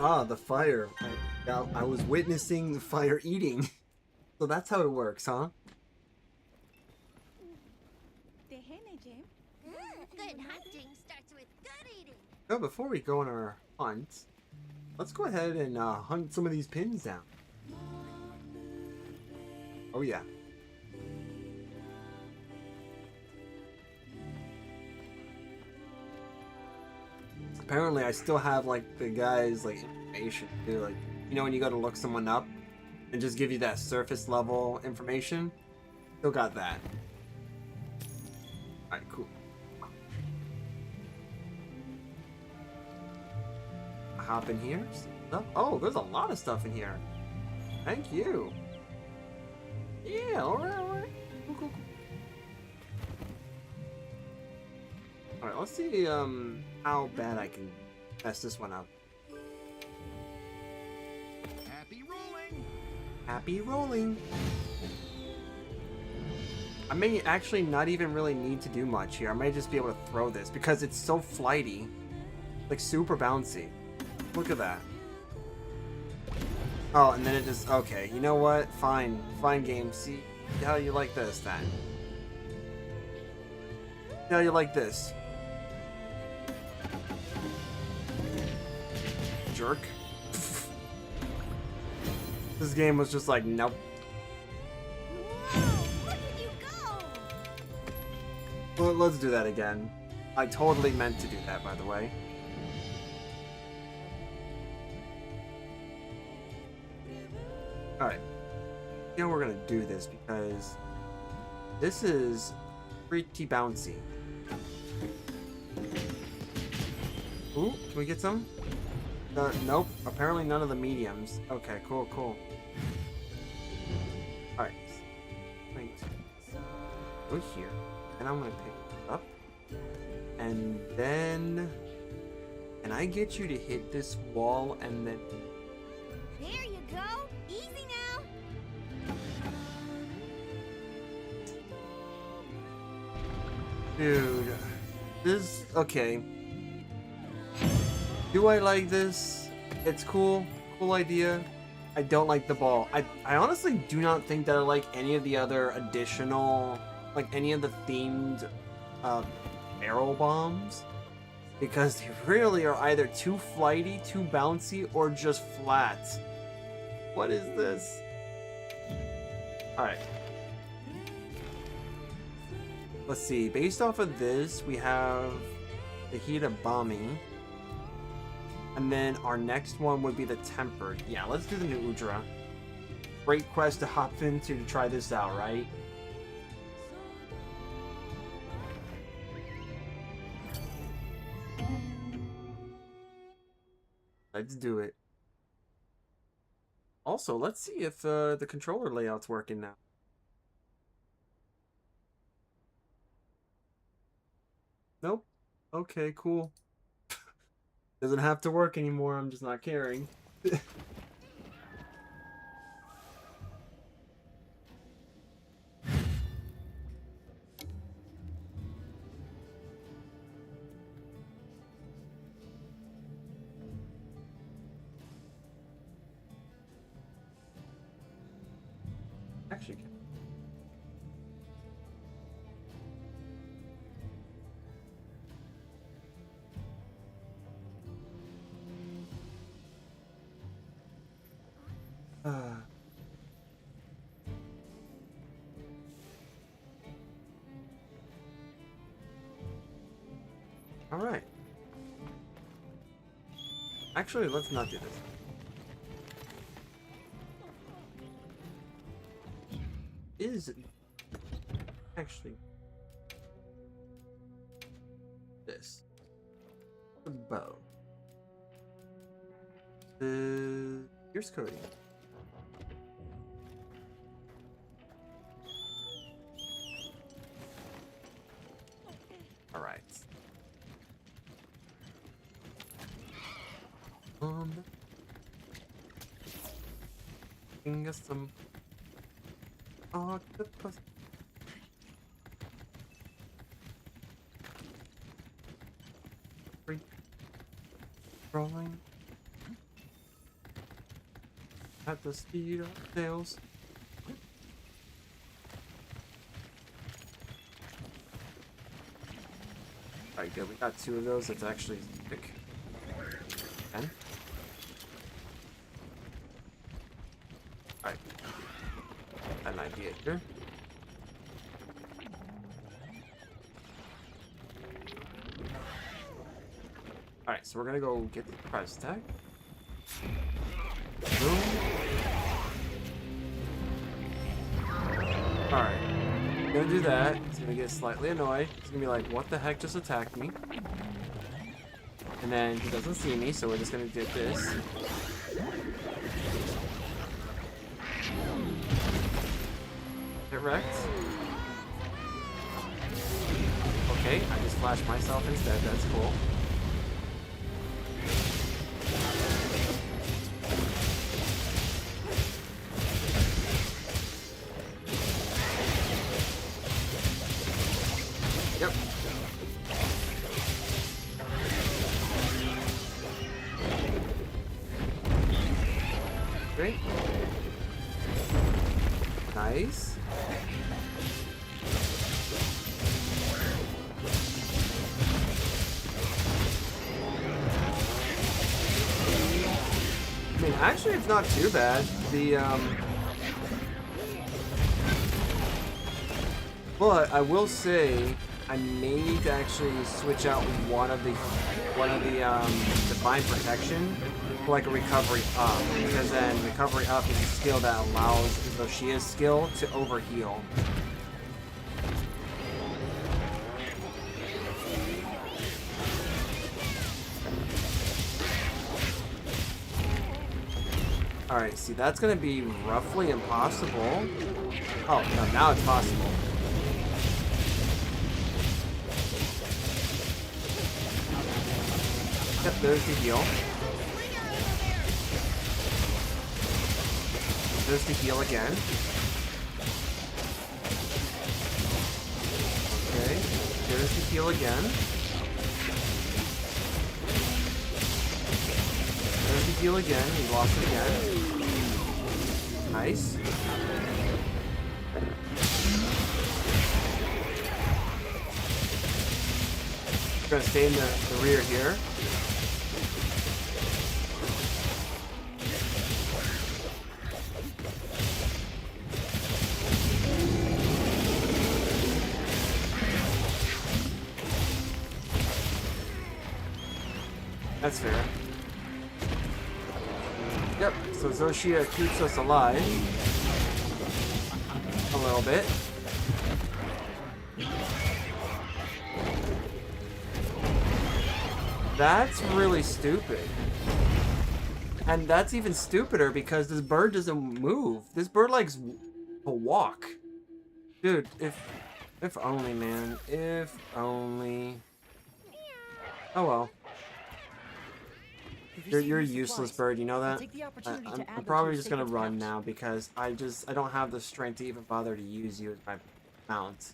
Ah, the fire. I was witnessing the fire eating. So that's how it works, huh?
Good hunting starts with good eating.
Oh, before we go on our hunt, let's go ahead and hunt some of these pins down. Oh yeah. Apparently I still have the guys information too, when you go to look someone up and just give you that surface level information. Still got that. Alright, cool. Hop in here. Stuff. Oh, there's a lot of stuff in here. Thank you. Yeah, alright, alright. Cool, cool, cool. Alright, let's see how bad I can mess this one up.
Happy rolling.
Happy rolling. I may actually not even really need to do much here. I may just be able to throw this because it's so flighty. Like super bouncy. Look at that. Oh, and then it just, okay, you know what? Fine. Fine game. See how you like this then. See how you like this. Jerk. This game was just like, nope.
Whoa, look at you go!
Well, let's do that again. I totally meant to do that, by the way. Alright. You know we're gonna do this because this is pretty bouncy. Ooh, can we get some? Nope. Apparently none of the mediums. Okay, cool, cool. Alright. Wait. Go here. And I'm gonna pick it up. And then... Can I get you to hit this wall and then...
There you go! Easy now!
Dude. This... Okay. Do I like this? It's cool. Cool idea. I don't like the ball. I honestly do not think that I like any of the other additional... Like, any of the themed... arrow bombs. Because they really are either too flighty, too bouncy, or just flat. What is this? Alright. Let's see. Based off of this, we have the Heat of Bombing. And then our next one would be the Tempered. Yeah, let's do the new Udra. Great quest to hop into to try this out, right? Let's do it. Also, let's see if the controller layout's working now. Nope. Okay, cool. Doesn't have to work anymore, I'm just not caring. Actually, all right. Actually, let's not do this. Is actually this the bow? Here's Cody. All right. Bring us some octopus. Free. Rolling. At the speed of sails. Alright, good. We got 2 of those. Let's actually pick 10. Alright. An idea here. Alright, so we're gonna go get the prize tag. Boom. Alright. Gonna do that. He's gonna get slightly annoyed. He's gonna be like, what the heck just attacked me? And then he doesn't see me, so we're just gonna get this. Get wrecked. Okay, I just flashed myself instead. That's cool. Yep. Great. Nice. I mean, actually, it's not too bad. But I will say, I may need to actually switch out one of the divine protection for like a recovery up, because then recovery up is a skill that allows the Zoshia's skill to overheal. Alright, see, that's gonna be roughly impossible. Oh, no, now it's possible. Yep, there's the heal. There's the heal again. Okay, there's the heal again. There's the heal again. We lost it again. Nice. We're gonna stay in the rear here. That's fair. Yep, so Zoshia keeps us alive. A little bit. That's really stupid. And that's even stupider because this bird doesn't move. This bird likes to walk. Dude, if only, man. If only. Oh well. You're a useless bird, you know that? I'm probably just gonna run now because I don't have the strength to even bother to use you as my mount.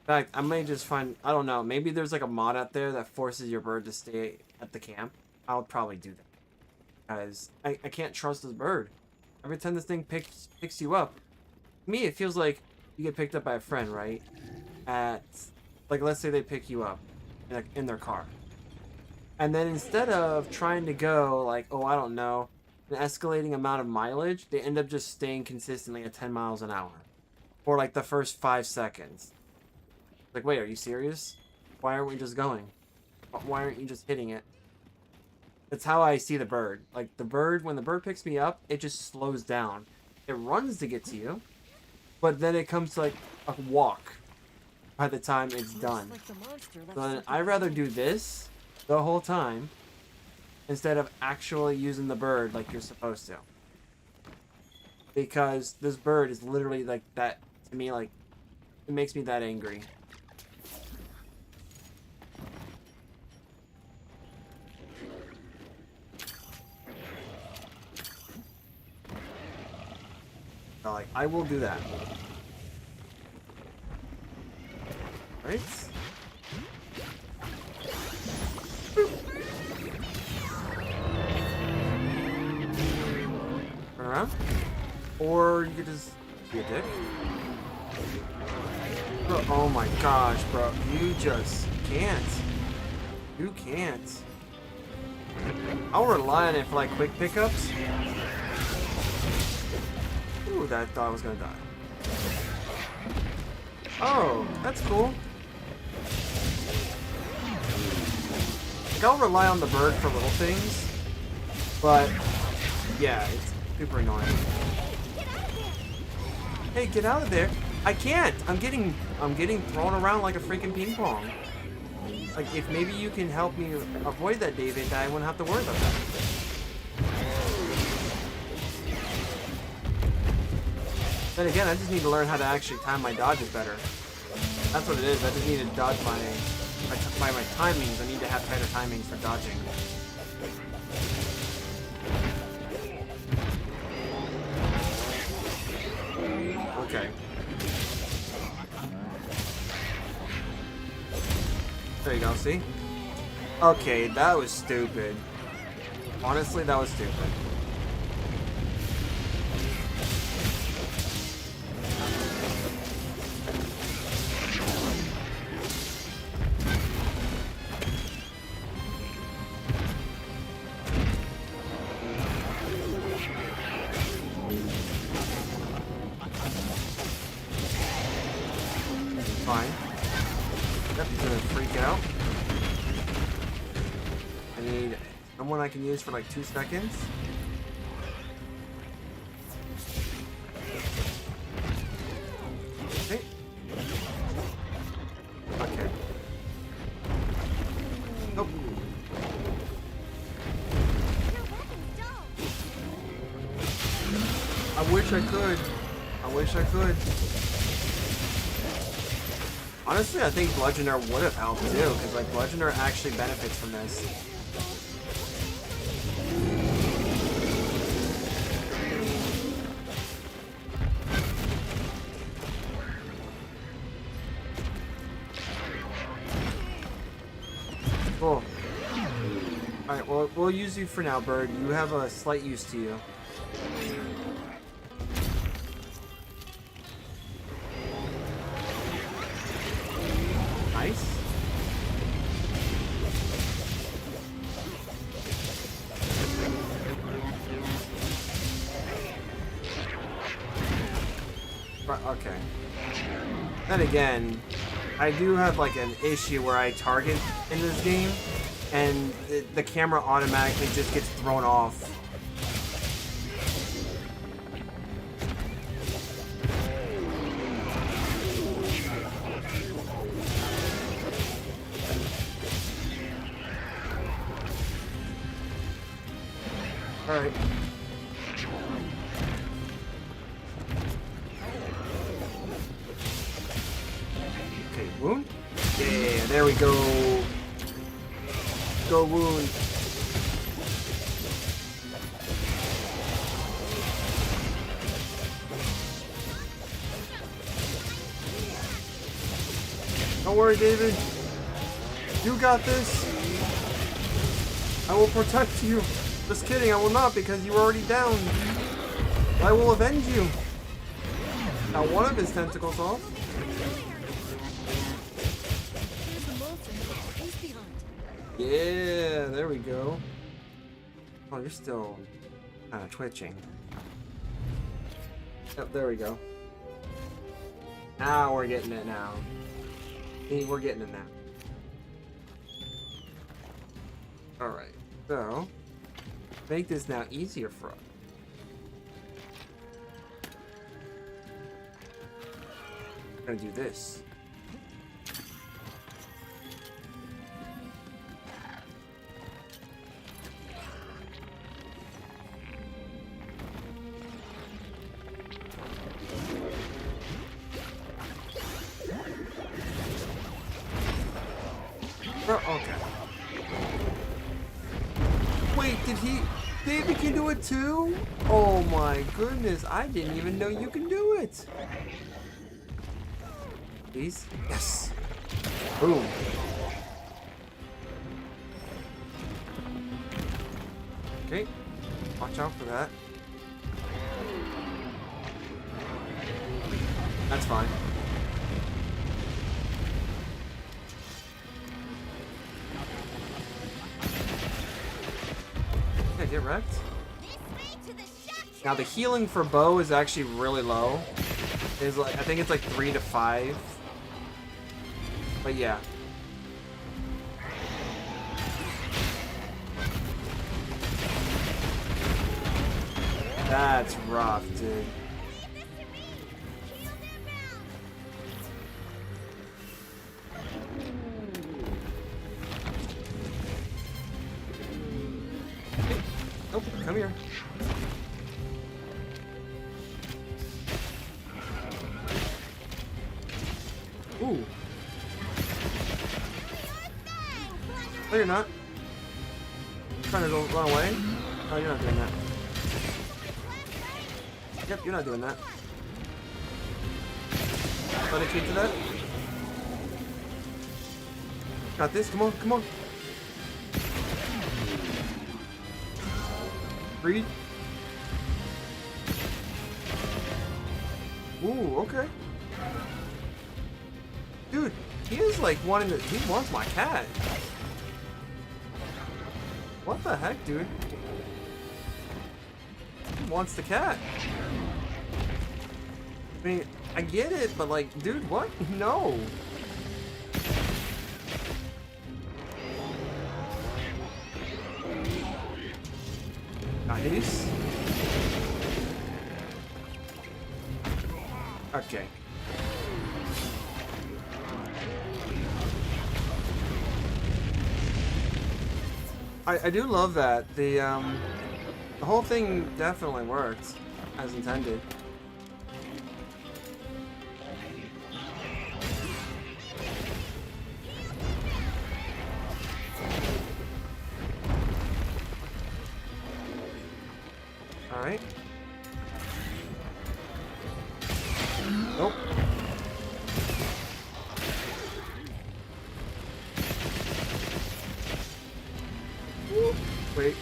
In fact, I may just find, I don't know, maybe there's like a mod out there that forces your bird to stay at the camp. I'll probably do that. Because I can't trust this bird. Every time this thing picks you up, to me it feels like you get picked up by a friend, right? Like let's say they pick you up in their car. And then instead of trying to go, like, oh, I don't know, an escalating amount of mileage, they end up just staying consistently at 10 miles an hour. For, like, the first 5 seconds. Like, wait, are you serious? Why aren't we just going? Why aren't you just hitting it? That's how I see the bird. Like, the bird, when the bird picks me up, it just slows down. It runs to get to you, but then it comes to, like, a walk by the time it's done. So then I'd rather do this the whole time instead of actually using the bird like you're supposed to, because this bird is literally like that to me. Like, it makes me that angry. So, like, I will do that, right? Turn around. Or you could just be a dick. Bro, oh my gosh, bro. You just can't. You can't. I'll rely on it for like quick pickups. Ooh, that thought I was gonna die. Oh, that's cool. Like, I'll rely on the bird for little things, but yeah, it's super annoying. Hey, get out of there! I can't. I'm getting thrown around like a freaking ping pong. Like, if maybe you can help me avoid that, David, I wouldn't have to worry about that. Then again, I just need to learn how to actually time my dodges better. That's what it is. I just need to dodge my timings. I need to have tighter timings for dodging. Okay. There you go, see? Okay, that was stupid. Honestly, that was stupid. Fine. Yep, he's gonna freak out. I need someone I can use for like 2 seconds. Okay. Okay. Nope. I wish I could. I wish I could. Honestly, I think Bludgeoner would have helped too, because like Bludgeoner actually benefits from this. Cool. Alright, well, we'll use you for now, Bird. You have a slight use to you. Nice. Okay. Then again, I do have like an issue where I target in this game, and the camera automatically just gets thrown off. Alright. Okay, wound? Yeah, there we go. Go wound. Don't worry, David. You got this. I will protect you. Just kidding, I will not, because you are already down. I will avenge you. Now one of his tentacles off. Yeah, there we go. Oh, you're still kind of twitching. Yep, there we go. Now we're getting it now. See, we're getting it now. Alright, so make this now easier for us. I'm gonna do this. Okay. Wait, did he... David can do it too? Oh my goodness, I didn't even know you can do it. Please? Yes. Boom. Okay. Watch out for that. That's fine. Yeah, get wrecked. Now the healing for Bo is actually really low. Is like, I think it's like 3 to 5. But yeah. That's rough, dude. Come here. Ooh. No, you're not. Trying to go run away? Oh, you're not doing that. Yep, you're not doing that. Let it keep to that. Got this. Come on, come on. Breathe. Ooh, okay. Dude, he is like wanting to. He wants my cat. What the heck, dude? He wants the cat. I mean, I get it, but like, dude, what? No. Nice. Okay. I do love that. The whole thing definitely worked as intended. Alright. Nope. Wait.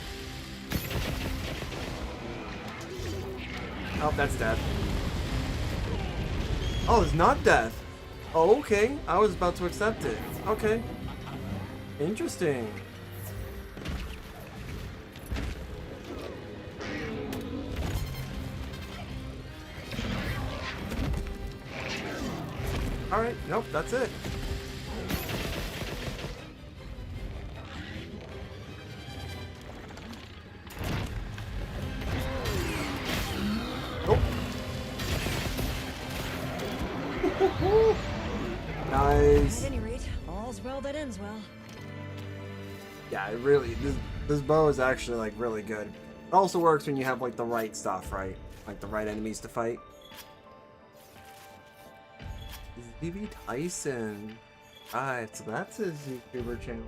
Oh, that's death. Oh, it's not death. Oh, okay. I was about to accept it. Okay. Interesting. Alright, nope, that's it. Nope. Nice.
At any rate, all's well that ends well.
Yeah, it really, this bow is actually like really good. It also works when you have like the right stuff, right? Like the right enemies to fight. ZB Tyson. Alright, so that's his YouTuber channel.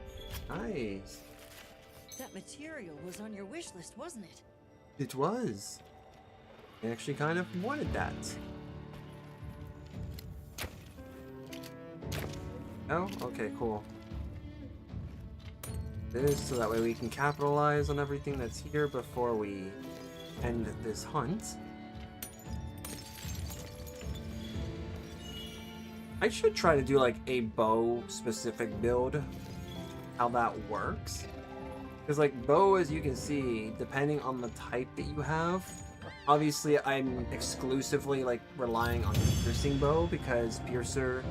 Nice.
That material was on your wish list, wasn't it?
It was. I actually kind of wanted that. Oh, okay, cool. This so that way we can capitalize on everything that's here before we end this hunt. I should try to do like a bow specific build, how that works. Because like bow, as you can see, depending on the type that you have, obviously I'm exclusively like relying on piercing bow because piercer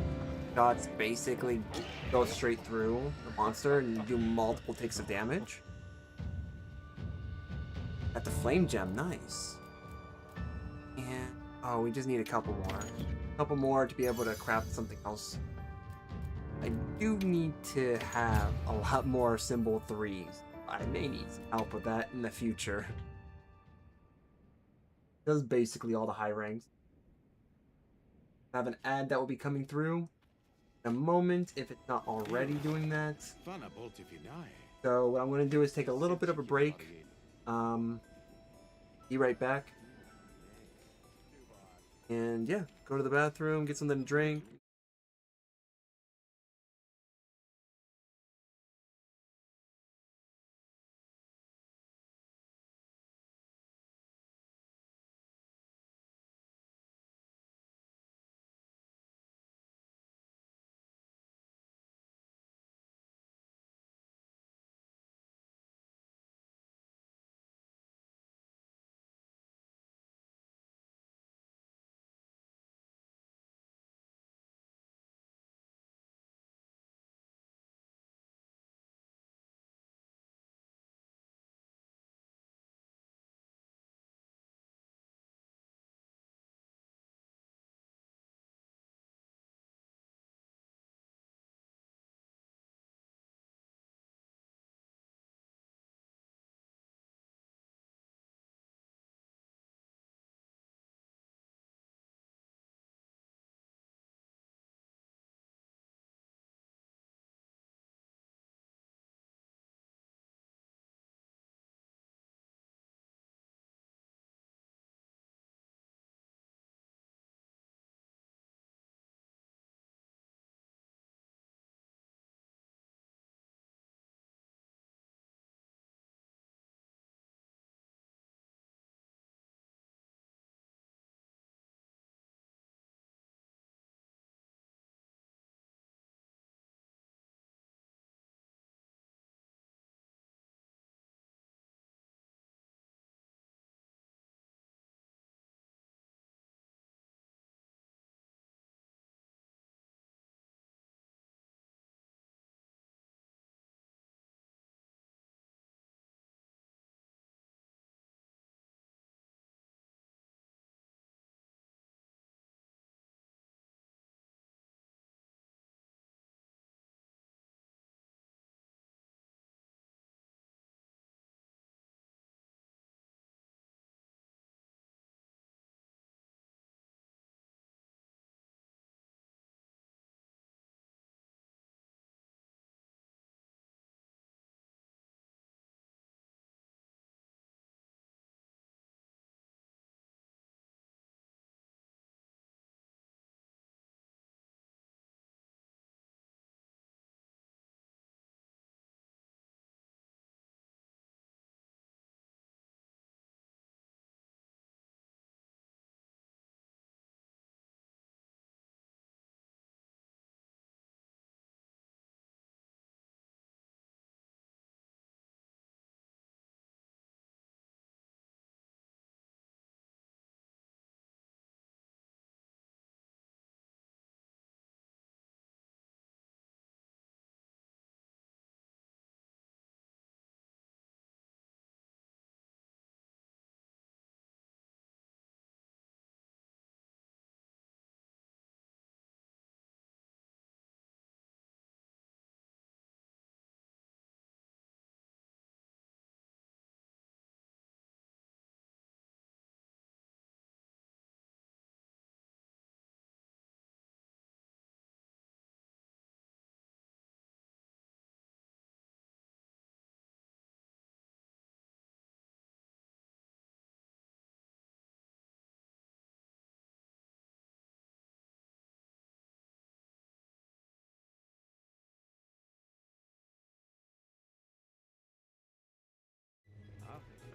shots basically go straight through the monster and do multiple takes of damage. At the flame gem, nice. And oh, we just need a couple more. Couple more to be able to craft something else. I do need to have a lot more symbol 3s. I may need some help with that in the future. Does basically all the high ranks. I have an ad that will be coming through in a moment if it's not already doing that. So what I'm going to do is take a little bit of a break. Be right back. And yeah, go to the bathroom, get something to drink,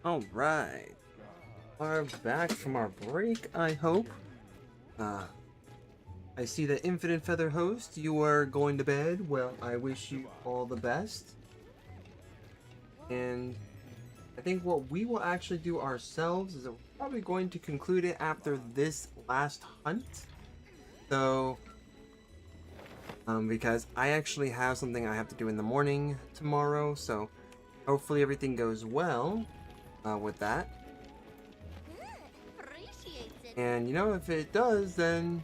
All right, we're back from our break. I hope. I see that Infinite Feather Host, you are going to bed. Well, I wish you all the best. And I think what we will actually do ourselves is that we're probably going to conclude it after this last hunt. So, because I actually have something I have to do in the morning tomorrow, so hopefully everything goes well with that.
Appreciates it.
And you know, if it does, then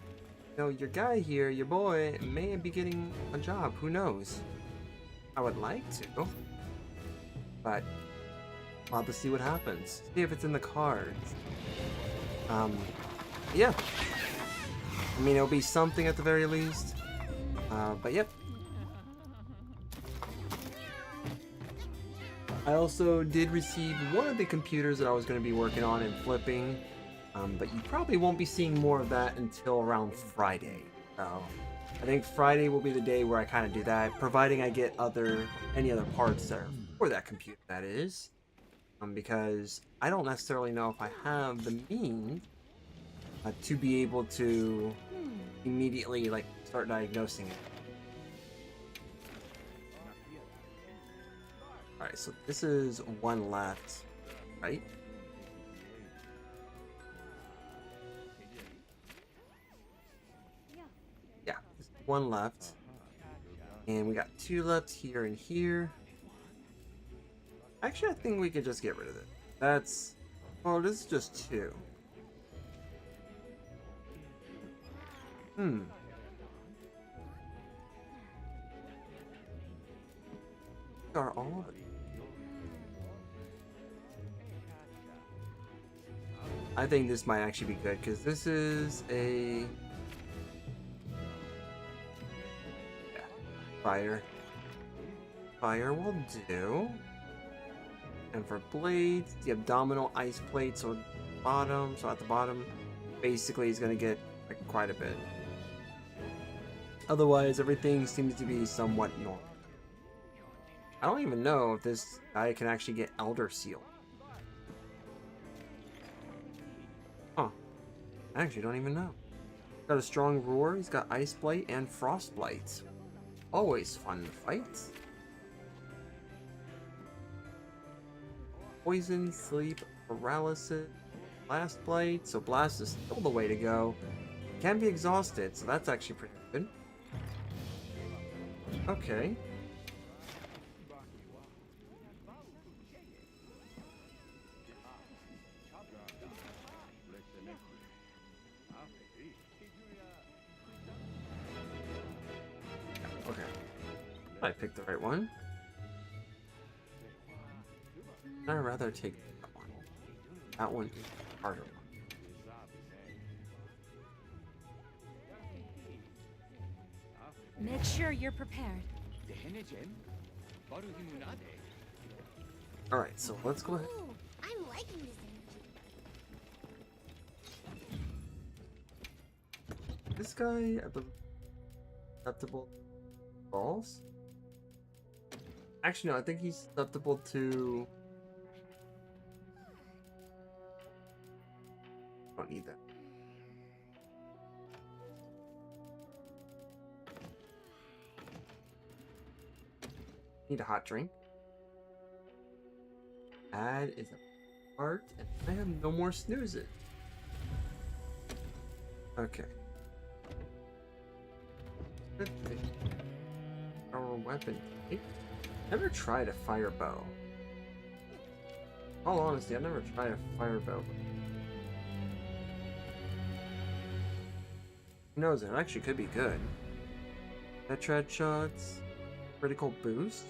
you know, your guy here, your boy, may be getting a job. Who knows? I would like to, but we'll have to see what happens. See if it's in the cards. Yeah. I mean, it'll be something at the very least. But yep. I also did receive one of the computers that I was going to be working on and flipping. But you probably won't be seeing more of that until around Friday. So I think Friday will be the day where I kind of do that, providing I get any other parts there for that computer, that is. Because I don't necessarily know if I have the means to be able to immediately like start diagnosing it. Alright, so this is one left, right? Yeah, there's one left. And we got two left here and here. Actually, I think we could just get rid of it. That's... Oh, this is just two. Are all of it? I think this might actually be good, because this is a... Yeah, fire. Fire will do. And for blades, the abdominal ice plate, so at the bottom, basically is going to get like, quite a bit. Otherwise, everything seems to be somewhat normal. I don't even know if this guy can actually get Elder Seal. Huh. I actually don't even know. Got a strong roar, he's got Ice Blight and Frost Blight. Always fun to fight. Poison, sleep, paralysis, blast blight. So blast is still the way to go. Can be exhausted, so that's actually pretty good. Okay. Okay. I picked the right one. I'd rather take that one. That one is the harder one.
Make sure you're prepared.
Alright, so let's go ahead.
Ooh, I'm liking this energy.
This guy, I believe, susceptible to balls? Actually, no, I think he's susceptible to... I don't need that. Need a hot drink. Add is a part, and I have no more snoozes. Okay. Good thing. Our weapon type. Never tried a fire bow. In all honesty, I've never tried a fire bow. Who knows? It actually could be good. Tetrad shots, critical boost.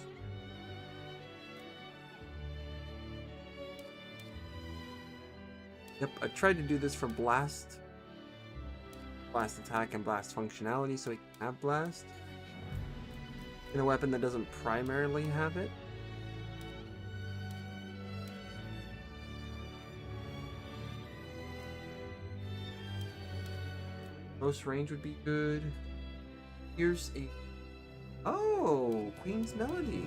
Yep, I tried to do this for blast attack and blast functionality, so we can have blast in a weapon that doesn't primarily have it. Close range would be good. Here's a... Oh! Queen's Melody!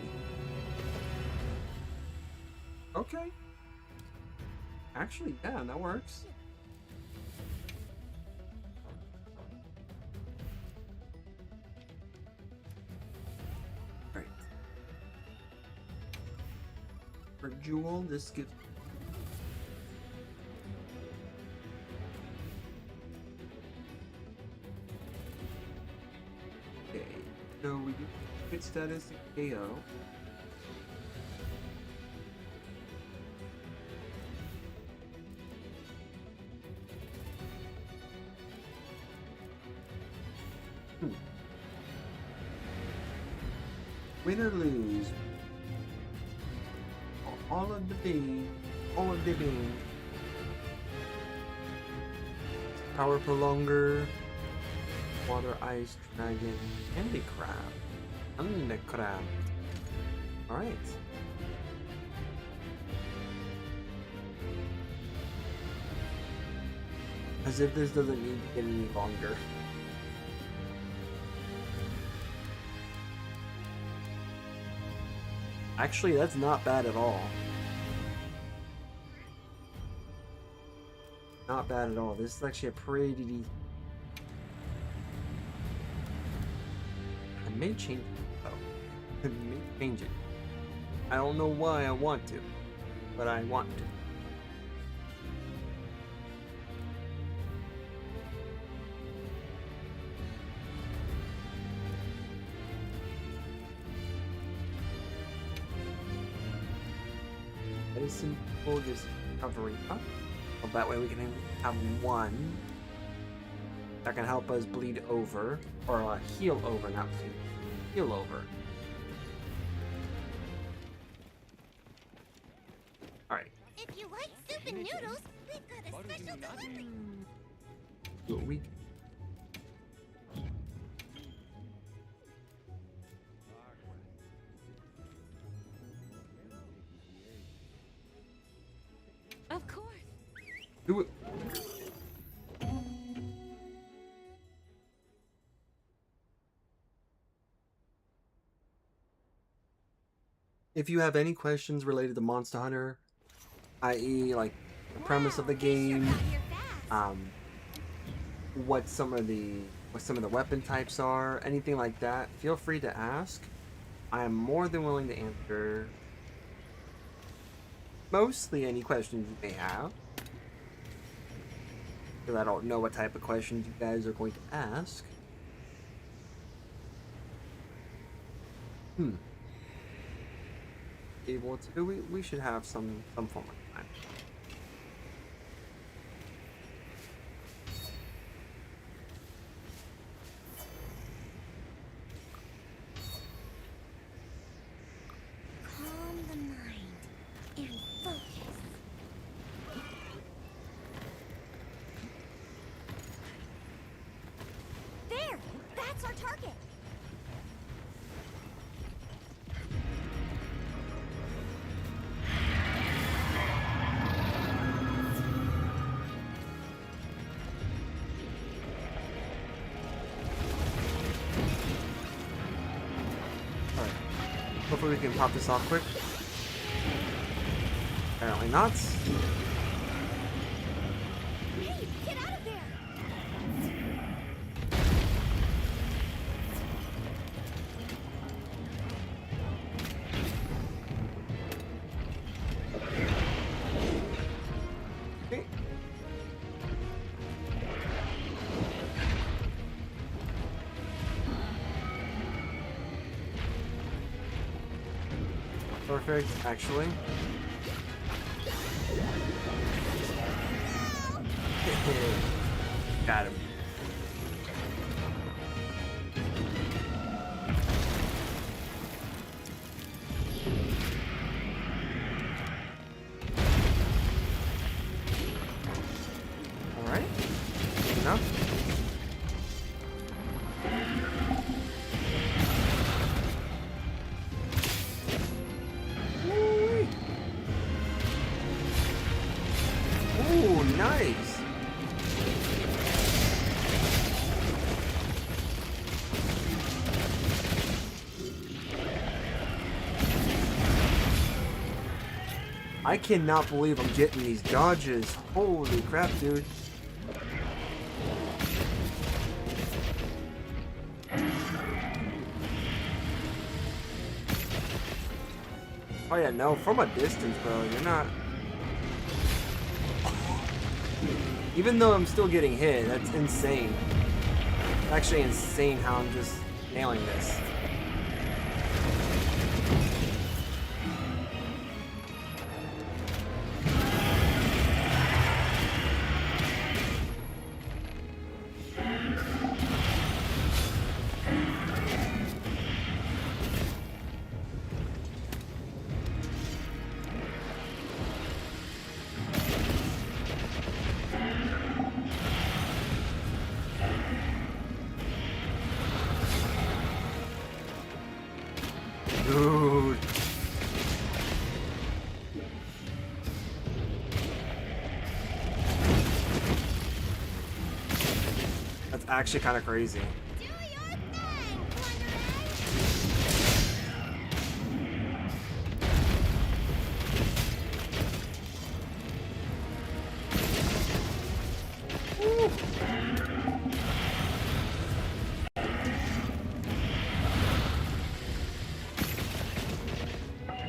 Okay. Actually, yeah, that works. Right. For Jewel, this gives. Okay, so we do hit status KO. Win or lose, all of the beans, all of the beans. Power prolonger, water ice dragon, candy crab, and crab. All right. As if this doesn't need to get any longer. Actually, that's not bad at all. Not bad at all. This is actually a pretty decent. I may change it though. I may change it. I don't know why I want to, but I want to. Medicine will just recovery up. Well, that way we can have one that can help us bleed over, or heal over, not bleed. Heal over. Alright.
If you like soup and noodles, we've got a special delivery.
What we
Of course.
do it. If you have any questions related to Monster Hunter, i.e. like the premise of the game, what some of the weapon types are, anything like that, feel free to ask. I am more than willing to answer mostly any questions you may have, because I don't know what type of questions you guys are going to ask. Able to, we should have some form of time.
Calm the mind and focus. There! That's our target!
Alright. Hopefully we can pop this off quick. Apparently not.
Hey, get out of there!
Okay. Perfect, actually. Got him. Alright. Good enough. Woo-wee. Ooh, nice. I cannot believe I'm getting these dodges. Holy crap, dude. Oh yeah, no, from a distance, bro, you're not... Even though I'm still getting hit, that's insane. It's actually insane how I'm just nailing this. Dude. That's actually kind of crazy.
Do your thing, Plunderer!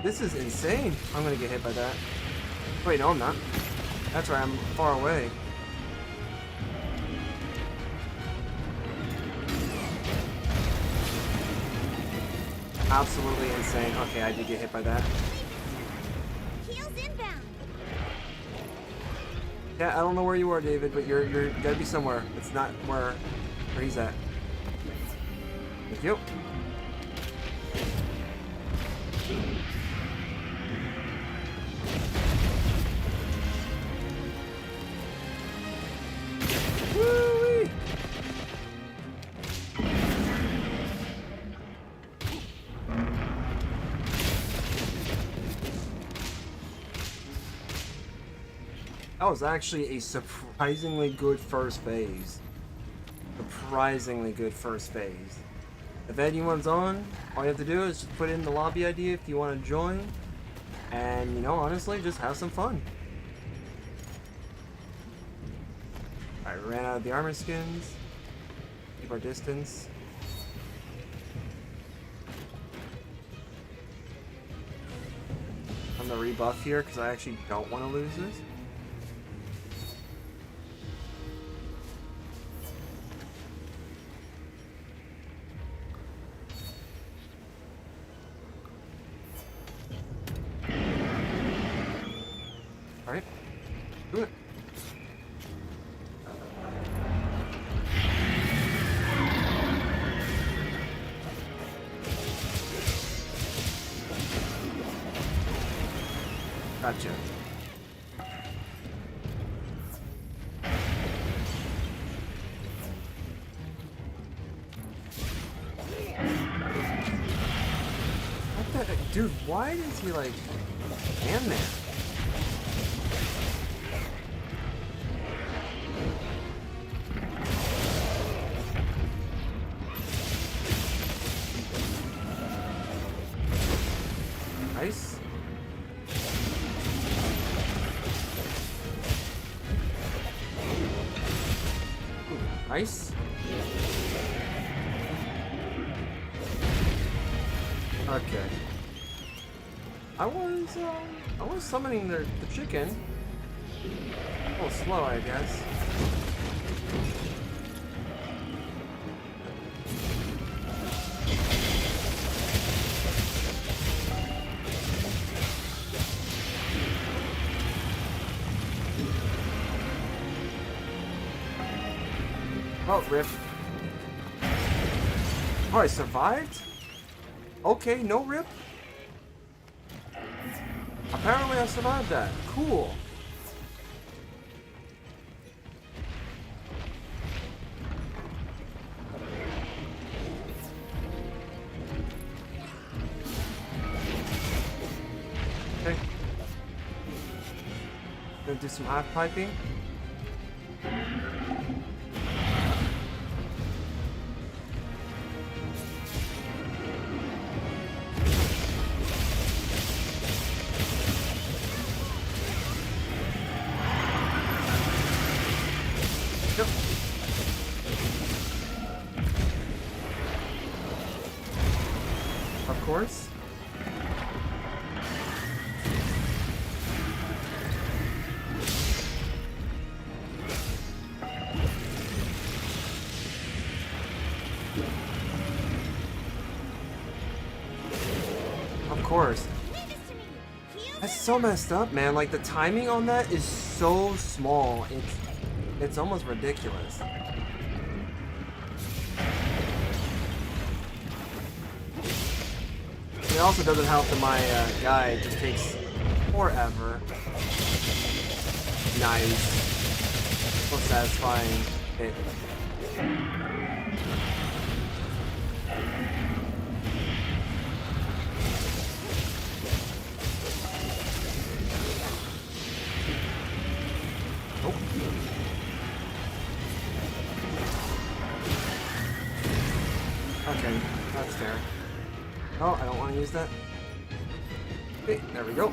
This is insane. I'm gonna get hit by that. Wait, no, I'm not. That's right, I'm far away. Absolutely insane. Okay, I did get hit by that.
Heels inbound.
Yeah, I don't know where you are, David, but you gotta be somewhere. It's not where he's at. Thank you. Woo-wee. That was actually a surprisingly good first phase. Surprisingly good first phase. If anyone's on, all you have to do is just put in the lobby ID if you want to join. And, you know, honestly, just have some fun. I ran out of the armor skins. Keep our distance. I'm gonna rebuff here because I actually don't want to lose this. Alright, do it. Gotcha. What the heck? Dude, why is he like stand there? Nice. Nice. Okay. I was summoning the chicken. A little slow, I guess. Oh, rip. Oh, I survived? Okay, no rip? Apparently I survived that. Cool. Okay. Gonna do some half piping. course. Of course.
Leave this to me. Heels
That's
and
so messed up, man. Like the timing on that is so small. It's almost ridiculous. It also doesn't help that my guy just takes forever. Nice. So satisfying. Hit. Nope. Okay, that's fair. Oh, I don't want to use that. Okay, there we go.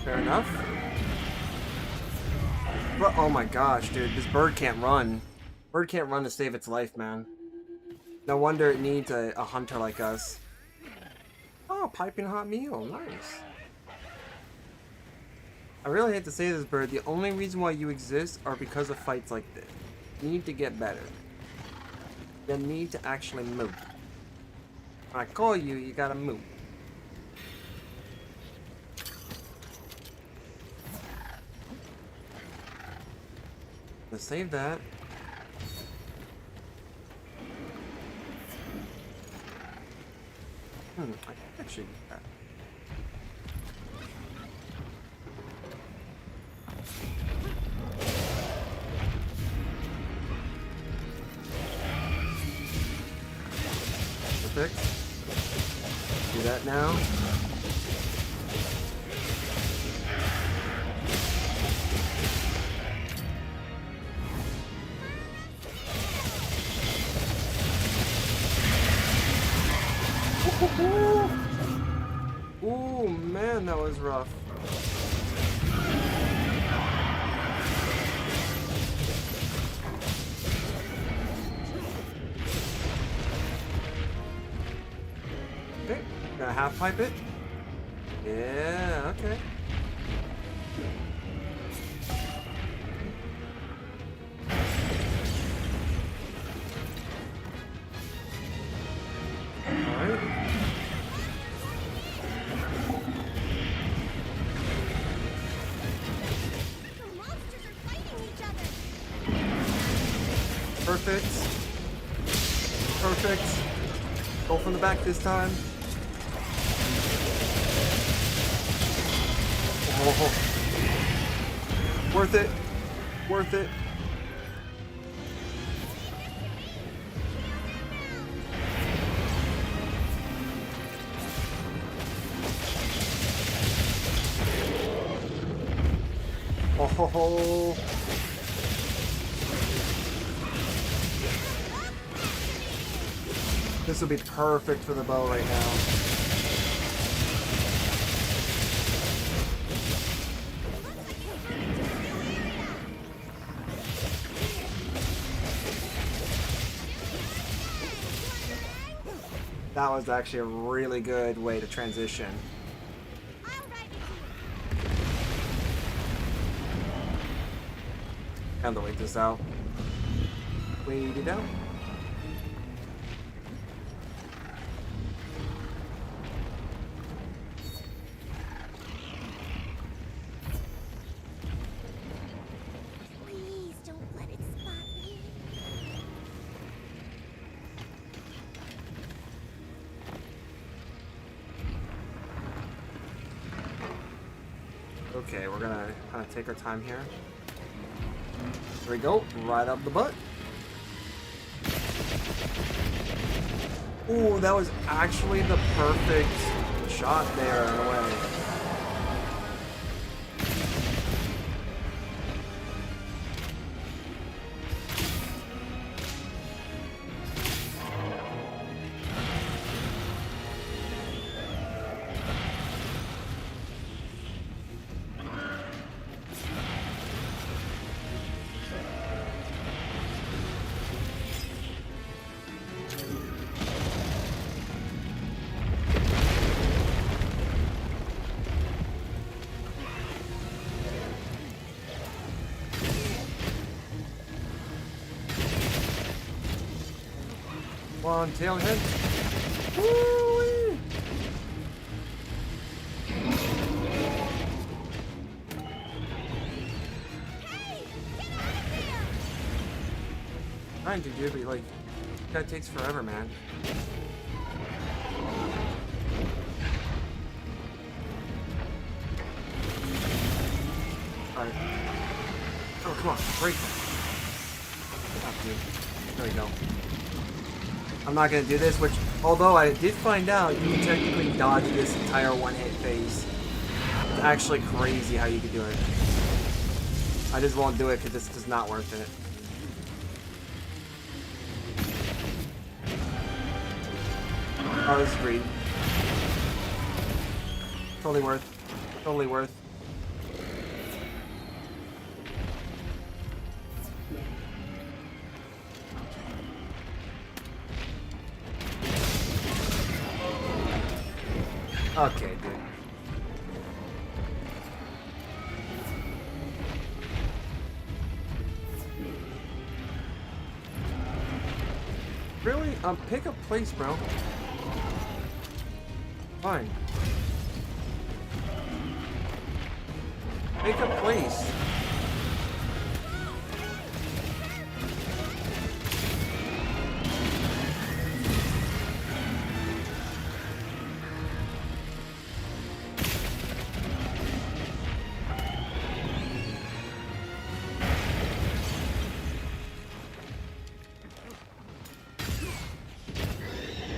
Fair enough. But, oh my gosh, dude, this bird can't run. Bird can't run to save its life, man. No wonder it needs a hunter like us. Oh, piping hot meal, nice. I really hate to say this, bird. The only reason why you exist are because of fights like this. You need to get better. You need to actually move. When I call you, you gotta move. Let's save that. I think I should do that. Perfect. Do that now. Ooh, man, that was rough. Okay, gonna half pipe it. Yeah, okay. Alright.
the monsters are fighting each other.
Perfect. Perfect. Go from the back this time. Oh. Worth it. Worth it. Oh ho ho. This will be perfect for the bow right now. That was actually a really good way to transition.
I'll ride with you.
Time to wait this out. Wait it out.
Please don't let it spot me.
Okay, we're gonna kind of take our time here. Here we go, right up the butt. Ooh, that was actually the perfect shot there in a way. on, tailhead. Woo-wee. Trying to do, but like, that takes forever, man. Alright. Oh, come on, break. Oh, dude. There we go. I'm not gonna do this, which, although I did find out you can technically dodge this entire one-hit phase. It's actually crazy how you can do it. I just won't do it because it's just not worth it. Oh, this is great. Totally worth. Totally worth. Okay, dude. Really? Pick a place, bro. Fine. Pick a place.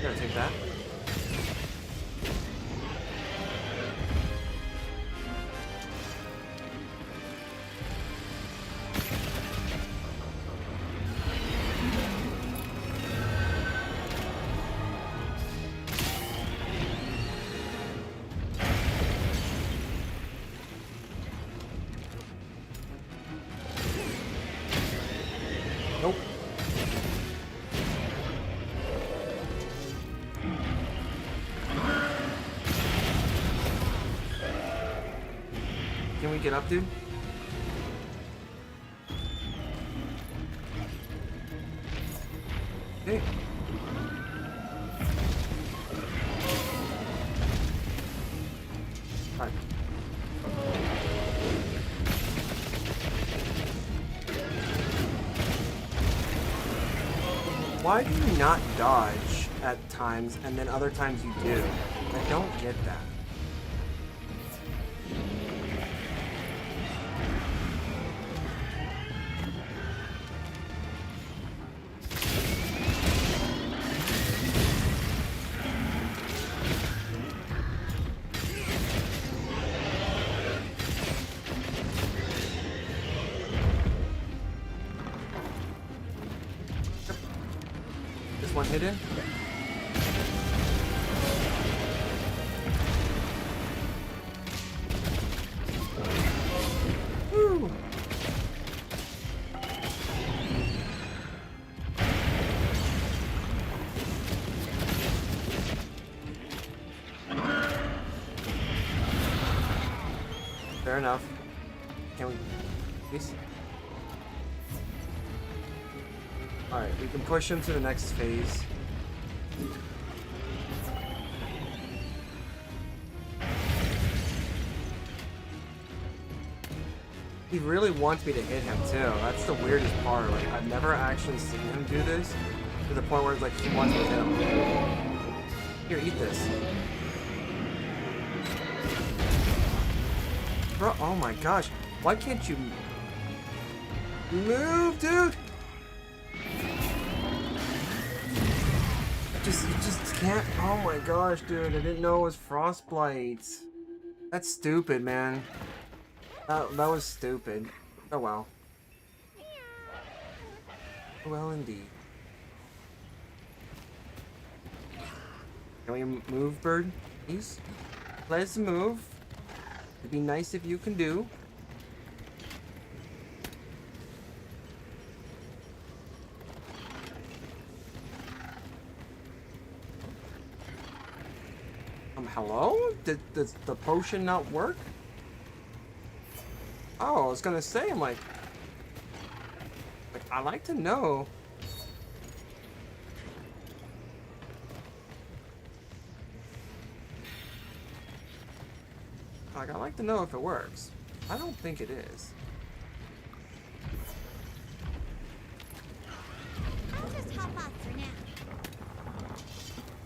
Gotta take that. Nope. Can we get up, dude? Hey. Alright. Why do you not dodge at times and then other times you do? I don't get that. This one hidden? Woo! Fair enough. Can we... Please? Alright, we can push him to the next phase. He really wants me to hit him too. That's the weirdest part. Like, I've never actually seen him do this to the point where it's like he wants me to hit him. Here, eat this. Bro, oh my gosh. Why can't you move, dude? You just can't. Oh my gosh, dude! I didn't know it was Frostblight. That's stupid, man. That was stupid. Oh well. Oh well, indeed. Can we move, bird? Please. Let's move. It'd be nice if you can do. Hello? Does the potion not work? Oh, I was gonna say, I'm like, I'd like to know. Like, I'd like to know if it works. I don't think it is.
I'll just hop off for now.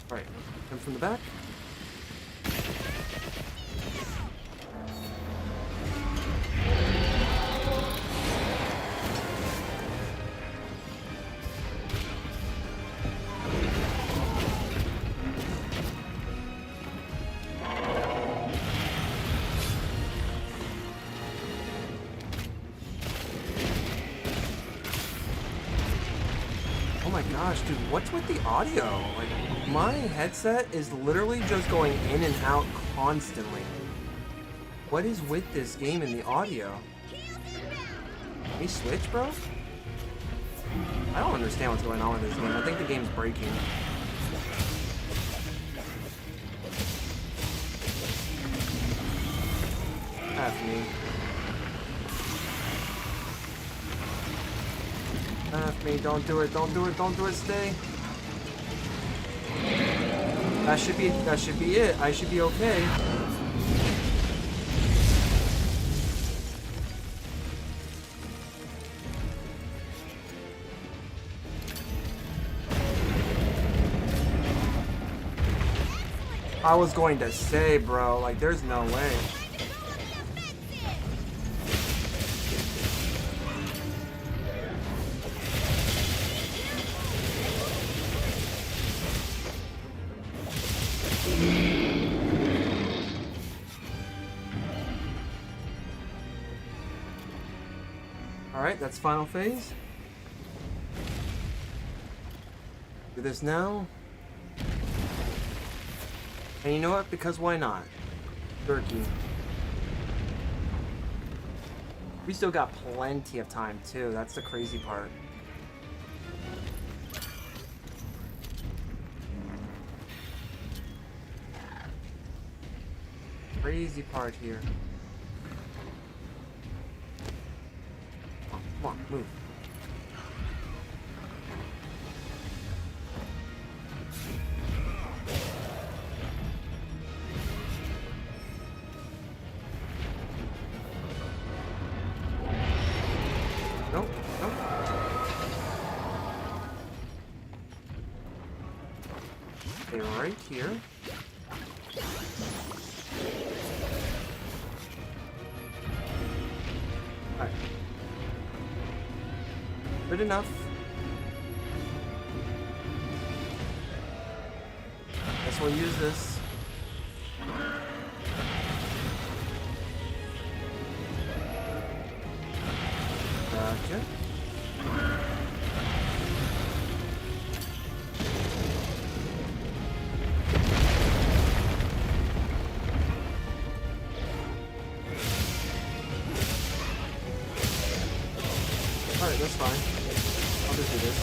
Alright, come from the back. Oh my gosh, dude, what's with the audio? Like, my headset is literally just going in and out constantly. What is with this game and the audio? Can we switch, bro? I don't understand what's going on with this game. I think the game's breaking. F me. F me, don't do it, don't do it, don't do it, stay. That should be it. I should be okay. I was going to say, bro, like, there's no way. Alright, that's final phase. Do this now. And you know what? Because why not? Turkey. We still got plenty of time too. That's the crazy part. Crazy part here. Come on, move. Nope, nope. Okay, right here. Alright. Good enough. Guess we'll use this. Gotcha. Alright, that's fine. I'll just do this.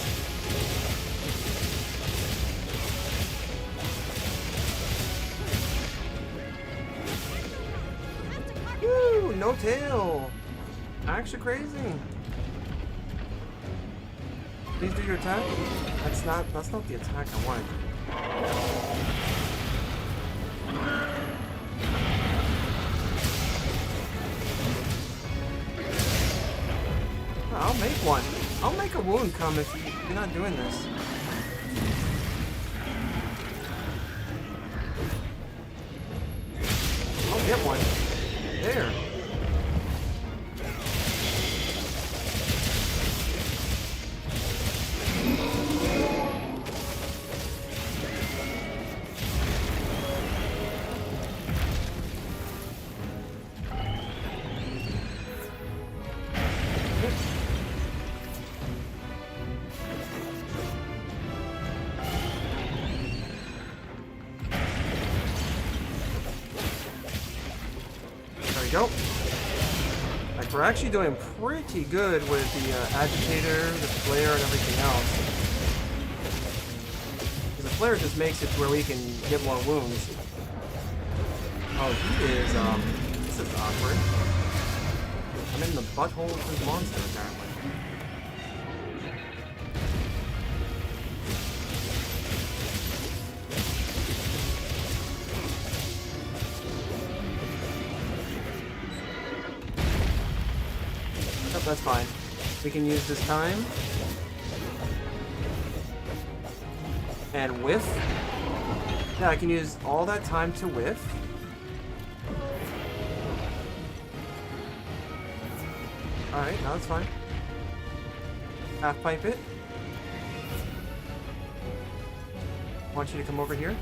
Woo! No tail! Actually crazy. Please do your attack. That's not the attack I wanted. I'll make one. I'll make a wound come if you're not doing this. I'll get one. There. There we go. Like, we're actually doing pretty good with the agitator, the flare, and everything else. Because the flare just makes it to where we can get more wounds. Oh, he is, this is awkward. I'm in the butthole of his monster, apparently. That's fine. We can use this time. And whiff. Yeah, I can use all that time to whiff. Alright, now that's fine. Half pipe it. I want you to come over here.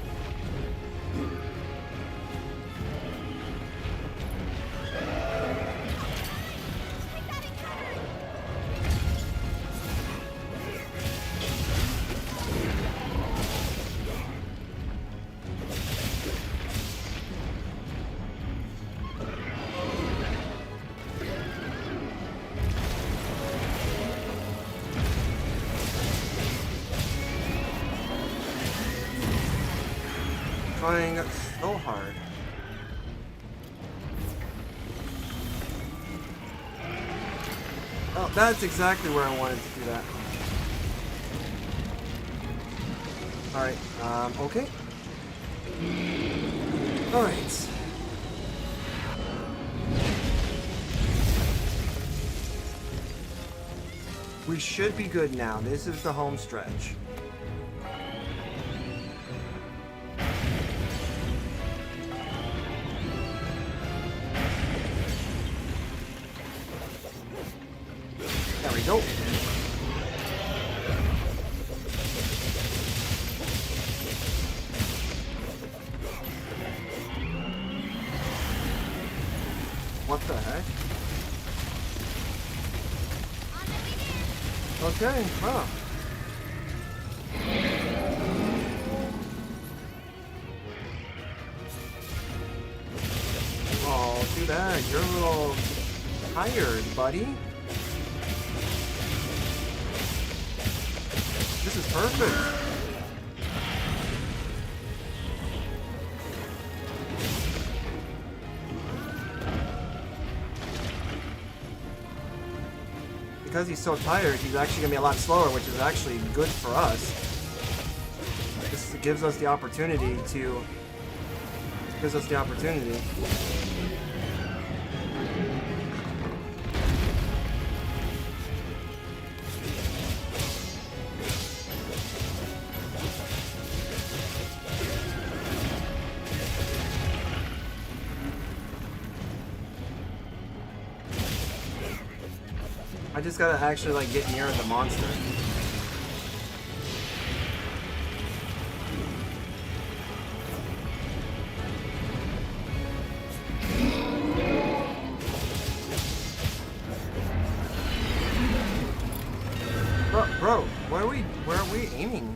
Trying so hard. Oh, that's exactly where I wanted to do that. Alright, okay. Alright. We should be good now. This is the home stretch. There we go. What the heck? Okay, huh. Oh, do that. You're a little tired, buddy. This is perfect. Because he's so tired, he's actually going to be a lot slower, which is actually good for us. This gives us the opportunity to... Gives us the opportunity. I just gotta actually like get near the monster. Bro, where are we aiming?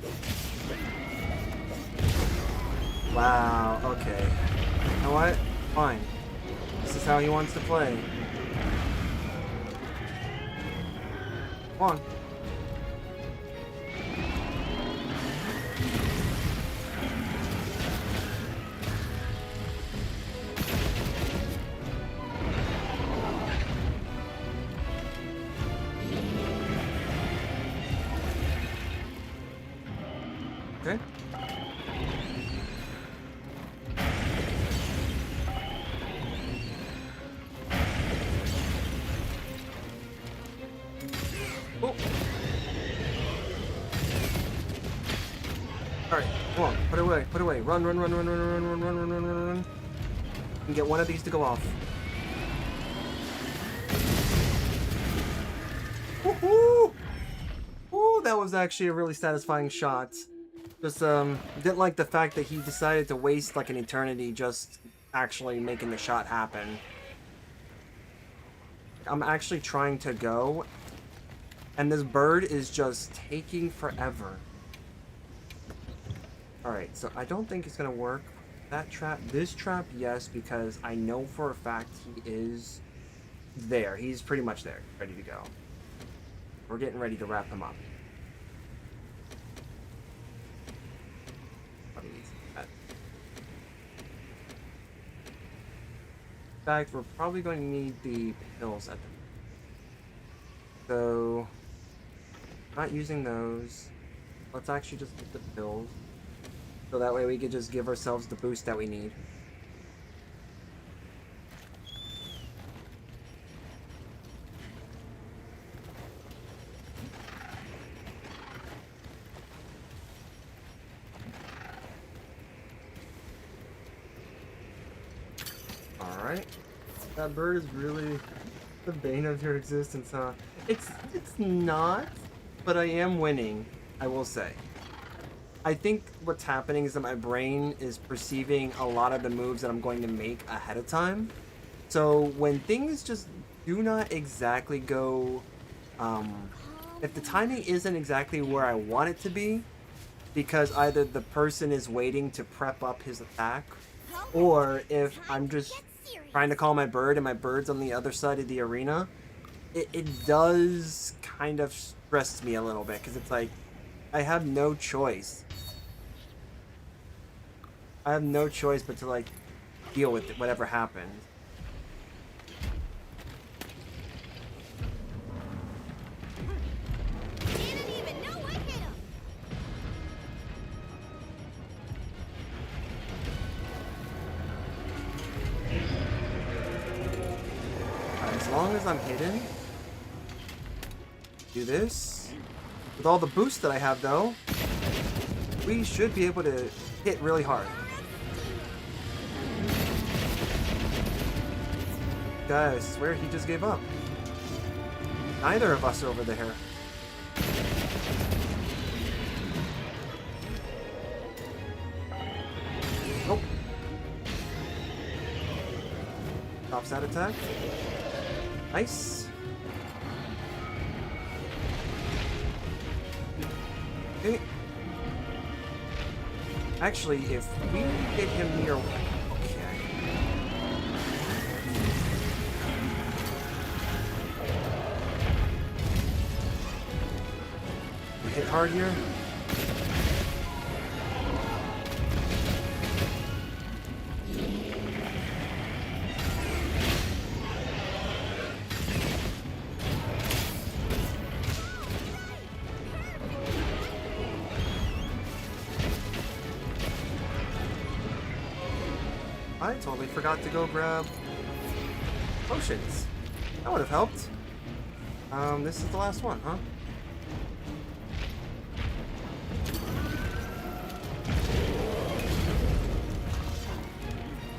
Wow, okay. You know what? Fine. This is how he wants to play. Come on. Okay. Oh. Alright, come on, put it away, put it away. Run. And get one of these to go off. Woohoo! Ooh, that was actually a really satisfying shot. Just, didn't like the fact that he decided to waste like an eternity just actually making the shot happen. I'm actually trying to go, and this bird is just taking forever. Alright, so I don't think it's gonna work. That trap, this trap, yes, because I know for a fact he is there. He's pretty much there, ready to go. We're getting ready to wrap him up. In fact, we're probably going to need the pills at the... So... Not using those. Let's actually just get the pills. So that way we can just give ourselves the boost that we need. Alright. That bird is really the bane of your existence, huh? It's not, but I am winning, I will say. I think what's happening is that my brain is perceiving a lot of the moves that I'm going to make ahead of time. So when things just do not exactly go, if the timing isn't exactly where I want it to be, because either the person is waiting to prep up his attack, or if I'm just trying to call my bird and my bird's on the other side of the arena, it does kind of stress me a little bit, because it's like, I have no choice. I have no choice but to, like, deal with it, whatever happens.
Didn't even know I hit him.
Alright, as long as I'm hidden, do this. With all the boosts that I have, though, we should be able to hit really hard. Guys, I swear he just gave up. Neither of us are over there. Nope. Stops that attack. Nice. Okay. Actually, if we get him near... Okay. Hit hard here. I totally forgot to go grab potions. That would have helped. This is the last one, huh?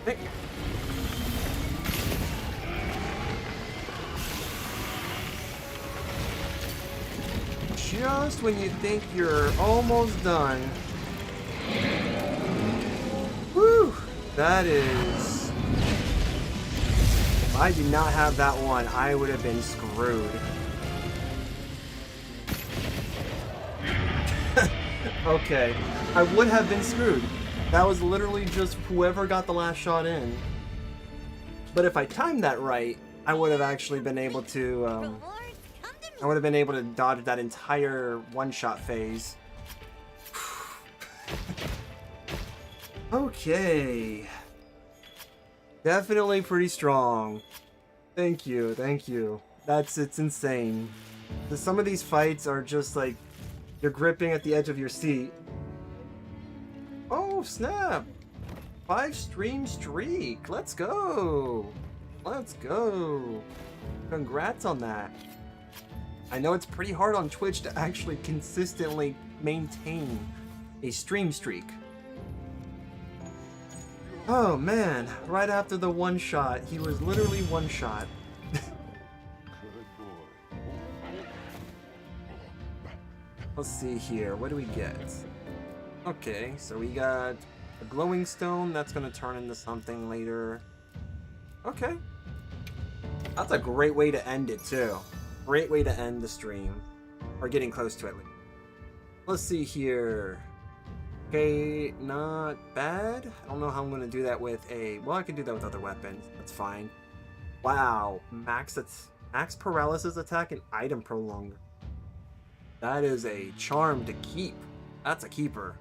Hey. Just when you think you're almost done. Woo! That is... If I did not have that one, I would have been screwed. Okay, I would have been screwed. That was literally just whoever got the last shot in. But if I timed that right, I would have actually been able to,
Rewards come to me.
I would have been able to dodge that entire one-shot phase. Okay. Definitely pretty strong. Thank you, thank you. It's insane. Some of these fights are just like, you're gripping at the edge of your seat. Oh, snap! 5-stream streak. Let's go. Let's go. Congrats on that. I know it's pretty hard on Twitch to actually consistently maintain a stream streak. Oh man, right after the one shot, he was literally one shot. Let's see here, what do we get? Okay, so we got a glowing stone, that's gonna turn into something later. Okay. That's a great way to end it too. Great way to end the stream. Or getting close to it. Let's see here. Okay, not bad. I don't know how I'm gonna do that with a... Well, I can do that with other weapons. That's fine. Wow. Max paralysis attack and item prolonger. That is a charm to keep. That's a keeper.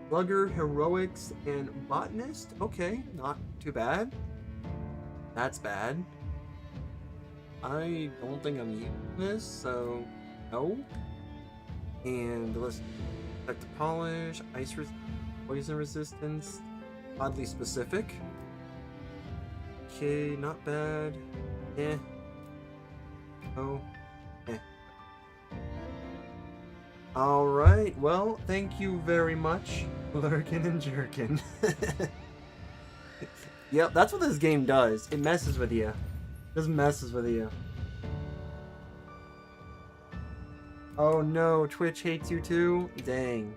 Slugger, Heroics, and Botanist? Okay, not too bad. That's bad. I don't think I'm using this, so no. And let's check the polish, poison resistance, oddly specific. Okay, not bad. Eh. Oh. Eh. Alright, well, thank you very much, Lurkin and Jerkin. Yep, that's what this game does. It messes with you. Just messes with you. Oh no, Twitch hates you too? Dang.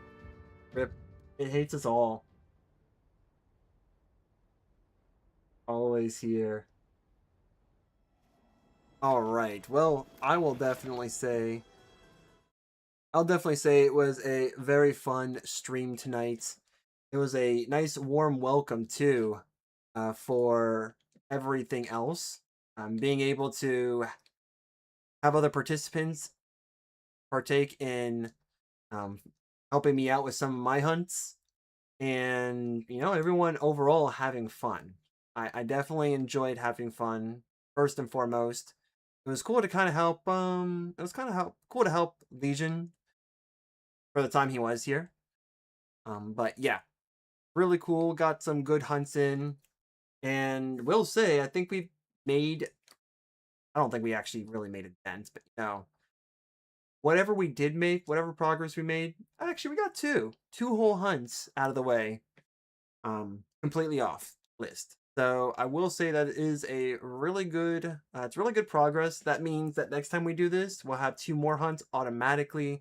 Rip. It hates us all. Always here. Alright, well, I'll definitely say it was a very fun stream tonight. It was a nice warm welcome too, for everything else. Being able to have other participants partake in helping me out with some of my hunts, and everyone overall having fun. I definitely enjoyed having fun. First and foremost, it was cool to kind of help. It was kind of cool to help Legion for the time he was here. But yeah, really cool. Got some good hunts in, and will say I think we made. I don't think we actually really made a dent, but whatever we did make, whatever progress we made, actually we got two whole hunts out of the way, completely off list. So I will say that it is a really good, it's really good progress. That means that next time we do this, we'll have 2 more hunts automatically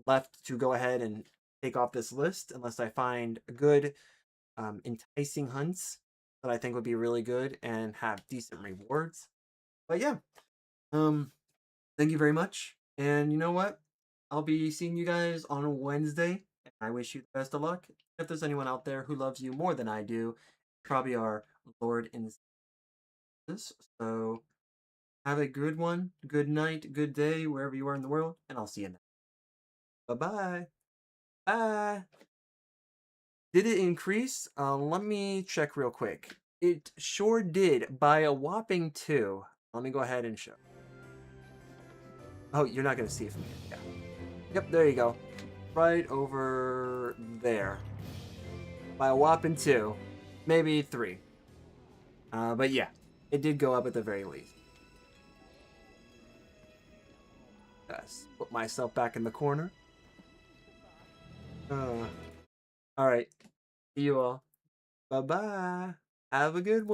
left to go ahead and take off this list, unless I find good, enticing hunts that I think would be really good and have decent rewards. But yeah, thank you very much. And you know what? I'll be seeing you guys on Wednesday. I wish you the best of luck. If there's anyone out there who loves you more than I do, probably our Lord in this. So have a good one, good night, good day, wherever you are in the world, and I'll see you next. Bye-bye. Bye. Did it increase? Let me check real quick. It sure did by a whopping 2. Let me go ahead and show. Oh, you're not going to see it from here. Yeah. Yep, there you go. Right over there. By a whopping 2. Maybe 3. But yeah, it did go up at the very least. Yes. Put myself back in the corner. Alright. See you all. Bye-bye. Have a good one.